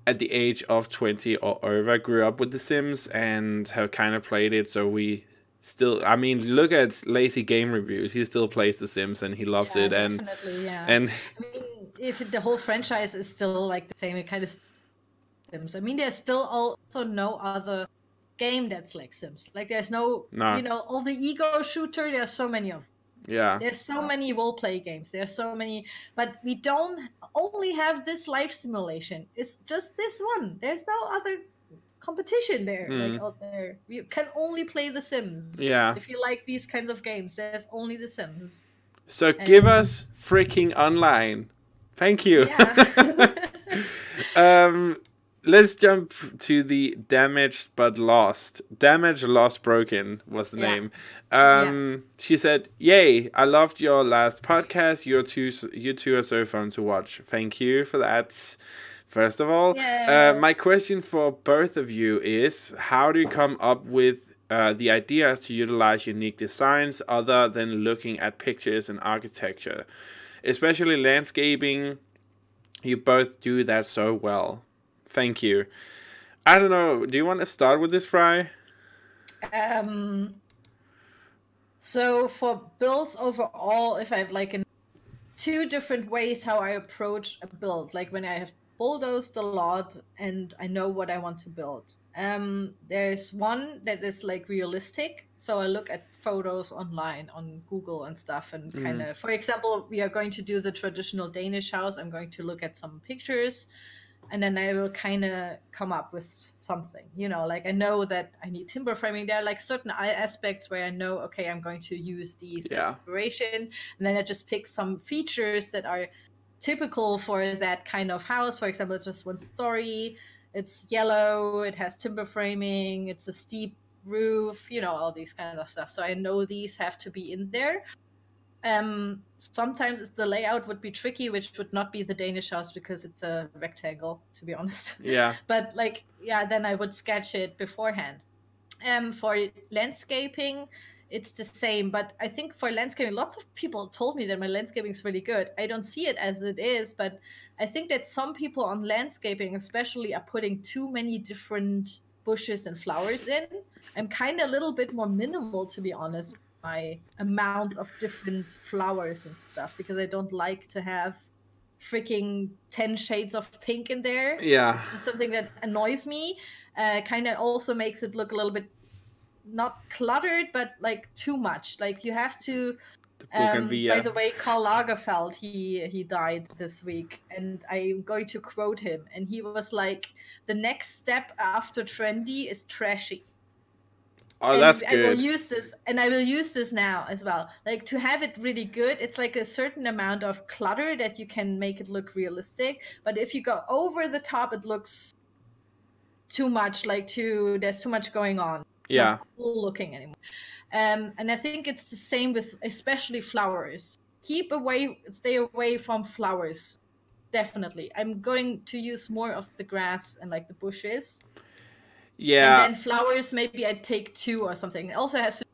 at the age of 20 or over grew up with The Sims and have kind of played it. So we still, I mean, look at Lazy Game Reviews. He still plays The Sims and he loves it. And Definitely, yeah. and I mean, if the whole franchise is still like the same, it kind of Sims. I mean, there's still also no other game that's like Sims. Like, there's no. You know, all the ego shooter, there's so many of them. Yeah. There's so many role-play games. There's so many, but we don't only have this life simulation. It's just this one. There's no other competition there, like, out there. You can only play The Sims. Yeah. If you like these kinds of games, there's only The Sims. So give us freaking online. Thank you. Yeah. Let's jump to the Damaged but Lost. Damaged, Lost, Broken was the name. She said, "Yay, I loved your last podcast. You two are so fun to watch. Thank you for that." First of all, my question for both of you is, how do you come up with the ideas to utilize unique designs other than looking at pictures and architecture? Especially landscaping, you both do that so well. Thank you. I don't know. Do you want to start with this, Fry? So for builds overall, if I have like two different ways how I approach a build, like when I have bulldozed a lot and I know what I want to build. There's one that is like realistic. So I look at photos online on Google and stuff, and kind of, for example, we are going to do the traditional Danish house. I'm going to look at some pictures, and then I will kind of come up with something, you know, like I know that I need timber framing. There are like certain aspects where I know, okay, I'm going to use these as inspiration. And then I just pick some features that are typical for that kind of house. For example, it's just one story. It's yellow. It has timber framing. It's a steep roof, you know, all these kinds of stuff. So I know these have to be in there. Sometimes it's the layout would be tricky, which would not be the Danish house because it's a rectangle, to be honest. Yeah. But like, yeah, then I would sketch it beforehand. For landscaping, it's the same. But I think for landscaping, lots of people told me that my landscaping is really good. I don't see it as it is, but I think that some people on landscaping especially are putting too many different bushes and flowers in. I'm kind of a little bit more minimal, to be honest, my amount of different flowers and stuff, because I don't like to have freaking 10 shades of pink in there. Yeah. It's something that annoys me. Kind of also makes it look a little bit not cluttered, but like too much. Like you have to. By the way, Karl Lagerfeld, he died this week, and I'm going to quote him. And he was like, "The next step after trendy is trashy." Oh, and that's good. I will use this, and I will use this now as well. Like, to have it really good, it's like a certain amount of clutter that you can make it look realistic. But if you go over the top, it looks too much, like there's too much going on. Yeah. not cool looking anymore. And I think it's the same with especially flowers. Stay away from flowers. Definitely. I'm going to use more of the grass and like the bushes. Yeah. And then flowers, maybe I take 2 or something. It also has to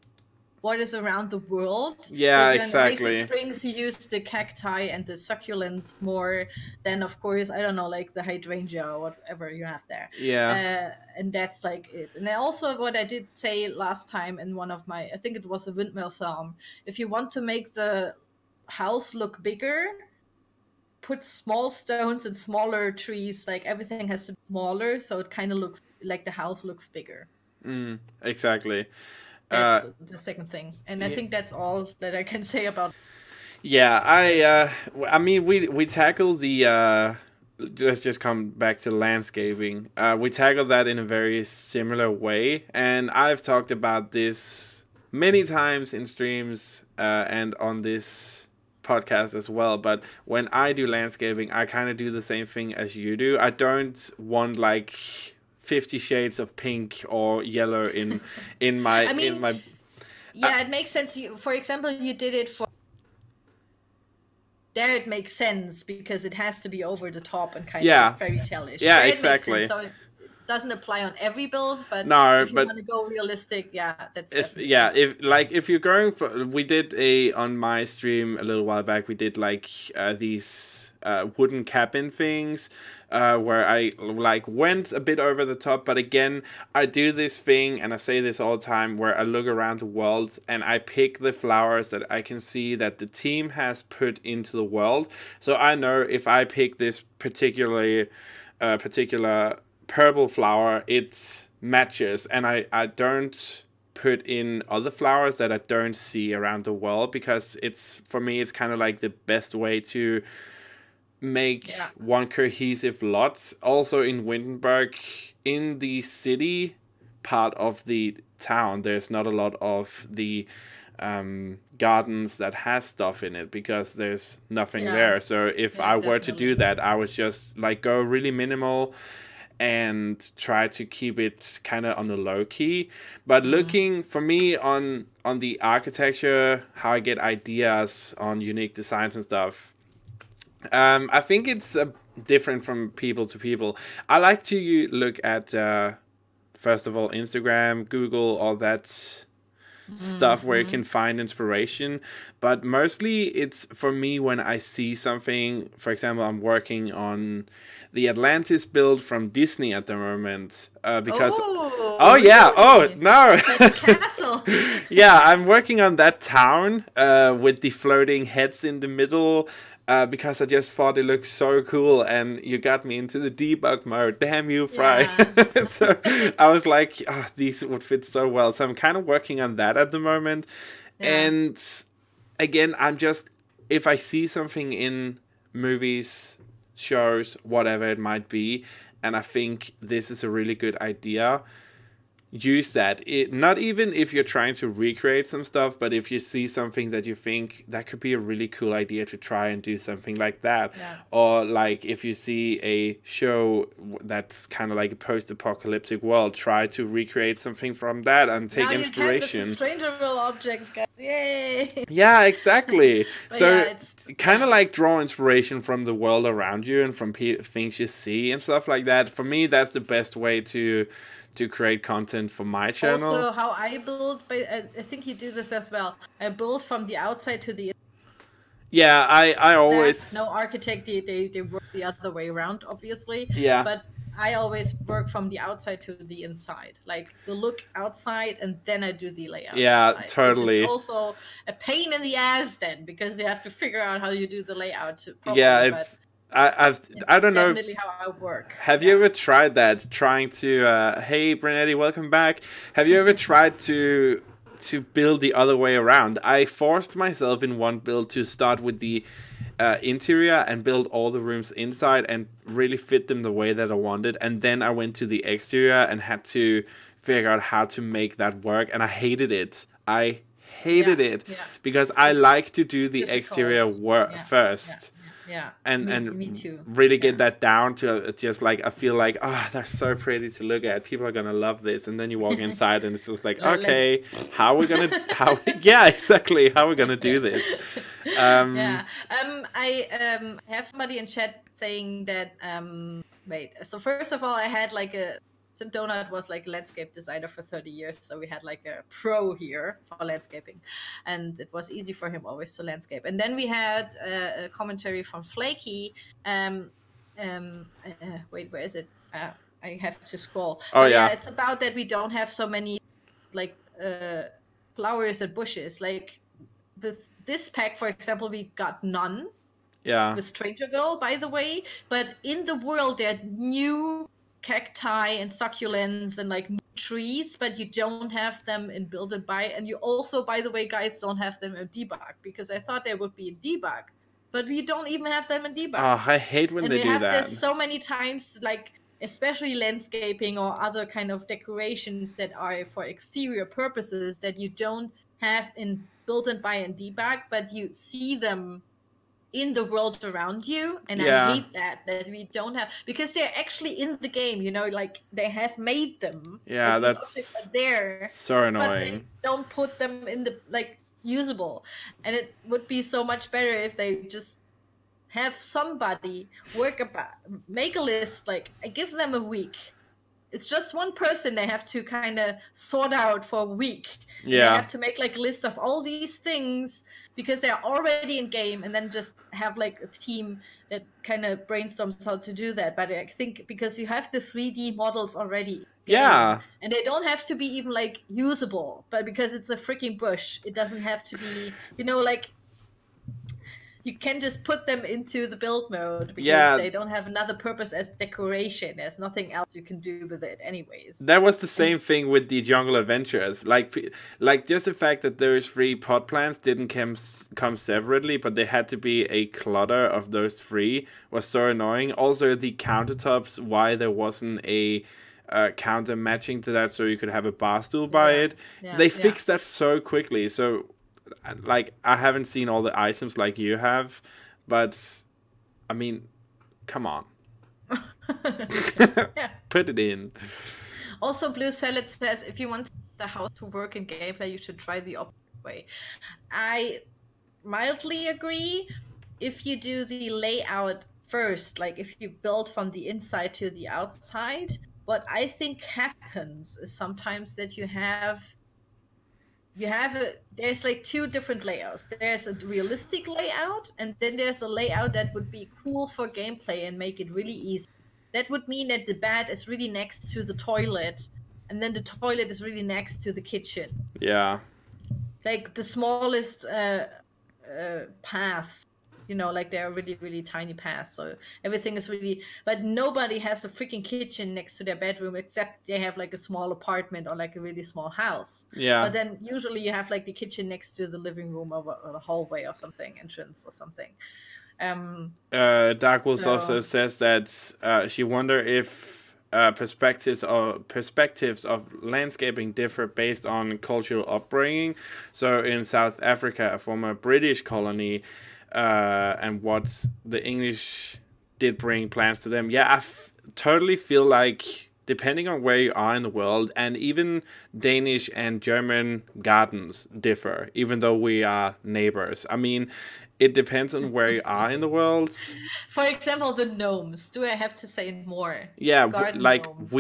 what is around the world. Yeah, so if you're exactly. in Oasis Springs, you use the cacti and the succulents more than, of course, I don't know, like the hydrangea or whatever you have there. Yeah. And that's like it. And then also what I did say last time in one of my, I think it was a windmill farm, if you want to make the house look bigger, put small stones and smaller trees, like everything has to be smaller, so it kind of looks like the house looks bigger. Exactly. That's the second thing, and I think that's all that I can say about. Yeah, I mean, we tackled the. Let's just come back to landscaping. We tackled that in a very similar way, and I've talked about this many times in streams and on this podcast as well. But when I do landscaping, I kind of do the same thing as you do. I don't want like 50 shades of pink or yellow in my I mean, in my. Yeah, it makes sense. For example, you did it for. There it makes sense because it has to be over the top and kind of fairy tale-ish. Yeah, there exactly. So it doesn't apply on every build, but no, if you want to go realistic, that's if you're going for, we did on my stream a little while back, we did like these wooden cabin things where I like went a bit over the top, but again, I do this thing, and I say this all the time, where I look around the world and I pick the flowers that I can see that the team has put into the world. So I know if I pick this particular purple flower, it matches, and I don't put in other flowers that I don't see around the world, because for me it's kind of like the best way to make one cohesive lot. Also in Wittenberg, in the city part of the town, there's not a lot of the gardens that has stuff in it because there's nothing there. So if I were to do that, I would just like go really minimal and try to keep it kind of on the low key. But looking for me on the architecture, how I get ideas on unique designs and stuff, I think it's different from people to people. I like to look at first of all Instagram, Google, all that stuff where you can find inspiration, but mostly it's for me when I see something. For example, I'm working on the Atlantis build from Disney at the moment because really? No, castle. Yeah, I'm working on that town with the floating heads in the middle. Because I just thought it looked so cool, and you got me into the debug mode. Damn you, Fry. So I was like, these would fit so well. So I'm kind of working on that at the moment. And again, if I see something in movies, shows, whatever it might be, and I think this is a really good idea, use that. Not even if you're trying to recreate some stuff, but if you see something that you think that could be a really cool idea to try and do something like that. Or like if you see a show that's kind of like a post-apocalyptic world, try to recreate something from that and take inspiration. Now Stranger Will objects, guys. Yay! Yeah, exactly. So kind of like draw inspiration from the world around you and from things you see and stuff like that. For me, that's the best way to create content for my channel. Also, how I build, I think you do this as well. I build from the outside to the. Yeah, I always. No architect, they work the other way around, obviously. Yeah. But I always work from the outside to the inside, like the look outside, and then I do the layout. Yeah, inside, totally. Which is also a pain in the ass then, because you have to figure out how you do the layout properly. Yeah, I don't know. Definitely how I work. Have you ever tried that? Trying to hey Brunetti, welcome back. Have you ever tried to build the other way around? I forced myself in one build to start with the interior and build all the rooms inside and really fit them the way that I wanted, and then I went to the exterior and had to figure out how to make that work, and I hated it. Because I like to do the exterior work first. Yeah. And me too. really get that down to just like, I feel like, oh, they're so pretty to look at. People are gonna love this. And then you walk inside and it's just like, okay, how are we gonna yeah, exactly, how are we gonna do this? Yeah. I have somebody in chat saying that wait. So first of all, I had like Donut was like landscape designer for 30 years, so we had like a pro here for landscaping, and it was easy for him always to landscape. And then we had a commentary from Flaky. Wait, where is it? I have to scroll. Oh, but yeah, it's about that we don't have so many like flowers and bushes. Like with this pack, for example, we got none. Yeah. With Strangerville, by the way, but in the world there are new cacti and succulents and like trees, but you don't have them in Build and Buy. And you also, by the way, guys, don't have them in debug, because I thought they would be in debug, but we don't even have them in debug. Oh, I hate when they do that. This so many times, like especially landscaping or other kind of decorations that are for exterior purposes that you don't have in Build and Buy and debug, but you see them in the world around you, and I hate that we don't have, because they're actually in the game, you know, like they have made them. Yeah, like, that's there, so annoying. But they don't put them in the like usable, and it would be so much better if they just have somebody make a list. Like I give them a week. It's just one person they have to kind of sort out for a week. Yeah. They have to make like a list of all these things because they're already in game, and then just have like a team that kind of brainstorms how to do that. But I think because you have the 3D models already. Yeah. And they don't have to be even like usable, but because it's a freaking bush, it doesn't have to be, you know, like you can just put them into the build mode because they don't have another purpose as decoration. There's nothing else you can do with it anyways. That was the same thing with the Jungle Adventures. Like just the fact that those 3 pot plants didn't come separately, but they had to be a clutter of those 3 was so annoying. Also, the countertops, why there wasn't a counter matching to that so you could have a bar stool by it. They fixed that so quickly. So like, I haven't seen all the items like you have, but I mean, come on. Put it in. Also, Blue Salad says, if you want the house to work in gameplay, you should try the opposite way. I mildly agree. If you do the layout first, like if you build from the inside to the outside, what I think happens is sometimes that there's like 2 different layouts. There's a realistic layout, and then there's a layout that would be cool for gameplay and make it really easy. That would mean that the bed is really next to the toilet, and then the toilet is really next to the kitchen. Yeah. Like the smallest paths, you know, like they're really, really tiny paths. So everything is really, but nobody has a freaking kitchen next to their bedroom except they have like a small apartment or like a really small house. Yeah. But then usually you have like the kitchen next to the living room or the hallway or something, entrance or something. Dark Wolves also says that she wonder if perspectives of landscaping differ based on cultural upbringing. So in South Africa, a former British colony, and what the English did bring plants to them. Yeah, I totally feel like depending on where you are in the world, and even Danish and German gardens differ, even though we are neighbors. I mean, it depends on where you are in the world. For example, the gnomes. Do I have to say more? Yeah, like gnomes.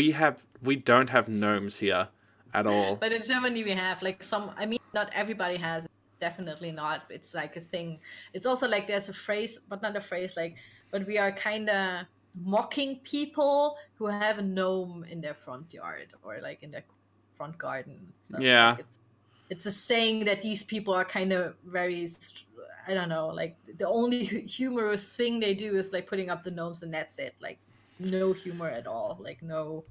We don't have gnomes here at all. But in Germany we have like some. I mean, not everybody has. Definitely not. It's like a thing. It's also like there's a phrase, but not a phrase. Like, but we are kind of mocking people who have a gnome in their front yard or like in their front garden. Yeah. Like it's a saying that these people are kind of very, I don't know, like the only humorous thing they do is like putting up the gnomes and that's it. Like no humor at all. Like no,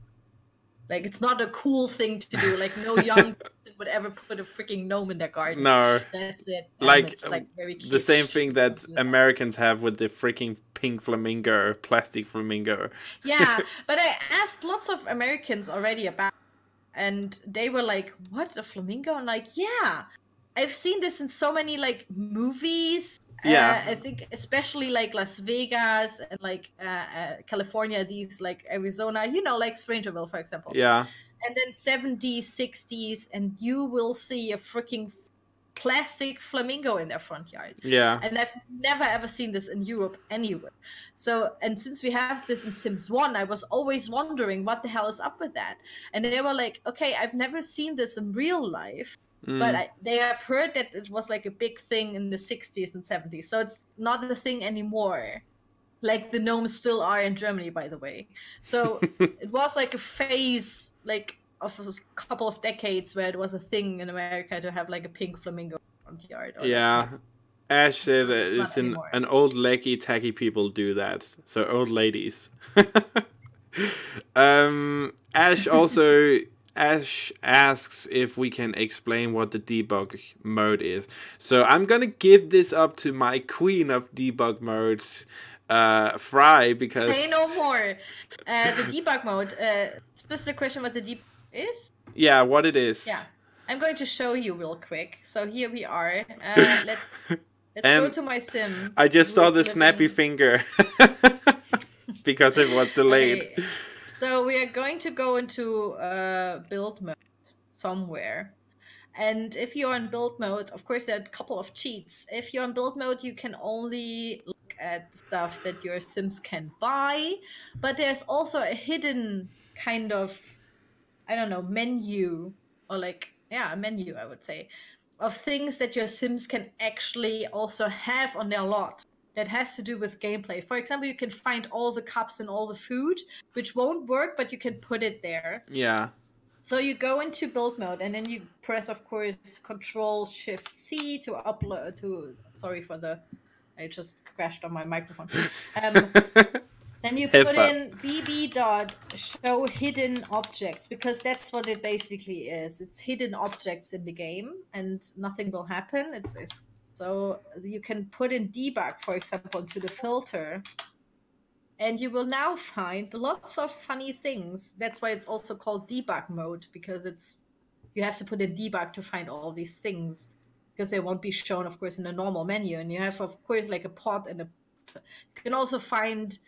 like it's not a cool thing to do. Like no young person would ever put a freaking gnome in their garden. No. That's it. Like, it's like very kitsch. The same thing that Americans have with the freaking pink flamingo, plastic flamingo. Yeah, but I asked lots of Americans already about it, and they were like, what, a flamingo? I'm like, yeah, I've seen this in so many like movies Yeah. I think especially like Las Vegas and like California, these like Arizona, you know, like Strangerville, for example. Yeah. And then 70s, 60s, and you will see a freaking plastic flamingo in their front yard. Yeah. And I've never ever seen this in Europe anywhere. So, and since we have this in Sims 1, I was always wondering what the hell is up with that. And they were like, okay, I've never seen this in real life. But they have heard that it was like a big thing in the 60s and 70s. So it's not a thing anymore. Like the gnomes still are in Germany, by the way. So it was like a phase, like of a couple of decades where it was a thing in America to have like a pink flamingo in the front yard. Or Yeah. like, Ash said it's anymore. an old leggy tacky people do that. So old ladies. Ash asks if we can explain what the debug mode is. So I'm gonna give this up to my queen of debug modes, Fry, because... Say no more. The debug mode. Just a question what the debug is? Yeah, what it is. Yeah. I'm going to show you real quick. So here we are. Let's go to my sim. I just saw the snappy finger because it was delayed. Okay. So we are going to go into build mode somewhere. And if you're in build mode, of course, there are a couple of cheats. If you're in build mode, you can only look at stuff that your Sims can buy. But there's also a hidden kind of, I don't know, menu, or like, yeah, a menu, I would say, of things that your Sims can actually also have on their lot. That has to do with gameplay. For example, you can find all the cups and all the food, which won't work, but you can put it there. Yeah. So you go into build mode, and then you press, of course, Control-Shift-C to upload to... Sorry for the... I just crashed on my microphone. Then you put in bb.show hidden objects, because that's what it basically is. It's hidden objects in the game, and nothing will happen. So you can put in debug, for example, into the filter, and you will now find lots of funny things. That's why it's also called debug mode, because you have to put in debug to find all these things, because they won't be shown, of course, in a normal menu. And you have, of course, like a pot and you can also find,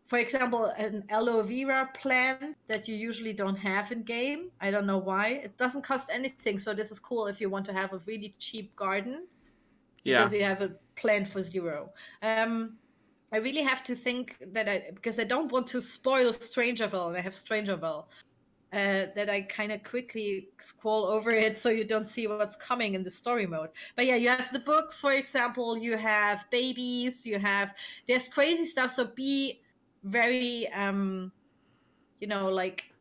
for example, an aloe vera plant that you usually don't have in game. I don't know why. It doesn't cost anything, so this is cool if you want to have a really cheap garden. Because you have a plant for 0. I really have to think that because I don't want to spoil Strangerville, and I have Strangerville, that I kind of quickly scroll over it so you don't see what's coming in the story mode. But yeah, you have the books, for example, you have babies, there's crazy stuff, so be very, like,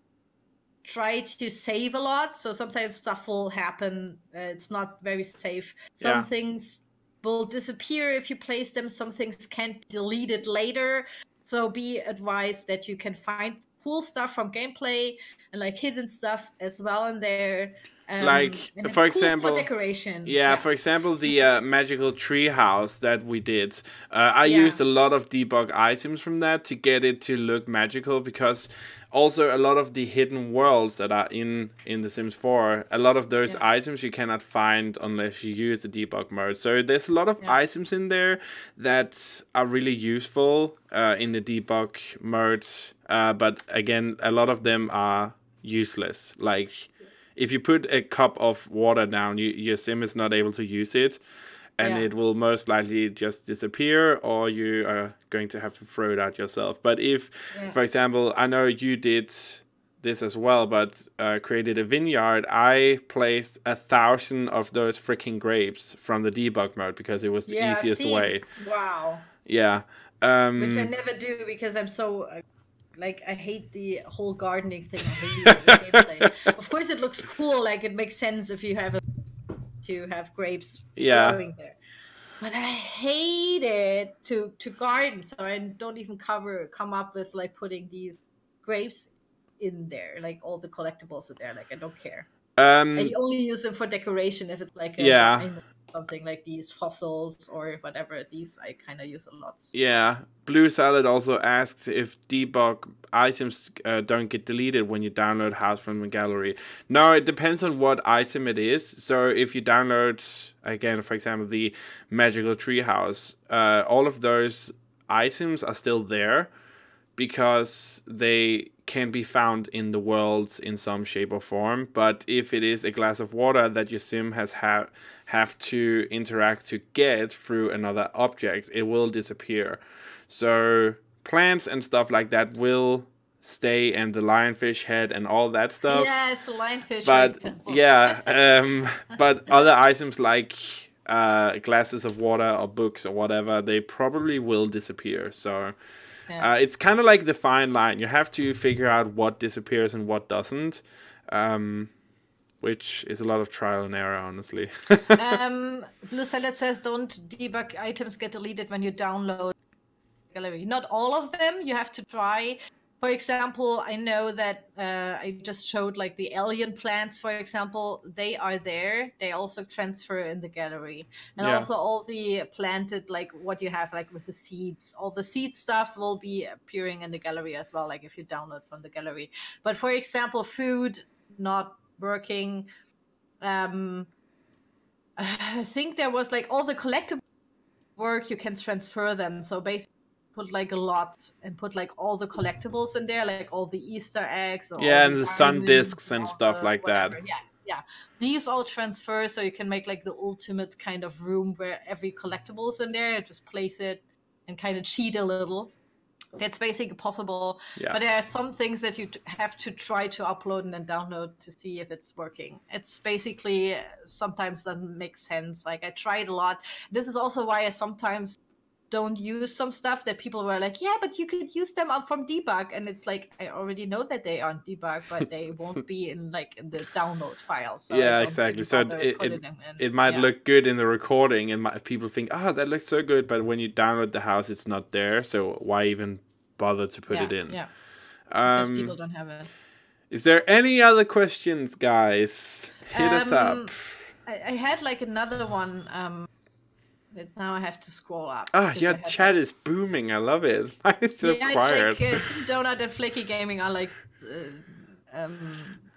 try to save a lot. So sometimes stuff will happen, it's not very safe. Some things will disappear if you place them. Some things can't be deleted later. So be advised that you can find cool stuff from gameplay and like hidden stuff as well in there. Like, for example, for decoration. For example, the magical tree house that we did. I used a lot of debug items from that to get it to look magical, because also a lot of the hidden worlds that are in The Sims 4, a lot of those items you cannot find unless you use the debug mode. So there's a lot of items in there that are really useful in the debug mode. But again, a lot of them are useless. Like, if you put a cup of water down, your Sim is not able to use it, and it will most likely just disappear, or you are going to have to throw it out yourself. But if, for example, I know you did this as well, but created a vineyard, I placed 1,000 of those freaking grapes from the debug mode, because it was the easiest way. Wow. Yeah. Which I never do, because I'm so... I hate the whole gardening thing on the gameplay. Of course, it looks cool. Like, it makes sense if you have to have grapes growing there. But I hate it to garden, so I don't even come up with like putting these grapes in there, like all the collectibles in there. Like, I don't care. I only use them for decoration if it's like a something like these fossils or whatever. These I kind of use a lot. Yeah. Blue Salad also asks if debug items don't get deleted when you download house from the gallery. No, it depends on what item it is. So if you download, again, for example, the magical treehouse, all of those items are still there because they can be found in the worlds in some shape or form. But if it is a glass of water that your sim has have to interact to get through another object, it will disappear. So plants and stuff like that will stay, and the lionfish head and all that stuff. Yes, the lionfish but head. yeah, but other items like glasses of water or books or whatever, they probably will disappear. So it's kind of like the fine line. You have to figure out what disappears and what doesn't, which is a lot of trial and error, honestly. Blue Salad says, don't debug items get deleted when you download gallery. Not all of them. You have to try. For example, I know that I just showed like the alien plants, for example, they are there. They also transfer in the gallery. And also all the planted, like what you have like with the seeds, all the seed stuff will be appearing in the gallery as well, like if you download from the gallery. But for example, food not working. I think there was like all the collectible work, you can transfer them. So basically, put like a lot and put like all the collectibles in there, like all the Easter eggs. And the sun discs and stuff like that. Yeah. These all transfer, so you can make like the ultimate kind of room where every collectible is in there. Just place it and kind of cheat a little. That's basically possible. Yeah. But there are some things that you have to try to upload and then download to see if it's working. It's basically sometimes doesn't make sense. Like I tried a lot. This is also why I sometimes don't use some stuff that people were like, yeah, but you could use them up from debug, and it's like I already know that they aren't debug, but they won't be in like in the download file. So yeah, exactly. So it might look good in the recording, and people think, that looks so good, but when you download the house, it's not there. So why even bother to put it in? Yeah, because people don't have it. Is there any other questions, guys? Hit us up. I had like another one. Now I have to scroll up. Your chat is booming. I love it. It's so quiet. It's like Donut and Flaky Gaming are like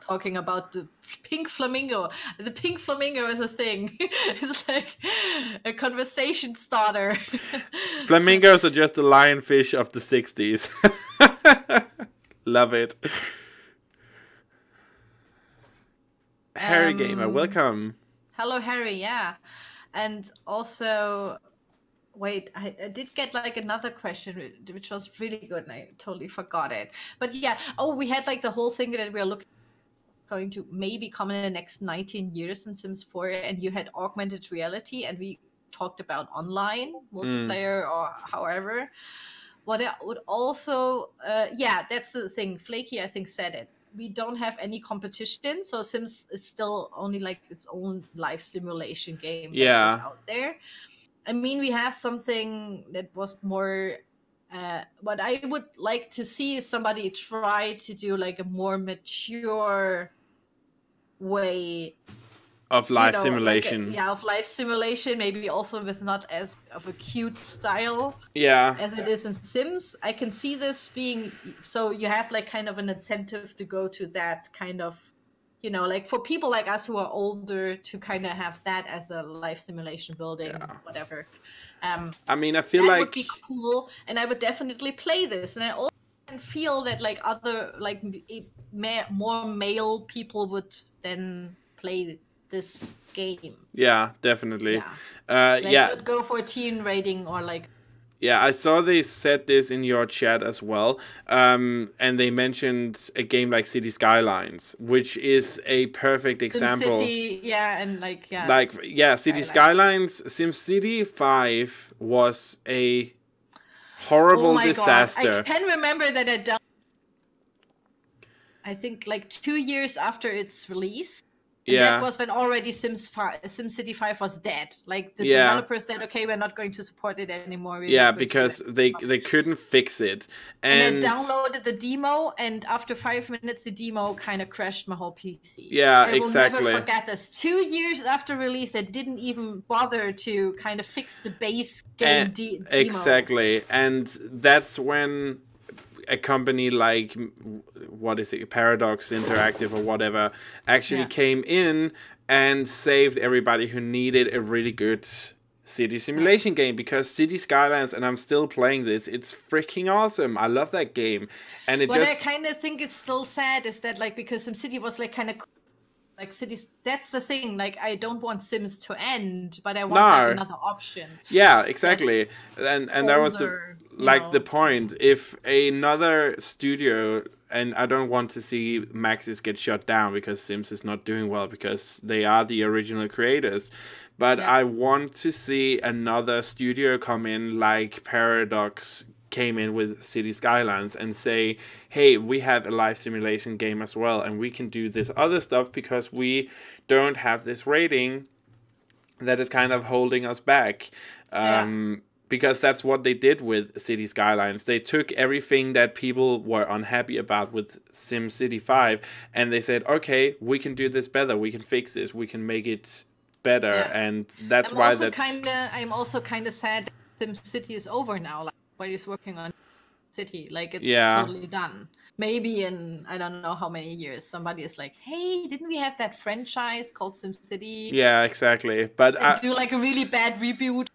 talking about the pink flamingo. The pink flamingo is a thing. It's like a conversation starter. Flamingos are just the lionfish of the 60s. Love it. Harry Gamer, welcome. Hello, Harry. Yeah. And also, wait, I did get like another question, which was really good, and I totally forgot it. But yeah, we had like the whole thing that we are going to maybe come in the next 19 years in Sims 4, and you had augmented reality, and we talked about online multiplayer or however. What I would also, that's the thing. Flaky, I think, said it. We don't have any competition, so Sims is still only like its own life simulation game that is out there. I mean, we have something that was more what I would like to see is somebody try to do like a more mature way of life simulation. Like of life simulation, maybe also with not as of a cute style as it is in Sims. I can see this being, so you have like kind of an incentive to go to that kind of, like for people like us who are older to kind of have that as a life simulation building, whatever. I mean, I feel that like would be cool, and I would definitely play this. And I also feel that like other, like more male people would then play this game. Yeah, definitely. Would go for a teen rating or like. Yeah, I saw they said this in your chat as well, and they mentioned a game like City Skylines, which is a perfect example. SimCity, and City Skylines. SimCity 5 was a horrible disaster. God. I can remember that I think like 2 years after its release. And that Yeah. was when already SimCity 5 was dead. Like the Yeah. developers said, okay, we're not going to support it anymore. We're Yeah, not going to because they couldn't fix it. and I downloaded the demo, and after 5 minutes, the demo kind of crashed my whole PC. Yeah, I will never exactly. forget this. 2 years after release, they didn't even bother to kind of fix the base game demo. Exactly, and that's when a company like, what is it, Paradox Interactive or whatever, actually came in and saved everybody who needed a really good city simulation game, because City Skylines, and I'm still playing this, it's freaking awesome. I love that game. And it what just... I kind of think it's still sad is that, like, because SimCity was like kind of like cities, that's the thing, like I don't want Sims to end, but I want like another option. Yeah, exactly. And that was the point. If another studio, and I don't want to see Maxis get shut down because Sims is not doing well, because they are the original creators, but I want to see another studio come in, like Paradox came in with City Skylines, and say, hey, we have a live simulation game as well, and we can do this other stuff because we don't have this rating that is kind of holding us back. Because that's what they did with City Skylines. They took everything that people were unhappy about with SimCity 5, and they said, okay, we can do this better, we can fix this, we can make it better, and that's why I'm also kind of sad that SimCity is over now. Like, everybody's working on City, like it's totally done. Maybe in I don't know how many years somebody is like, hey, didn't we have that franchise called SimCity? Yeah, exactly. But I do like a really bad reboot.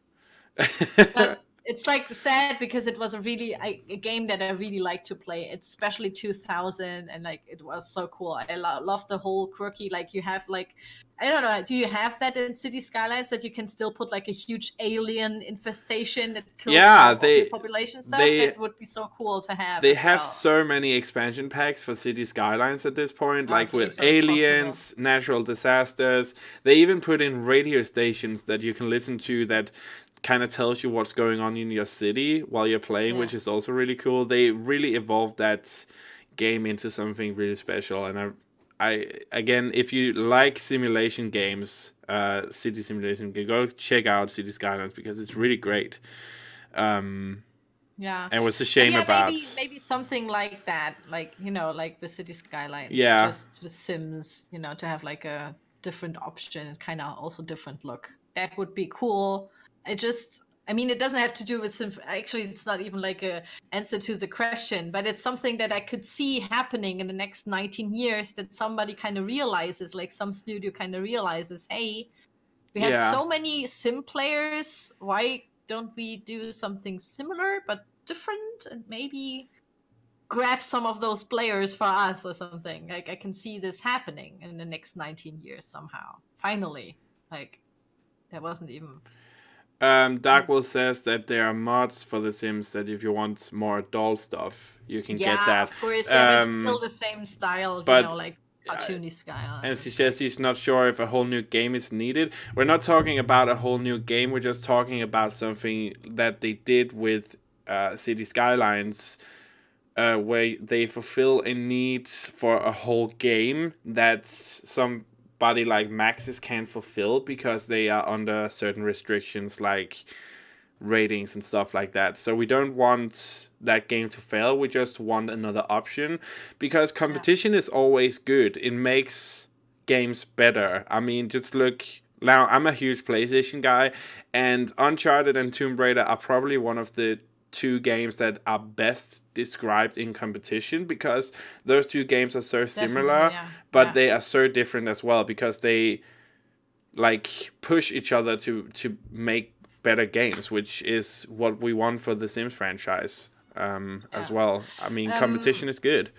But it's like sad because it was a game that I really like to play, especially 2000, and like it was so cool. I love the whole quirky, like you have like, I don't know, do you have that in City Skylines, that you can still put like a huge alien infestation that kills half of the population stuff? That would be so cool to have. They have so many expansion packs for City Skylines at this point, like with aliens, natural disasters. They even put in radio stations that you can listen to that kind of tells you what's going on in your city while you're playing, which is also really cool. They really evolved that game into something really special. And I again, if you like simulation games, city simulation, go check out City Skylines, because it's really great. And what's a shame about maybe something like that, like, you know, like the City Skylines, just with Sims, you know, to have like a different option, kind of also different look. That would be cool. I mean, it doesn't have to do with actually, it's not even like a answer to the question, but it's something that I could see happening in the next 19 years, that somebody kind of realizes, like some studio kind of realizes, hey, we have so many Sim players, why don't we do something similar but different, and maybe grab some of those players for us or something. Like, I can see this happening in the next 19 years somehow. Finally, like, that wasn't even... Darkwolf says that there are mods for The Sims that if you want more adult stuff, you can get that. Yeah, of course. But it's still the same style, you know, like cartoony style. And she says he's not sure if a whole new game is needed. We're not talking about a whole new game. We're just talking about something that they did with City Skylines, where they fulfill a need for a whole game that somebody like Maxis can't fulfill, because they are under certain restrictions like ratings and stuff like that. So we don't want that game to fail. We just want another option, because competition is always good. It makes games better. I mean, just look. Now, I'm a huge PlayStation guy, and Uncharted and Tomb Raider are probably one of the two games that are best described in competition, because those two games are so similar, but they are so different as well, because they like push each other to make better games, which is what we want for the Sims franchise as well. I mean, competition is good.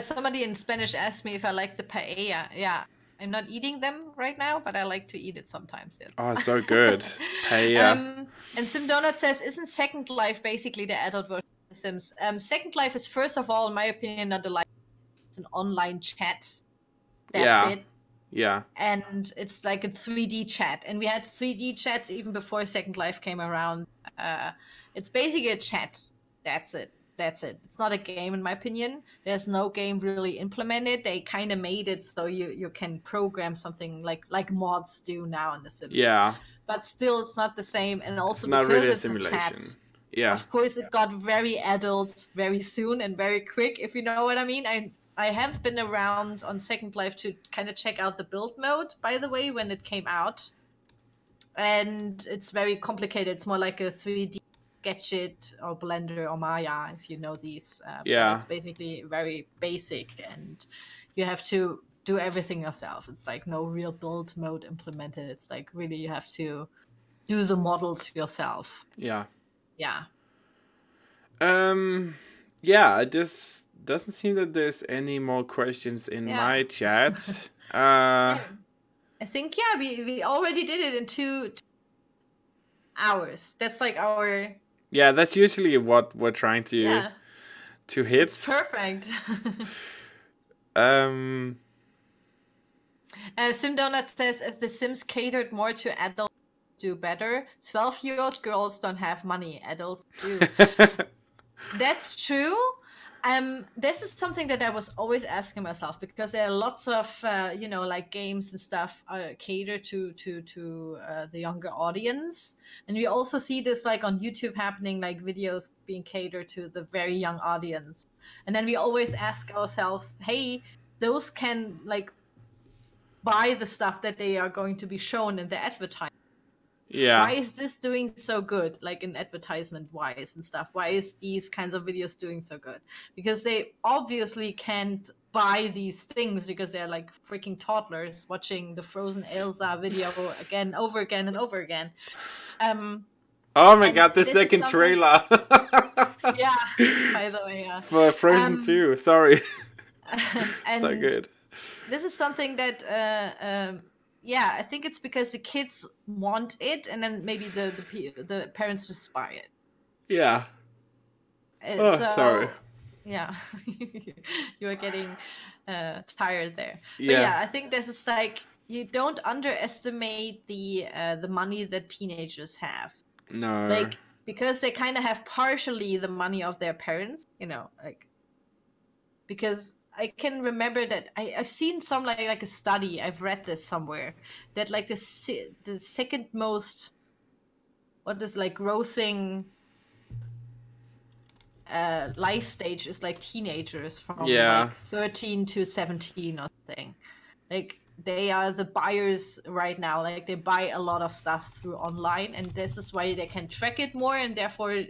Somebody in Spanish asked me if I like the paella. Yeah, I'm not eating them right now, but I like to eat it sometimes. Yes. Oh, so good. Paella. And Sim Donut says, isn't Second Life basically the adult version of The Sims? Second Life is, first of all, in my opinion, not a life. It's an online chat. That's it. Yeah. And it's like a 3D chat. And we had 3D chats even before Second Life came around. It's basically a chat. That's it. that's it. It's not a game, in my opinion. There's no game really implemented. They kind of made it so you can program something like mods do now in The Sims. Yeah. But still, it's not the same. And also It's not because really a it's simulation. a chat, Yeah. of course, it got very adult very soon and very quick, if you know what I mean. I have been around on Second Life to kind of check out the build mode, by the way, when it came out. And it's very complicated. It's more like a 3D Sketchit or Blender or Maya, if you know these. Yeah. It's basically very basic, and you have to do everything yourself. It's like no real build mode implemented. It's like really you have to do the models yourself. Yeah. Yeah. Yeah, it just doesn't seem that there's any more questions in my chat. I think, we already did it in 2 hours. That's like our... Yeah, that's usually what we're trying to hit. It's perfect. SimDonut says, if The Sims catered more to adults, do better. 12-year-old girls don't have money. Adults do. That's true. This is something that I was always asking myself, because there are lots of like games and stuff cater to the younger audience, and we also see this like on YouTube happening, like videos being catered to the very young audience, and then we always ask ourselves, hey, those can like buy the stuff that they are going to be shown in the advertising. Yeah. Why is this doing so good, like in advertisement wise and stuff? Why is these kinds of videos doing so good? Because they obviously can't buy these things because they're like freaking toddlers watching the Frozen Elsa video again, over again and over again. Oh my god, the second trailer. Yeah, by the way, yeah. For Frozen 2, sorry. And so good. This is something that I think it's because the kids want it, and then maybe the parents just buy it. Yeah. Sorry. Yeah, you are getting tired there. Yeah. But yeah, I think this is like, you don't underestimate the money that teenagers have. No. Like, because they kind of have partially the money of their parents, like, because I can remember that I've seen some like a study, I've read this somewhere, that like the second most, what is like grossing life stage is like teenagers from like 13 to 17 or something. Like, they are the buyers right now. Like, they buy a lot of stuff through online, and this is why they can track it more, and therefore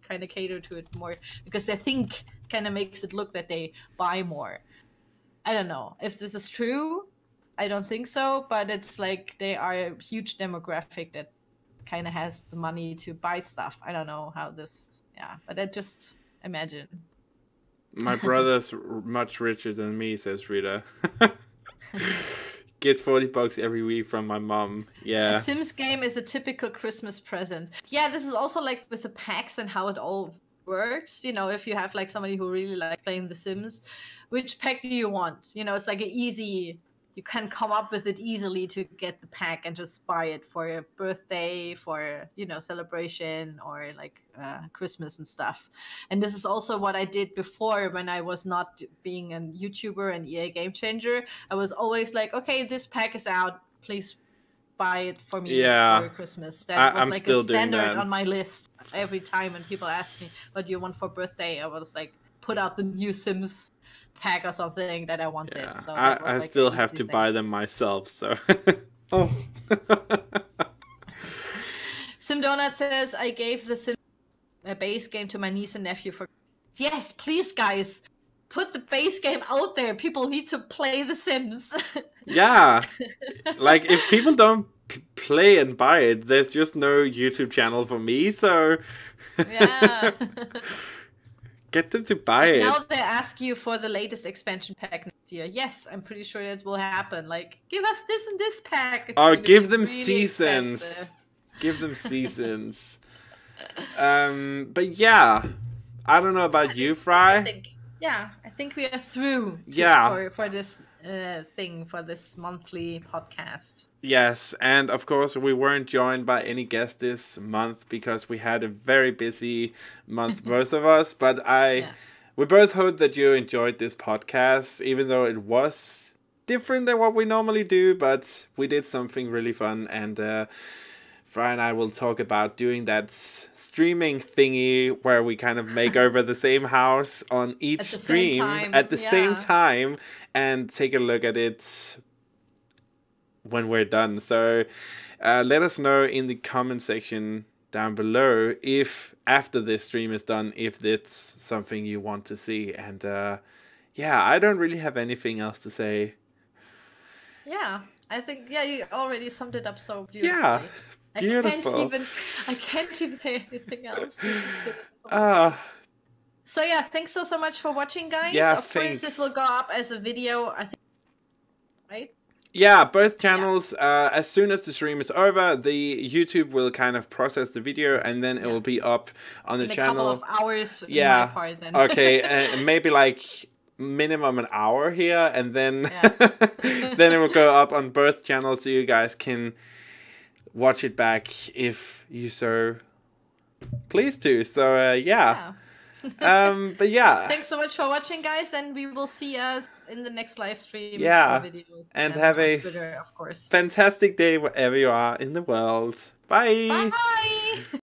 kind of cater to it more, because they think kind of makes it look that they buy more. I don't know if this is true. I don't think so, but it's like they are a huge demographic that kind of has the money to buy stuff. I don't know how this, but I just imagine. My brother's much richer than me, says Rita. Gets $40 every week from my mom. Yeah. A Sims game is a typical Christmas present. Yeah, this is also like with the packs and how it all works. If you have like somebody who really likes playing The Sims, which pack do you want? It's like you can come up with it easily to get the pack and just buy it for your birthday, for, celebration, or like Christmas and stuff. And this is also what I did before when I was not being a YouTuber and EA Game Changer. I was always like, okay, this pack is out, please buy it for me for Christmas. That was like a standard on my list every time when people ask me, what do you want for birthday? I was like, put out the new Sims pack or something that I wanted. Yeah. So I like still have to buy them myself, so SimDonut says, I gave the Sim base game to my niece and nephew for... Yes, please, guys, put the base game out there. People need to play The Sims. Yeah. Like, if people don't play and buy it, there's just no YouTube channel for me, so yeah. Get them to buy it. Now they ask you for the latest expansion pack next year. Yes, I'm pretty sure that will happen. Like, give us this and this pack. Give them really seasons. Expensive. Give them seasons. But yeah, I don't know about you, Fry. I think we are through. For this thing for this monthly podcast. Yes, and of course we weren't joined by any guest this month because we had a very busy month, both of us. But we both hope that you enjoyed this podcast, even though it was different than what we normally do. But we did something really fun, and Freya and I will talk about doing that streaming thingy where we kind of make over the same house on each stream at the same time and take a look at it when we're done. So let us know in the comment section down below if after this stream is done, if it's something you want to see. And I don't really have anything else to say. Yeah, I think you already summed it up so beautifully. Yeah, beautiful. I can't even say anything else. So yeah, thanks so much for watching, guys. Yeah, of course this will go up as a video, I think, right? Yeah, both channels, as soon as the stream is over, the YouTube will kind of process the video and then it will be up on the channel. In a couple of hours, my part, then. Okay, maybe like minimum an hour here, and then then it will go up on both channels so you guys can watch it back if you so please to. So but yeah, thanks so much for watching, guys, and we will see us in the next live stream. Videos and have a Twitter, of course. Fantastic day wherever you are in the world. Bye. Bye.